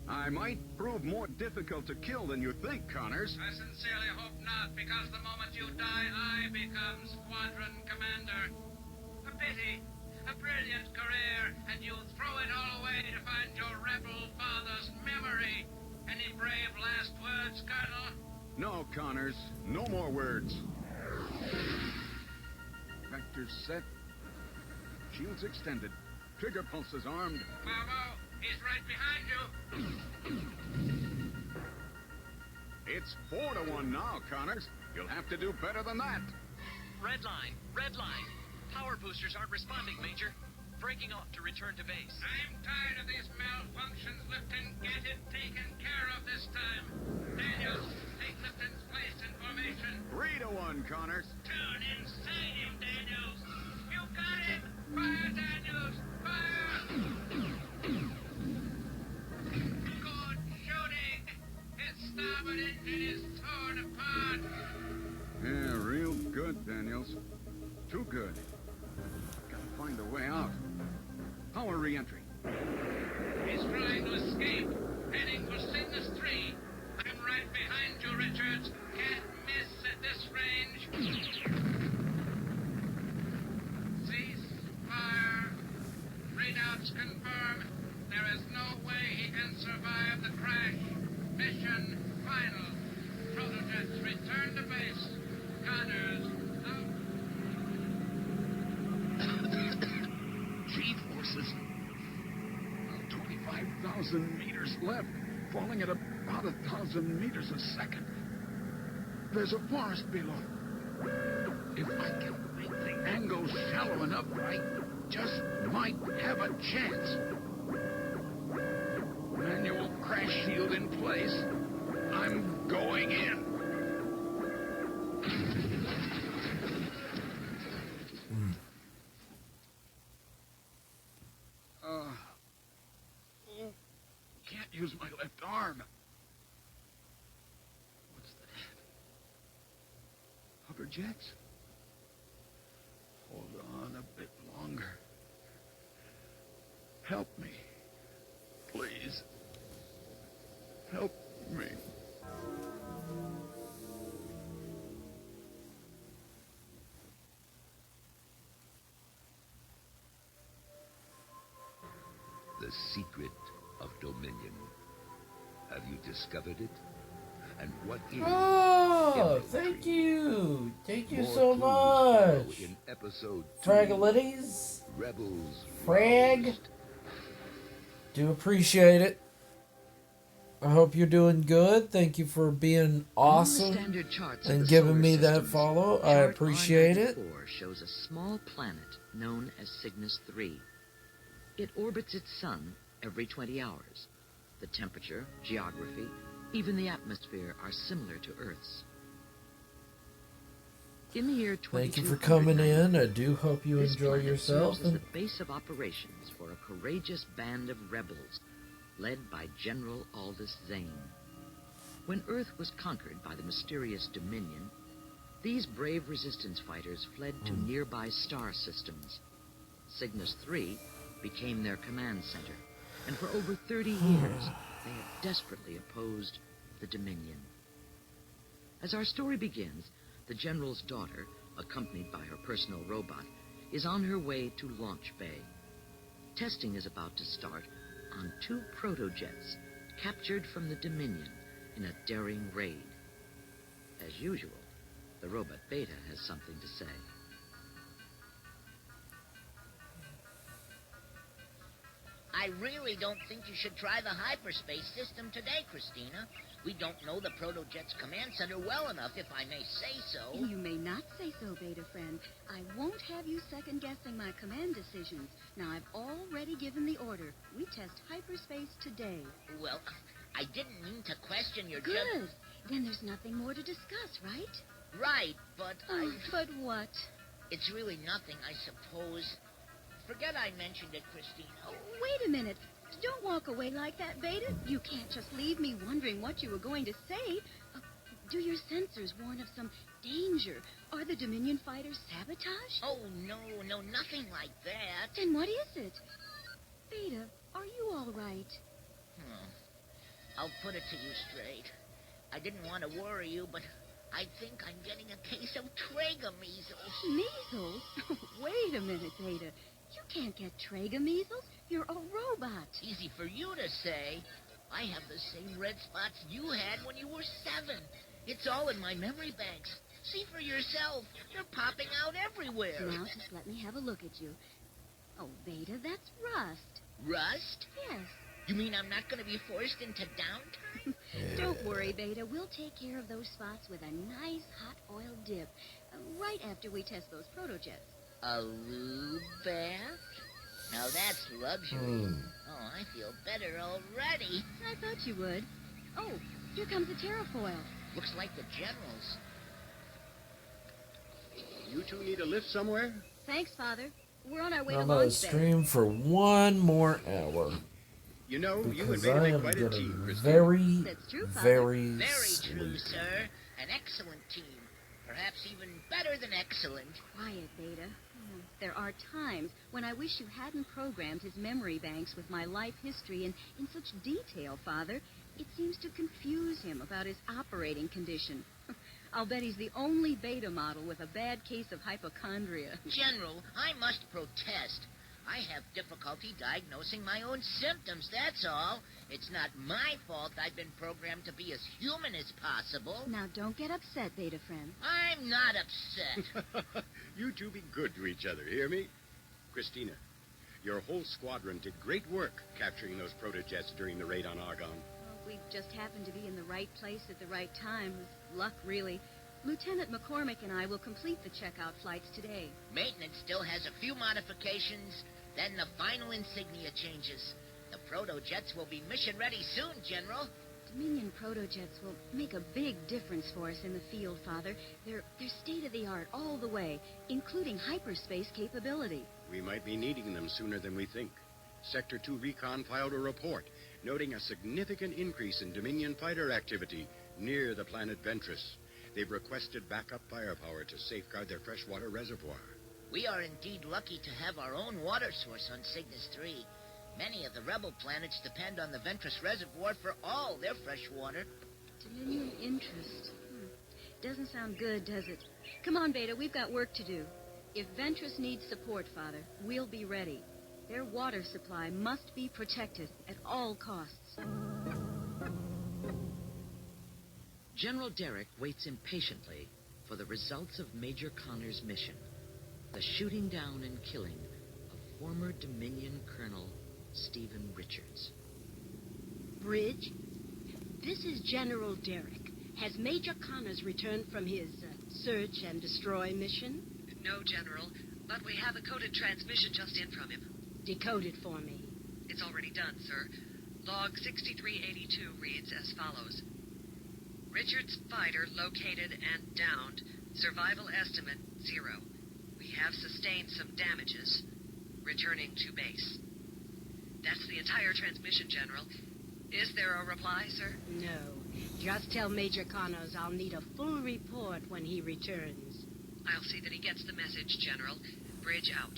I might prove more difficult to kill than you think, Connors. I sincerely hope not, because the moment you die, I become Squadron Commander. A pity. A brilliant career, and you throw it all away to find your rebel father's memory. Any brave last words, Colonel? No, Connors. No more words. Vectors set. Shields extended. Trigger pulses armed. Bravo! He's right behind you. It's 4 to 1 now, Connors. You'll have to do better than that. Red line. Red line. Power boosters aren't responding, Major. Breaking off to return to base. I'm tired of these malfunctions, Lipton. Get it taken care of this time. Daniels, take Lipton's place in formation. 3 to 1, Connors. Turn inside him, Daniels. You got him. Fire, Daniels. Fire. Good shooting. His starboard engine is torn apart. Yeah, real good, Daniels. Too good. Gotta find a way out. Power re-entry. He's trying to escape. Heading for Cygnus 3. I'm right behind you, Richards. Can't miss at this range. Cease fire. Readouts confirm. There is no way he can survive the crash. Mission final. Protojets return to base. Connors out. G-forces. 25,000 meters left, falling at about 1,000 meters a second. There's a forest below. If I can make the angle shallow enough, I just might have a chance. Manual crash shield in place. I'm going in. Can't use my left arm. What's that? Hover jets? Hold on a bit longer. Help me. Please. Help me. The secret of Dominion. Have you discovered it? And what is Oh, Emerald thank Tree? you. Thank you More so clues follow much. in episode 2, Fragalities. Rebels Frag. Roused. Do appreciate it. I hope you're doing good. Thank you for being awesome standard charts of and the giving solar me that systems, follow. I chart appreciate it. R94 shows a small planet known as Cygnus 3. It orbits its sun every 20 hours. The temperature, geography, even the atmosphere are similar to Earth's. In the year Thank you for coming in. I do hope you this enjoy planet yourself. serves as And the base of operations for a courageous band of rebels led by General Aldous Zane. When Earth was conquered by the mysterious Dominion, these brave resistance fighters fled to nearby star systems. Cygnus 3 became their command center, and for over 30 years, they have desperately opposed the Dominion. As our story begins, the General's daughter, accompanied by her personal robot, is on her way to Launch Bay. Testing is about to start on 2 protojets captured from the Dominion in a daring raid. As usual, the robot Beta has something to say. I really don't think you should try the hyperspace system today, Christina. We don't know the Protojet's command center well enough, if I may say so. You may not say so, Beta friend. I won't have you second-guessing my command decisions. Now, I've already given the order. We test hyperspace today. Well, I didn't mean to question your Good. Then there's nothing more to discuss, right? Right, but But what? It's really nothing, I suppose. Forget I mentioned it, Christina. Oh, wait a minute. Don't walk away like that, Beta. You can't just leave me wondering what you were going to say. Do your sensors warn of some danger? Are the Dominion fighters sabotage? Oh, no, nothing like that. Then what is it? Beta, are you all right? I'll put it to you straight. I didn't want to worry you, but I think I'm getting a case of Traeger measles. Measles? Wait a minute, Beta. You can't get Traeger measles. You're a robot. Easy for you to say. I have the same red spots you had when you were 7. It's all in my memory banks. See for yourself. They're popping out everywhere. Now, just let me have a look at you. Oh, Beta, that's rust. Rust? Yes. You mean I'm not going to be forced into downtime? Don't worry, Beta. We'll take care of those spots with a nice hot oil dip right after we test those protojets. A lube bath? Now that's luxury. Oh, I feel better already. I thought you would. Oh, here comes the Terrafoil. Looks like the General's. You two need a lift somewhere? Thanks, Father. We're on our way I'm to going to Launch Bay. stream for 1 more hour. You know, you and Because Beta I make am quite a getting team, Christina. very, That's true, Father. very Very true, sleepy. sir. An excellent team. Perhaps even better than excellent. Quiet, Beta. There are times when I wish you hadn't programmed his memory banks with my life history in such detail, Father. It seems to confuse him about his operating condition. I'll bet he's the only Beta model with a bad case of hypochondria. General, I must protest. I have difficulty diagnosing my own symptoms, that's all. It's not my fault I've been programmed to be as human as possible. Now, don't get upset, Beta friend. I'm not upset. You two be good to each other, hear me? Christina, your whole squadron did great work capturing those protojets during the raid on Argonne. Well, we just happened to be in the right place at the right time. It was luck, really. Lieutenant McCormick and I will complete the checkout flights today. Maintenance still has a few modifications, then the final insignia changes. The protojets will be mission-ready soon, General. Dominion protojets will make a big difference for us in the field, Father. They're state-of-the-art all the way, including hyperspace capability. We might be needing them sooner than we think. Sector 2 Recon filed a report noting a significant increase in Dominion fighter activity near the planet Ventress. They've requested backup firepower to safeguard their freshwater reservoir. We are indeed lucky to have our own water source on Cygnus 3. Many of the rebel planets depend on the Ventress Reservoir for all their fresh water. Dominion interest. Doesn't sound good, does it? Come on, Beta, we've got work to do. If Ventress needs support, Father, we'll be ready. Their water supply must be protected at all costs. General Derek waits impatiently for the results of Major Connor's mission, the shooting down and killing of former Dominion Colonel Stephen Richards. Bridge, this is General Derek. Has Major Connors returned from his search and destroy mission? No, General, but we have a coded transmission just in from him. Decode it for me. It's already done, sir. Log 6382 reads as follows. Richards fighter located and downed. Survival estimate 0. We have sustained some damages. Returning to base. That's the entire transmission, General. Is there a reply, sir? No. Just tell Major Connors I'll need a full report when he returns. I'll see that he gets the message, General. Bridge out.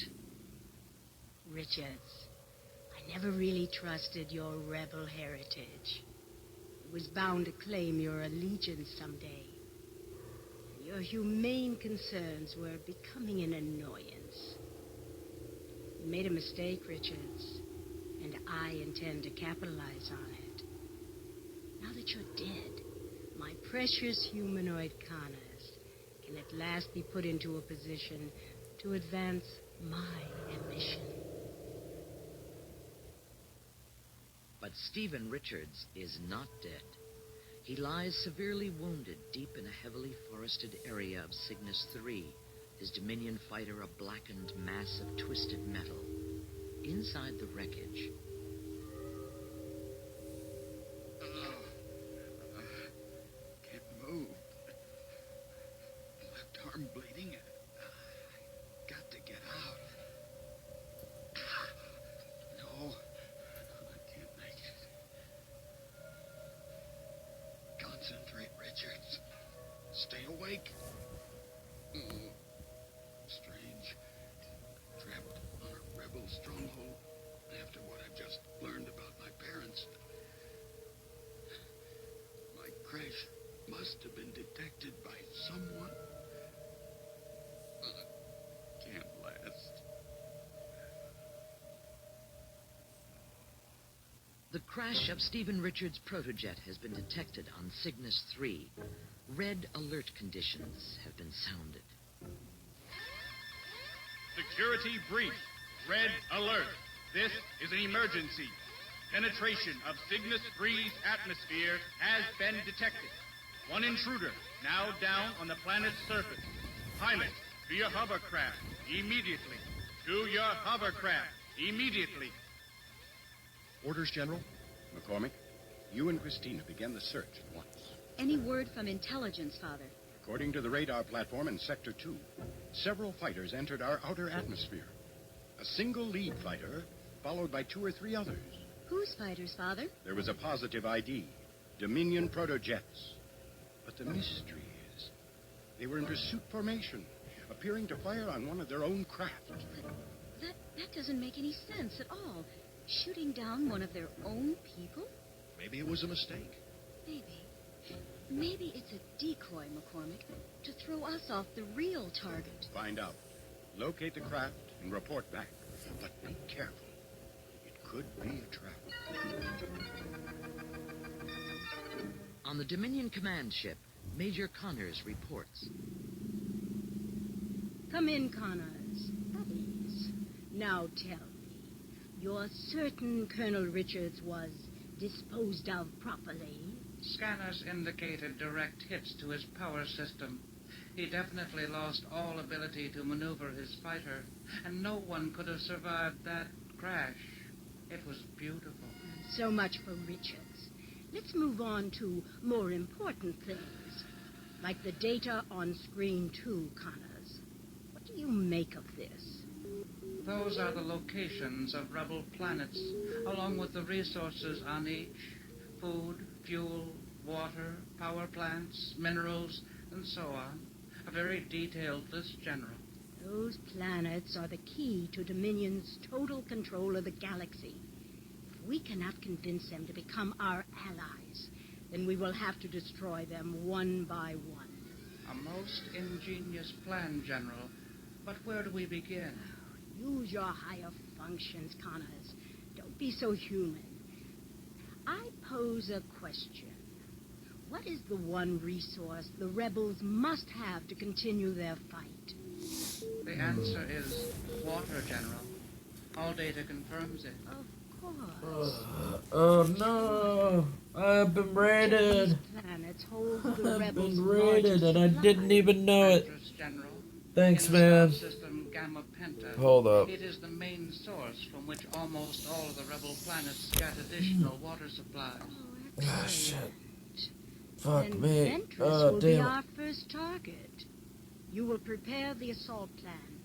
Richards, I never really trusted your rebel heritage. It was bound to claim your allegiance someday. Your humane concerns were becoming an annoyance. You made a mistake, Richards, and I intend to capitalize on it. Now that you're dead, my precious humanoid Connors can at last be put into a position to advance my ambition. But Stephen Richards is not dead. He lies severely wounded deep in a heavily forested area of Cygnus 3, his Dominion fighter a blackened mass of twisted metal. Inside the wreckage... Can't move. Left arm bleeding. Got to get out. No, I can't make it. Concentrate, Richards. Stay awake. Strange. Trapped on a rebel stronghold after what I've just learned about my parents. My crash must have been detected by someone. Can't last. The crash of Stephen Richards' protojet has been detected on Cygnus 3. Red alert conditions have been sounded. Security brief. Red alert. This is an emergency. Penetration of Cygnus 3's atmosphere has been detected. One intruder now down on the planet's surface. Pilot, to your hovercraft immediately. To your hovercraft immediately. Orders, General. McCormick, you and Christina begin the search at once. Any word from intelligence, Father? According to the radar platform in Sector 2, several fighters entered our outer atmosphere. A single lead fighter, followed by 2 or 3 others. Whose fighters, Father? There was a positive ID. Dominion protojets. But the mystery is, they were in pursuit formation, appearing to fire on one of their own craft. That doesn't make any sense at all. Shooting down one of their own people? Maybe it was a mistake. Maybe it's a decoy, McCormick, to throw us off the real target. Find out. Locate the craft and report back. But be careful. It could be a trap. On the Dominion command ship, Major Connors reports. Come in, Connors. Please. Now tell me, you're certain Colonel Richards was disposed of properly? Scanners indicated direct hits to his power system. He definitely lost all ability to maneuver his fighter, and no one could have survived that crash. It was beautiful. So much for Richards. Let's move on to more important things, like the data on screen 2, Connors. What do you make of this? Those are the locations of rebel planets, along with the resources on each. Food, fuel, water, power plants, minerals, and so on. A very detailed list, General. Those planets are the key to Dominion's total control of the galaxy. we cannot convince them to become our allies, then we will have to destroy them one by one. A most ingenious plan, General. But where do we begin? Use your higher functions, Connors. Don't be so human. I pose a question. What is the one resource the rebels must have to continue their fight? The answer is water, General. All data confirms it. Of course. Oh no! I've been raided. These planets hold the I've rebels' been raided and I largest didn't even know it. General. Thanks, In the man. star system Gamma Penta, Hold up. It is the main source from which almost all of the rebel planets get additional water supplies. Ah, shit. Fuck Then me. Ventress Oh, will be damn it. our first target. You will prepare the assault plan.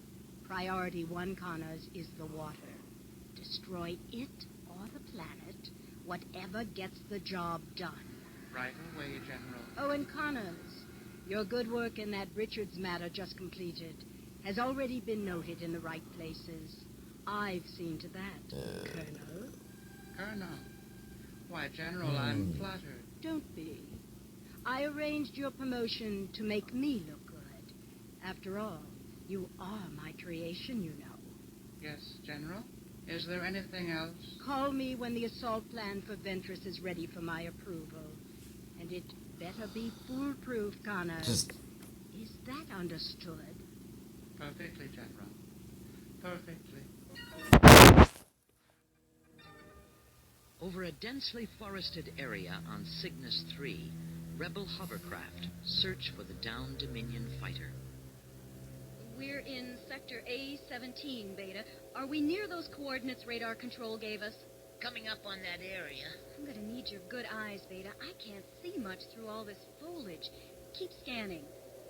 Priority 1, Connors, is the water. Destroy it or the planet, whatever gets the job done. Right away, General. Oh, and Connors, your good work in that Richards matter just completed has already been noted in the right places. I've seen to that, Colonel. Colonel? Why, General, I'm flattered. Don't be. I arranged your promotion to make me look good. After all, you are my creation, you know. Yes, General? Is there anything else? Call me when the assault plan for Ventress is ready for my approval. And it better be foolproof, Connors. Is that understood? Perfectly, General. Perfectly. Over a densely forested area on Cygnus 3, rebel hovercraft search for the downed Dominion fighter. We're in Sector A-17, Beta. Are we near those coordinates radar control gave us? Coming up on that area. I'm gonna need your good eyes, Beta. I can't see much through all this foliage. Keep scanning.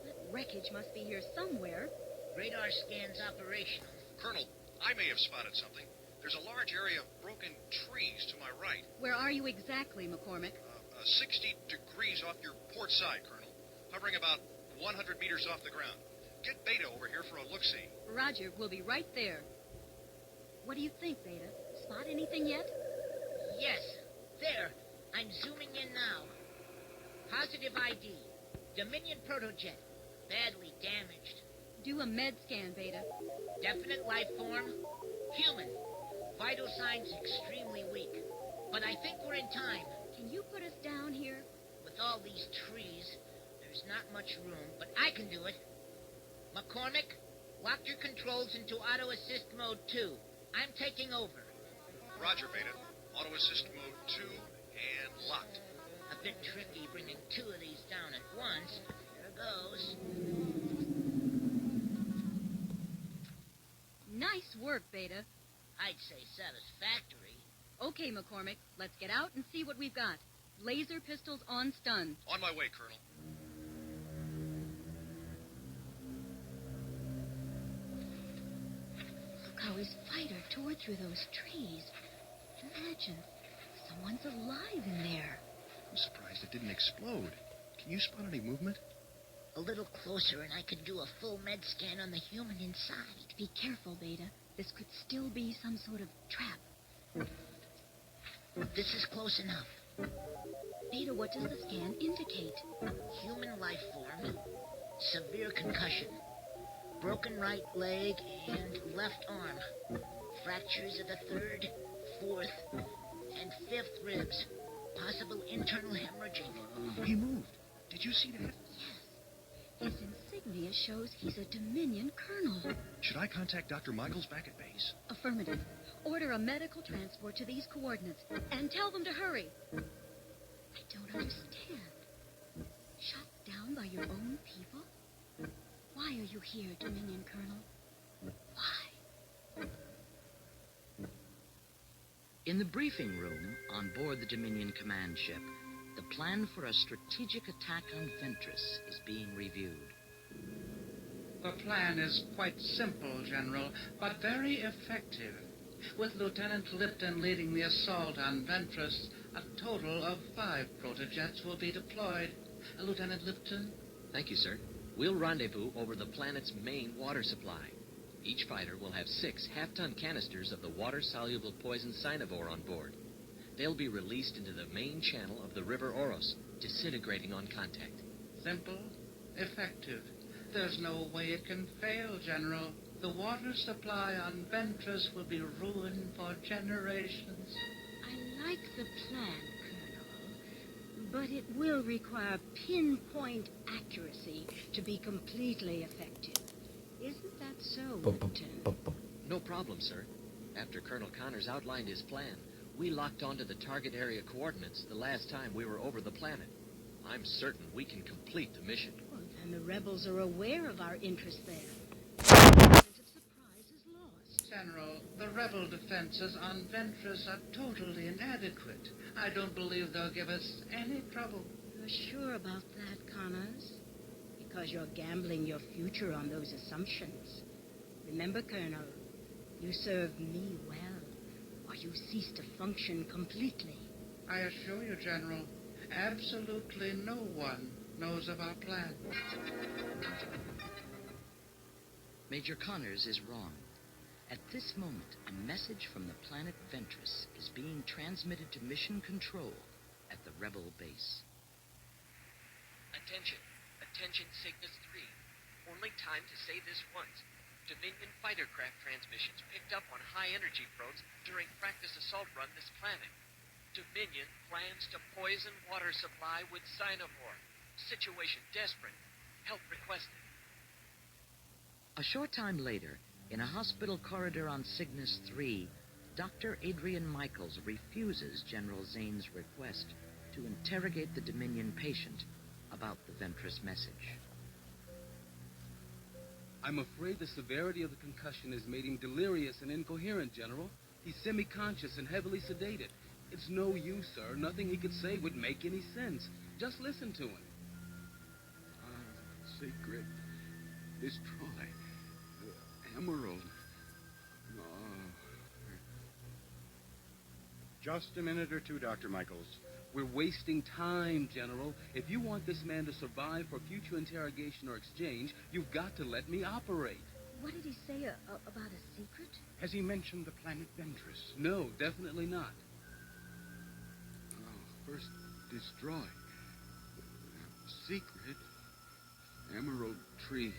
That wreckage must be here somewhere. Radar scan's operational. Colonel, I may have spotted something. There's a large area of broken trees to my right. Where are you exactly, McCormick? 60 degrees off your port side, Colonel. Hovering about 100 meters off the ground. Get Beta over here for a look-see. Roger, we'll be right there. What do you think, Beta? Spot anything yet? Yes. There. I'm zooming in now. Positive ID. Dominion protojet. Badly damaged. Do a med scan, Beta. Definite life form. Human. Vital signs extremely weak. But I think we're in time. Can you put us down here? With all these trees, there's not much room, but I can do it. McCormick, lock your controls into auto-assist mode 2. I'm taking over. Roger, Beta. Auto-assist mode 2 and locked. A bit tricky bringing 2 of these down at once. Here goes. Nice work, Beta. I'd say satisfactory. Okay, McCormick, let's get out and see what we've got. Laser pistols on stun. On my way, Colonel. Look how his fighter tore through those trees. Imagine, someone's alive in there. I'm surprised it didn't explode. Can you spot any movement? A little closer and I could do a full med scan on the human inside. Be careful, Beta. This could still be some sort of trap. This is close enough. Beta, what does the scan indicate? Human life form. Severe concussion. Broken right leg and left arm. Fractures of the 3rd, 4th, and 5th ribs. Possible internal hemorrhaging. He moved. Did you see that? His insignia shows he's a Dominion colonel. Should I contact Dr. Michaels back at base? Affirmative. Order a medical transport to these coordinates and tell them to hurry. I don't understand. Shot down by your own people? Why are you here, Dominion Colonel? Why? In the briefing room on board the Dominion command ship, the plan for a strategic attack on Ventress is being reviewed. The plan is quite simple, General, but very effective. With Lieutenant Lipton leading the assault on Ventress, a total of 5 protojets will be deployed. Lieutenant Lipton? Thank you, sir. We'll rendezvous over the planet's main water supply. Each fighter will have 6 half-ton canisters of the water-soluble poison Cyanivore on board. They'll be released into the main channel of the River Oros, disintegrating on contact. Simple, effective. There's no way it can fail, General. The water supply on Ventress will be ruined for generations. I like the plan, Colonel, but it will require pinpoint accuracy to be completely effective. Isn't that so, Lieutenant? No problem, sir. After Colonel Connors outlined his plan, we locked onto the target area coordinates the last time we were over the planet. I'm certain we can complete the mission. Well, then the rebels are aware of our interest there. The element of surprise is lost. General, the rebel defenses on Ventress are totally inadequate. I don't believe they'll give us any trouble. You're sure about that, Connors? Because you're gambling your future on those assumptions. Remember, Colonel, you serve me well, or you cease to function completely. I assure you, General, absolutely no one knows of our plan. Major Connors is wrong. At this moment, a message from the planet Ventress is being transmitted to mission control at the rebel base. Attention. Attention Cygnus 3. Only time to say this once. Dominion fighter craft transmissions picked up on high-energy probes during practice assault run this planet. Dominion plans to poison water supply with cynovore. Situation desperate. Help requested. A short time later, in a hospital corridor on Cygnus 3, Dr. Adrian Michaels refuses General Zane's request to interrogate the Dominion patient about the Ventress message. I'm afraid the severity of the concussion has made him delirious and incoherent, General. He's semi-conscious and heavily sedated. It's no use, sir. Nothing he could say would make any sense. Just listen to him. Secret. Destroy. Emerald. Just a minute or two, Dr. Michaels. We're wasting time, General. If you want this man to survive for future interrogation or exchange, you've got to let me operate. What did he say about a secret? Has he mentioned the planet Ventress? No, definitely not. First, destroy. Secret. Emerald tree.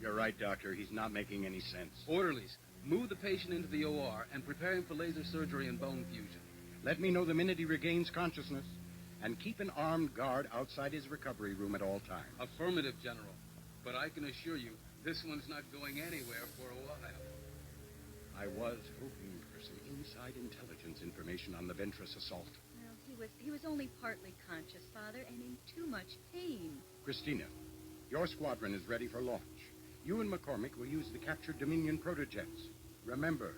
You're right, Doctor. He's not making any sense. Orderlies, move the patient into the OR and prepare him for laser surgery and bone fusion. Let me know the minute he regains consciousness. And keep an armed guard outside his recovery room at all times. Affirmative, General. But I can assure you, this one's not going anywhere for a while. I was hoping for some inside intelligence information on the Ventress assault. Well, he was only partly conscious, Father, and in too much pain. Christina, your squadron is ready for launch. You and McCormick will use the captured Dominion protojets. Remember,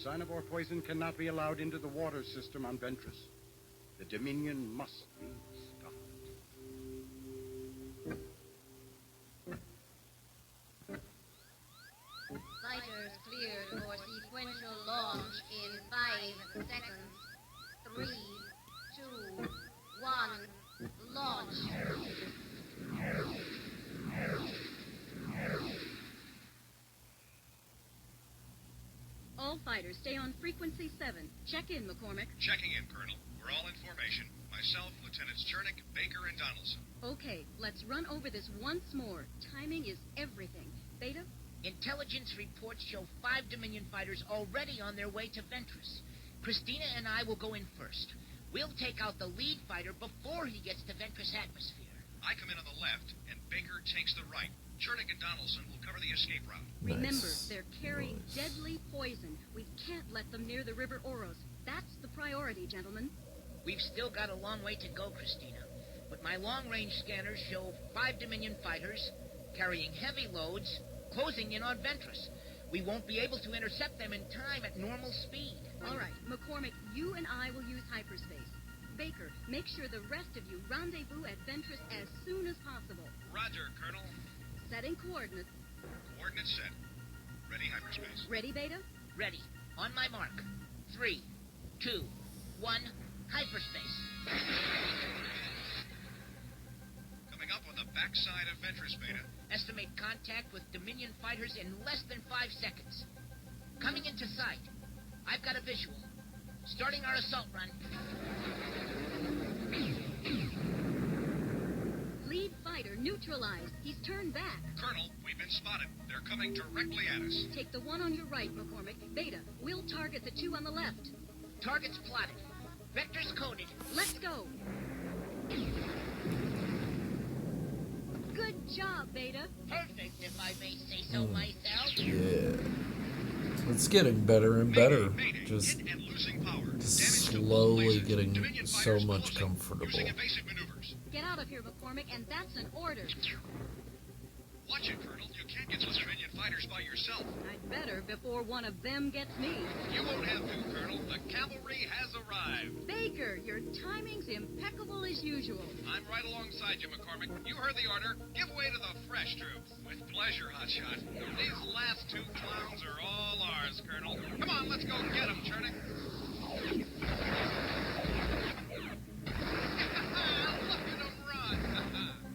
cynovore poison cannot be allowed into the water system on Ventress. The Dominion must be stopped. Fighters cleared for sequential launch in 5 seconds. 3, 2, 1, launch. All fighters, stay on frequency 7. Check in, McCormick. Checking in, Colonel. We're all in formation. Myself, Lieutenants Chernick, Baker, and Donaldson. Okay, let's run over this once more. Timing is everything. Beta? Intelligence reports show 5 Dominion fighters already on their way to Ventress. Christina and I will go in first. We'll take out the lead fighter before he gets to Ventress atmosphere. I come in on the left, and Baker takes the right. Chernick and Donaldson will cover the escape route. Remember, they're carrying deadly poison. We can't let them near the River Oros. That's the priority, gentlemen. We've still got a long way to go, Christina. But my long-range scanners show 5 Dominion fighters carrying heavy loads closing in on Ventress. We won't be able to intercept them in time at normal speed. All right, McCormick, you and I will use hyperspace. Baker, make sure the rest of you rendezvous at Ventress as soon as possible. Roger, Colonel. Setting coordinates. Coordinates set. Ready, hyperspace. Ready, Beta? Ready. On my mark. 3, 2, 1, hyperspace. Coming up on the backside of Ventress, Beta. Estimate contact with Dominion fighters in less than 5 seconds. Coming into sight. I've got a visual. Starting our assault run. Lead fighter neutralized. He's turned back. Colonel, we've been spotted. They're coming directly at us. Take the one on your right, McCormick. Beta, we'll target the two on the left. Target's plotted. Vectors coded. Let's go. Good job, Beta. Perfect, if I may say so myself. Yeah. It's getting better and better. Just slowly getting so much comfortable. Get out of here, McCormick, and that's an order. Watch it, Colonel. You can't get those Dominion fighters by yourself. I'd better before one of them gets me. You won't have to, Colonel. The cavalry has arrived. Baker, your timing's impeccable as usual. I'm right alongside you, McCormick. You heard the order. Give way to the fresh troops. With pleasure, Hotshot. These last two clowns are all ours, Colonel. Come on, let's go get them, Chernick. Look at them run.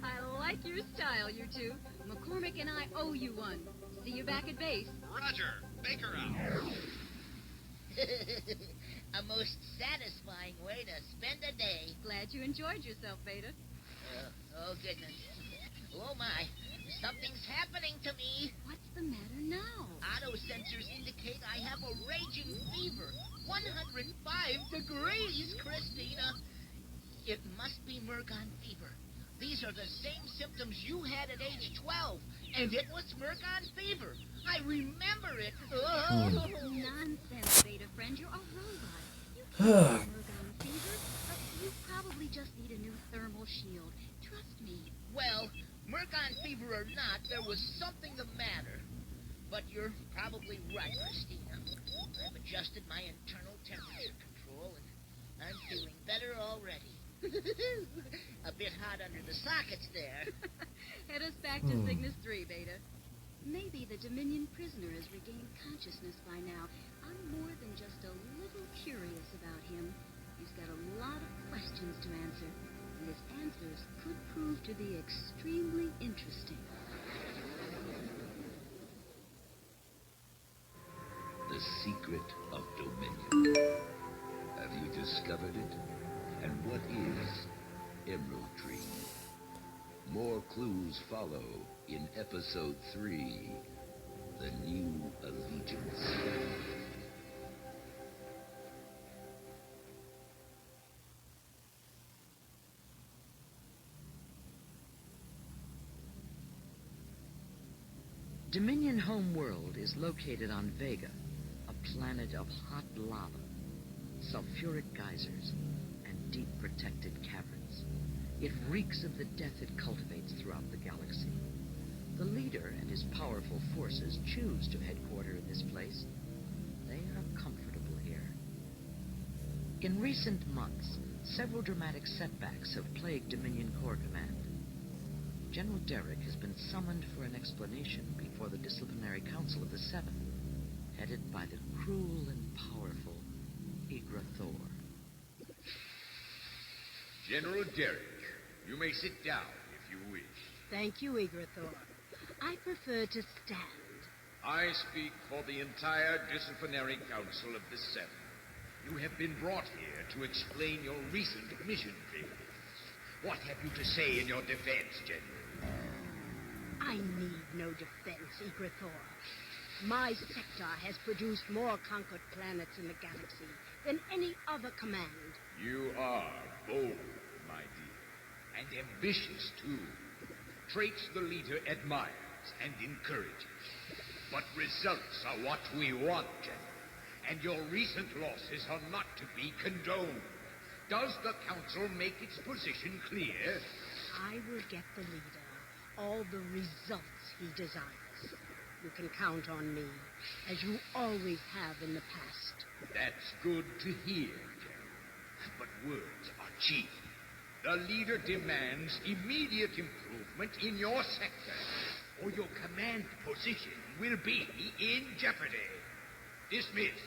I like your style, you two. McCormick and I owe you one. See you back at base. Roger. Baker out. A most satisfying way to spend a day. Glad you enjoyed yourself, Beta. Oh, goodness. Oh, my. Something's happening to me. What's the matter now? Auto sensors indicate I have a raging fever. 105 degrees, Christina. It must be Mergon fever. These are the same symptoms you had at age 12, and it was Mergon fever. I remember it. Oh. Nonsense, Beta friend. You're a robot. You can't have Mergon fever. You probably just need a new thermal shield. Trust me. Well, Mergon fever or not, there was something the matter. But you're probably right, Christina. I've adjusted my internal temperature control, and I'm feeling better already. A bit hot under the sockets there. Head us back to Cygnus 3, Beta. Maybe the Dominion prisoner has regained consciousness by now. I'm more than just a little curious about him. He's got a lot of questions to answer, and his answers could prove to be extremely interesting. The secret of Dominion. Have you discovered it? And what is Emerald Tree? More clues follow in Episode 3, The New Allegiance. Dominion home world is located on Vega, a planet of hot lava, sulfuric geysers, and deep protected caverns. It reeks of the death it cultivates throughout the galaxy. The leader and his powerful forces choose to headquarter in this place. They are comfortable here. In recent months, several dramatic setbacks have plagued Dominion Corps Command. General Derrick has been summoned for an explanation before the Disciplinary Council of the Seven, headed by the cruel and powerful Igra Thor. General Derrick, you may sit down if you wish. Thank you, Igrathor. I prefer to stand. I speak for the entire Disciplinary Council of the Seven. You have been brought here to explain your recent mission failures. What have you to say in your defense, General? I need no defense, Igrathor. My sector has produced more conquered planets in the galaxy than any other command. You are bold, my dear, and ambitious, too. Traits the leader admires and encourages. But results are what we want, General, and your recent losses are not to be condoned. Does the Council make its position clear? I will get the leader all the results he desires. You can count on me, as you always have in the past. That's good to hear, General. But words are cheap. The leader demands immediate improvement in your sector, or your command position will be in jeopardy. Dismissed.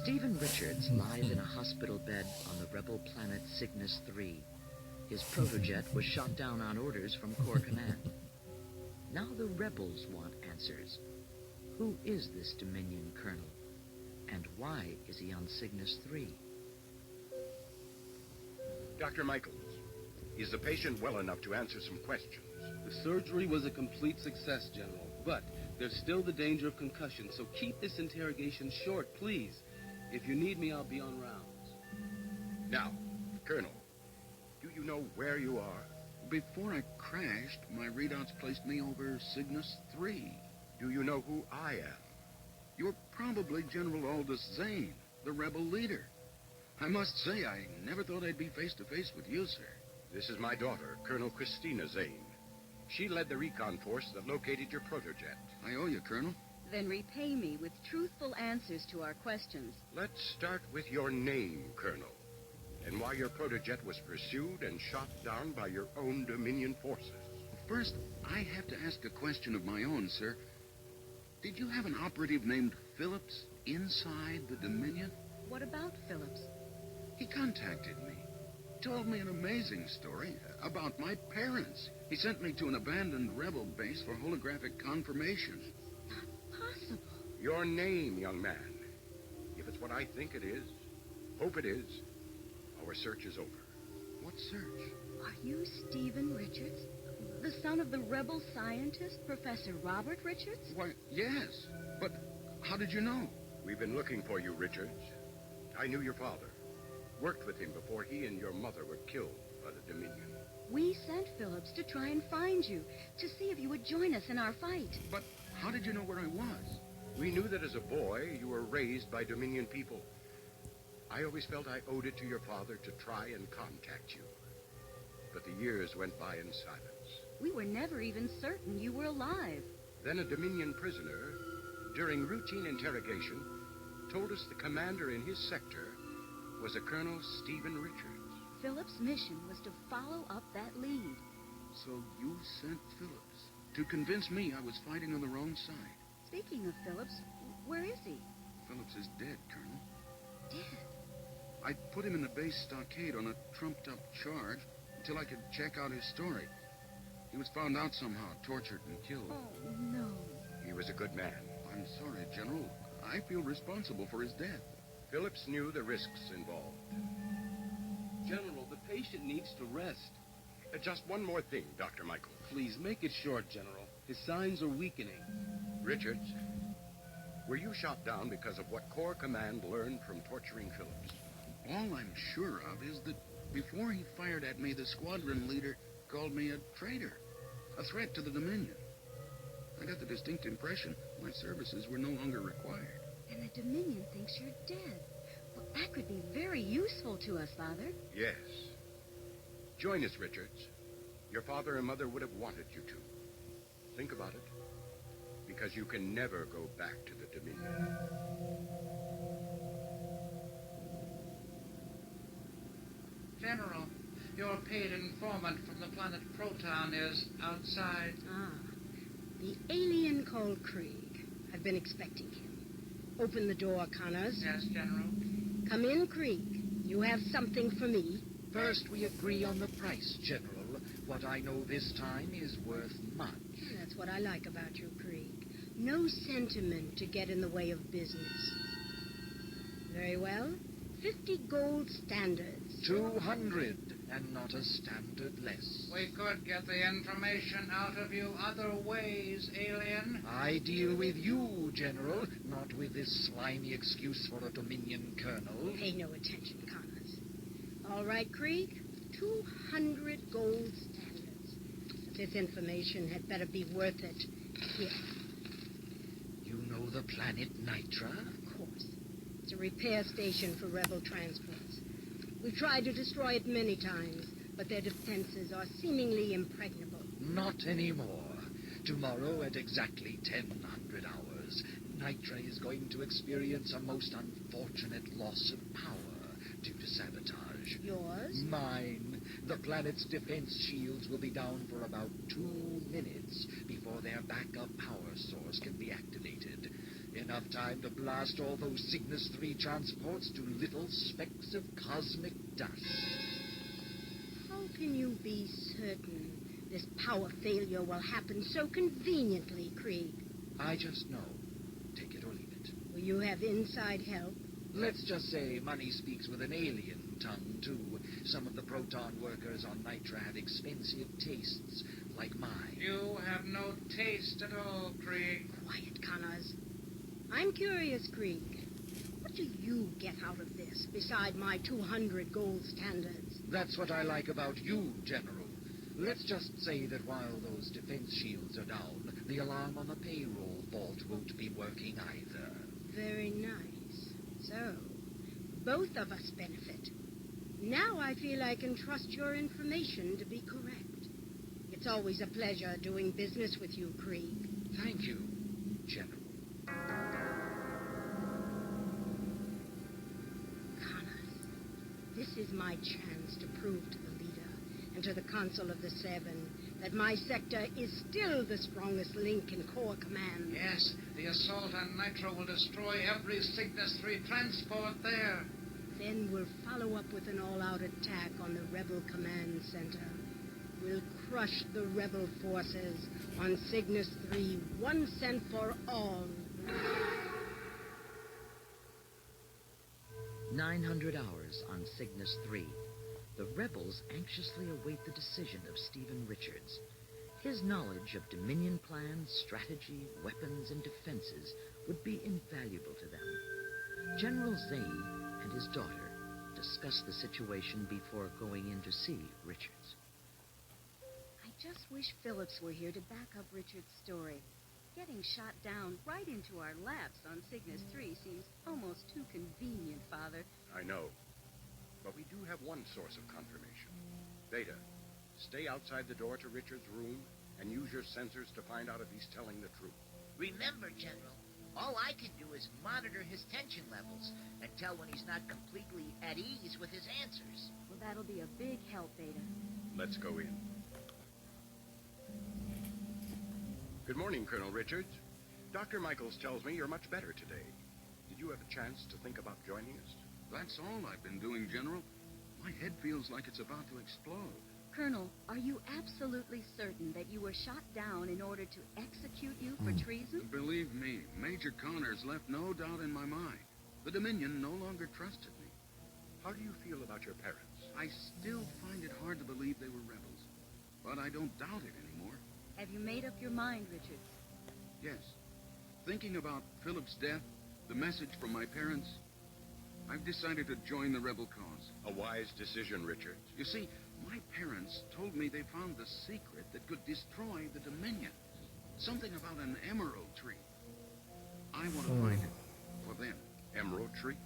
Stephen Richards lies in a hospital bed on the rebel planet Cygnus 3. His protojet was shot down on orders from Corps Command. Now the rebels want answers. Who is this Dominion colonel? And why is he on Cygnus 3? Dr. Michaels, is the patient well enough to answer some questions? The surgery was a complete success, General, but there's still the danger of concussion, so keep this interrogation short, please. If you need me, I'll be on rounds. Now, Colonel, do you know where you are? Before I crashed, my readouts placed me over Cygnus 3. Do you know who I am? You're probably General Aldous Zane, the rebel leader. I must say, I never thought I'd be face-to-face with you, sir. This is my daughter, Colonel Christina Zane. She led the recon force that located your protojet. I owe you, Colonel. Then repay me with truthful answers to our questions. Let's start with your name, Colonel, and why your protojet was pursued and shot down by your own Dominion forces. First, I have to ask a question of my own, sir. Did you have an operative named Phillips inside the Dominion? What about Phillips? He contacted me. Told me an amazing story about my parents. He sent me to an abandoned rebel base for holographic confirmation. Possible. Your name, young man. If it's what I think it is, hope it is, our search is over. What search? Are you Stephen Richards? The son of the rebel scientist, Professor Robert Richards? Why, yes. But how did you know? We've been looking for you, Richards. I knew your father. Worked with him before he and your mother were killed by the Dominion. We sent Phillips to try and find you, to see if you would join us in our fight. But how did you know where I was? We knew that as a boy, you were raised by Dominion people. I always felt I owed it to your father to try and contact you. But the years went by in silence. We were never even certain you were alive. Then a Dominion prisoner, during routine interrogation, told us the commander in his sector was a Colonel Stephen Richards. Phillips' mission was to follow up that lead. So you sent Phillips to convince me I was fighting on the wrong side. Speaking of Phillips, where is he? Phillips is dead, Colonel. Dead? I put him in the base stockade on a trumped-up charge until I could check out his story. He was found out somehow, tortured and killed. Oh, no. He was a good man. I'm sorry, General. I feel responsible for his death. Phillips knew the risks involved. General, the patient needs to rest. Just one more thing, Dr. Michael. Please, make it short, General. His signs are weakening. Richards, were you shot down because of what Corps Command learned from torturing Phillips? All I'm sure of is that before he fired at me, the squadron leader called me a traitor, a threat to the Dominion. I got the distinct impression my services were no longer required. And the Dominion thinks you're dead. Well, that could be very useful to us, Father. Yes. Join us, Richards. Your father and mother would have wanted you to. Think about it. Because you can never go back to the Dominion. General, your paid informant from the planet Proton is outside. Ah, the alien called Krieg. I've been expecting him. Open the door, Connors. Yes, General. Come in, Krieg. You have something for me. First, we agree on the price, General. What I know this time is worth much. That's what I like about you, Krieg. No sentiment to get in the way of business. Very well. 50 gold standards. 200, and not a standard less. We could get the information out of you other ways, alien. I deal with you, General, not with this slimy excuse for a Dominion colonel. Pay no attention, Connors. All right, Krieg. 200 gold standards. But this information had better be worth it. Here. You know the planet Nitra? Of course. It's a repair station for rebel transports. We've tried to destroy it many times, but their defenses are seemingly impregnable. Not anymore. Tomorrow at exactly 1000 hours, Nitra is going to experience a most unfortunate loss of power due to sabotage. Yours? Mine. The planet's defense shields will be down for about 2 minutes before their backup power source can be activated. Enough time to blast all those Cygnus 3 transports to little specks of cosmic dust. How can you be certain This power failure will happen so conveniently, Krieg. I just know. Take it or leave it. Will you have inside help? Let's just say money speaks with an alien tongue, too. Some of the proton workers on Nitra have expensive tastes, like mine. You have no taste at all, Krieg. Quiet, Connors. I'm curious, Krieg. What do you get out of this, beside my 200 gold standards? That's what I like about you, General. Let's just say that while those defense shields are down, the alarm on the payroll vault won't be working either. Very nice. So, both of us benefit. Now I feel I can trust your information to be correct. It's always a pleasure doing business with you, Krieg. Thank you, General. Connors, this is my chance to prove to the leader and to the Council of the Seven that my sector is still the strongest link in Corps Command. Yes, the assault on Nitro will destroy every Cygnus 3 transport there. Then we'll follow up with an all-out attack on the Rebel Command Center. We'll crush the Rebel forces on Cygnus 3 once and for all. 900 hours on Cygnus 3. The rebels anxiously await the decision of Stephen Richards. His knowledge of Dominion plans, strategy, weapons, and defenses would be invaluable to them. General Zane and his daughter discuss the situation before going in to see Richards. I just wish Phillips were here to back up Richard's story. Getting shot down right into our laps on Cygnus 3 seems almost too convenient, Father. I know. But we do have one source of confirmation. Beta, stay outside the door to Richard's room and use your sensors to find out if he's telling the truth. Remember, General, all I can do is monitor his tension levels and tell when he's not completely at ease with his answers. Well, that'll be a big help, Beta. Let's go in. Good morning, Colonel Richards. Dr. Michaels tells me you're much better today. Did you have a chance to think about joining us? That's all I've been doing, General. My head feels like it's about to explode. Colonel, are you absolutely certain that you were shot down in order to execute you for treason? Believe me, Major Connors left no doubt in my mind. The Dominion no longer trusted me. How do you feel about your parents? I still find it hard to believe they were rebels, but I don't doubt it anymore. Have you made up your mind, Richards? Yes. Thinking about Philip's death, the message from my parents, I've decided to join the rebel cause. A wise decision, Richards. You see, my parents told me they found the secret that could destroy the Dominion. Something about an emerald tree. I want to find it for them. Emerald tree?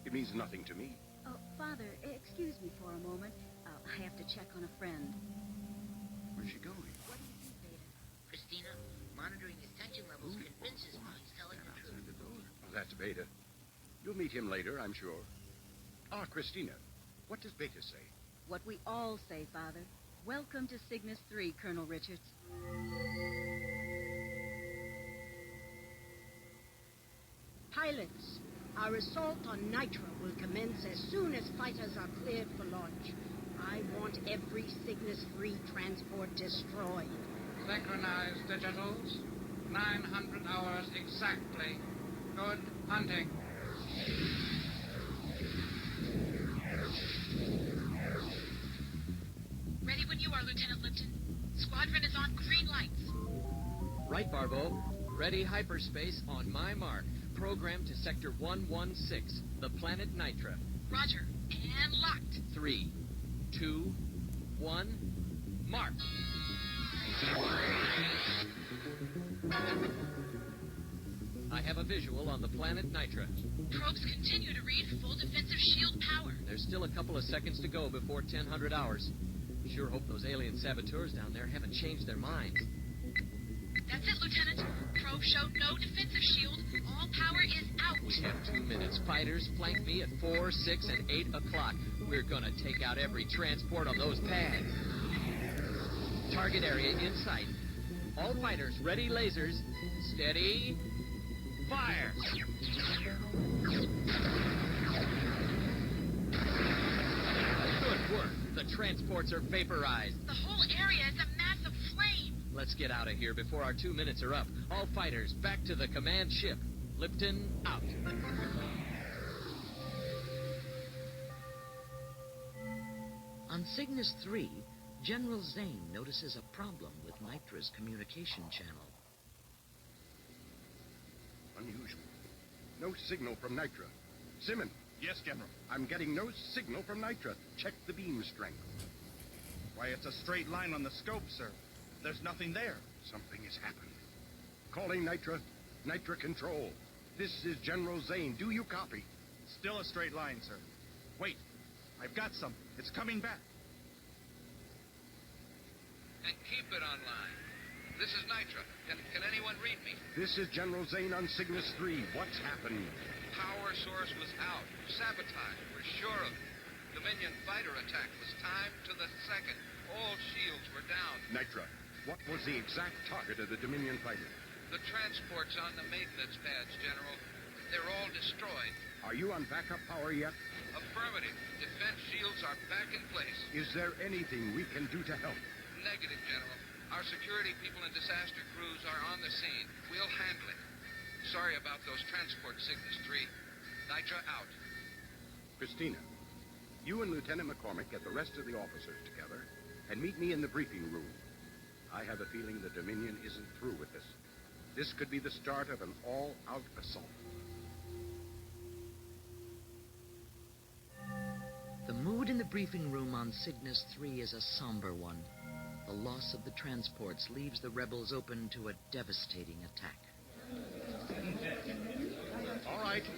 It means nothing to me. Oh, Father, excuse me for a moment. I have to check on a friend. Where's she going? What do you think, Beta? Christina, monitoring his tension levels convinces me he's telling the truth. Oh, that's Beta. You'll meet him later, I'm sure. Ah, Christina, what does Beta say? What we all say, Father. Welcome to Cygnus 3, Colonel Richards. Pilots, our assault on Nitro will commence as soon as fighters are cleared for launch. I want every Cygnus 3 transport destroyed. Synchronize digitals. 900 hours exactly. Good hunting. Ready when you are, Lieutenant Lipton. Squadron is on green lights. Right, Barbeau. Ready hyperspace on my mark. Program to Sector 116, the planet Nitra. Roger. And locked. 3, 2, 1, mark. I have a visual on the planet Nitra. Probes continue to read full defensive shield power. There's still a couple of seconds to go before 1000 hours. Sure hope those alien saboteurs down there haven't changed their minds. That's it, Lieutenant. Probe showed no defensive shield. All power is out. We have 2 minutes. Fighters flank me at 4, 6, and 8 o'clock. We're gonna take out every transport on those pads. Target area in sight. All fighters, ready lasers. Steady. Fire! Good work. The transports are vaporized. The whole area is a Let's get out of here before our 2 minutes are up. All fighters, back to the command ship. Lipton, out. On Cygnus 3, General Zane notices a problem with Nitra's communication channel. Unusual. No signal from Nitra. Simmons. Yes, General. I'm getting no signal from Nitra. Check the beam strength. Why, it's a straight line on the scope, sir. There's nothing there. Something has happened. Calling Nitra. Nitra Control. This is General Zane. Do you copy? Still a straight line, sir. Wait. I've got something. It's coming back. And keep it online. This is Nitra. Can anyone read me? This is General Zane on Cygnus 3. What's happened? Power source was out. Sabotage. We're sure of it. Dominion fighter attack was timed to the second. All shields were down. Nitra, what was the exact target of the Dominion fighter? The transports on the maintenance pads, General. They're all destroyed. Are you on backup power yet? Affirmative. Defense shields are back in place. Is there anything we can do to help? Negative, General. Our security people and disaster crews are on the scene. We'll handle it. Sorry about those transport Cygnus 3. Nitra out. Christina, you and Lieutenant McCormick get the rest of the officers together and meet me in the briefing room. I have a feeling the Dominion isn't through with this. This could be the start of an all-out assault. The mood in the briefing room on Cygnus 3 is a somber one. The loss of the transports leaves the rebels open to a devastating attack.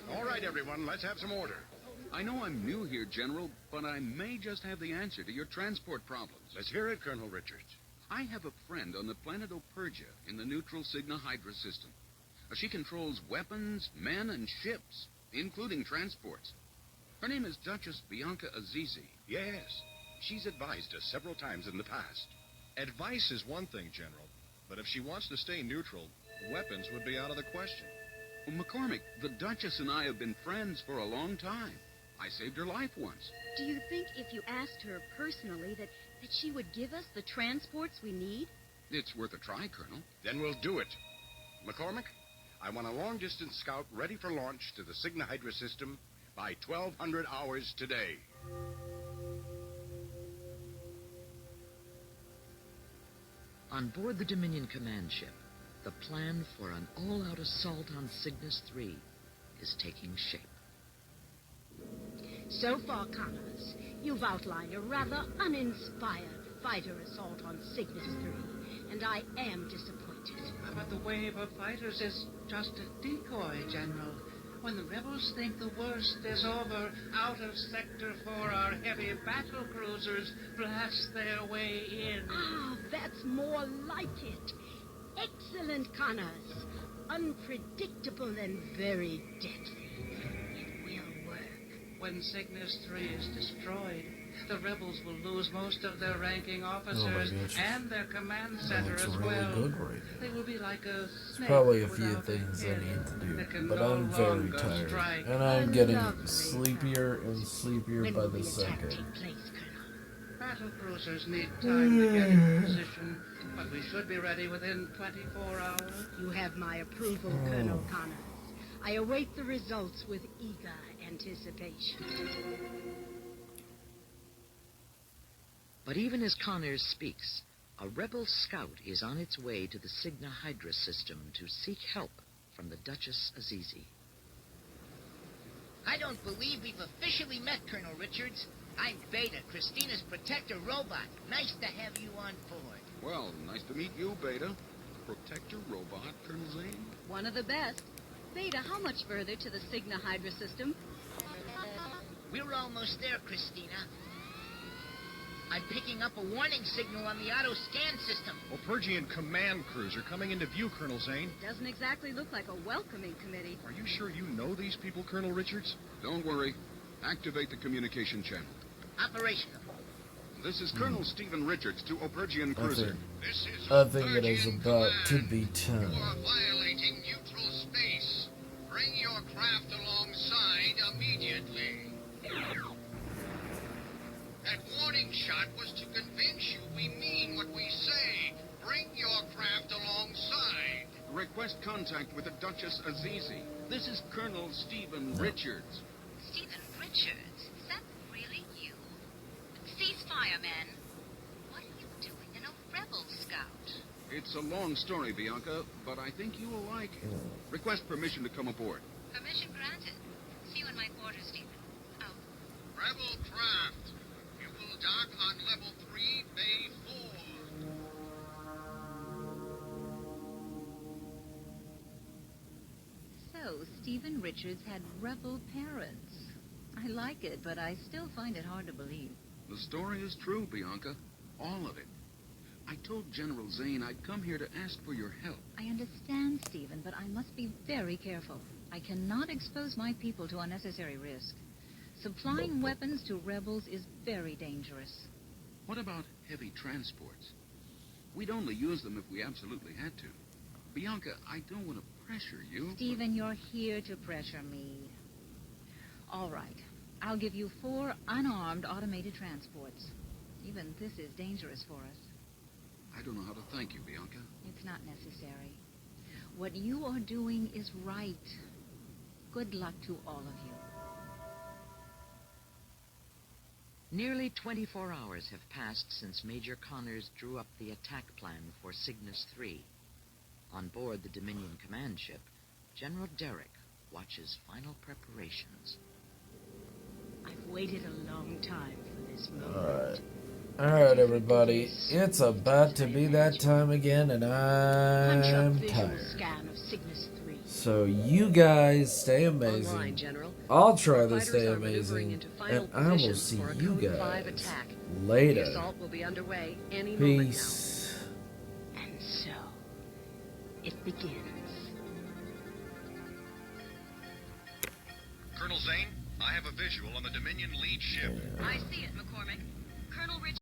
All right, everyone. Let's have some order. I know I'm new here, General, but I may just have the answer to your transport problems. Let's hear it, Colonel Richards. I have a friend on the planet Opergia in the neutral Cygna Hydra system. She controls weapons, men, and ships, including transports. Her name is Duchess Bianca Azizi. Yes. She's advised us several times in the past. Advice is one thing, General, but if she wants to stay neutral, weapons would be out of the question. Well, McCormick, the Duchess and I have been friends for a long time. I saved her life once. Do you think if you asked her personally that she would give us the transports we need? It's worth a try, Colonel. Then we'll do it. McCormick, I want a long-distance scout ready for launch to the Cygna Hydra system by 1200 hours today. On board the Dominion command ship, the plan for an all-out assault on Cygnus 3 is taking shape. So far, Connors, you've outlined a rather uninspired fighter assault on Cygnus 3, and I am disappointed. But the wave of fighters is just a decoy, General. When the rebels think the worst is over, out of Sector 4 our heavy battle cruisers blast their way in. Ah, that's more like it. Excellent, Connors. Unpredictable and very deadly. It will work. When Cygnus 3 is destroyed, the rebels will lose most of their ranking officers and their command center as well. They will be like a There's snake probably a few without things I tail need to that do, can but no I'm very longer tired, strike. and I'm getting sleepier and sleepier by the second. Battle cruisers need time to get in position, but we should be ready within 24 hours. You have my approval, Colonel Connors. I await the results with eager anticipation. But even as Connors speaks, a rebel scout is on its way to the Cygna Hydra system to seek help from the Duchess Azizi. I don't believe we've officially met, Colonel Richards. I'm Beta, Christina's protector robot. Nice to have you on board. Well, nice to meet you, Beta. Protector robot, Colonel Zane? One of the best. Beta, how much further to the Cygna Hydra system? We're almost there, Christina. I'm picking up a warning signal on the auto-scan system. Opergian command crews are coming into view, Colonel Zane. Doesn't exactly look like a welcoming committee. Are you sure you know these people, Colonel Richards? Don't worry. Activate the communication channel. Operational. This is Colonel Stephen Richards to Opergian Cruiser. I think it is about to be time. You are violating neutral space. Bring your craft alongside immediately. That warning shot was to convince you we mean what we say. Bring your craft Request contact with the Duchess Azizi. This is Colonel Stephen Richards. Stephen Richards? Is that really you? Ceasefire, men. What are you doing in a rebel scout? It's a long story, Bianca, but I think you will like it. Request permission to come aboard. Permission granted. See you in my quarters, Stephen. Out. Rebel craft. You will dock on level 3, Bay 4. So, Stephen Richards had rebel parents. I like it, but I still find it hard to believe. The story is true, Bianca. All of it. I told General Zane I'd come here to ask for your help. I understand, Stephen, but I must be very careful. I cannot expose my people to unnecessary risk. Supplying weapons to rebels is very dangerous. What about heavy transports? We'd only use them if we absolutely had to. Bianca, I don't want to pressure you. Stephen, you're here to pressure me. All right. I'll give you 4 unarmed automated transports. Even this is dangerous for us. I don't know how to thank you, Bianca. It's not necessary. What you are doing is right. Good luck to all of you. Nearly 24 hours have passed since Major Connors drew up the attack plan for Cygnus 3. On board the Dominion command ship, General Derrick watches final preparations. I've waited a long time for this moment. Alright. Alright, everybody. It's about to be that time again, and I'm tired. Scan of Cygnus 3. So you guys stay amazing. Online, General. I'll try to Fighters stay are maneuvering amazing, into final and I will positions see for a you Code 5 guys attack. The later. assault will be underway any moment now. Peace. And so, it begins. Colonel Zane, I have a visual on the Dominion lead ship. I see it, McCormick. Colonel Richards.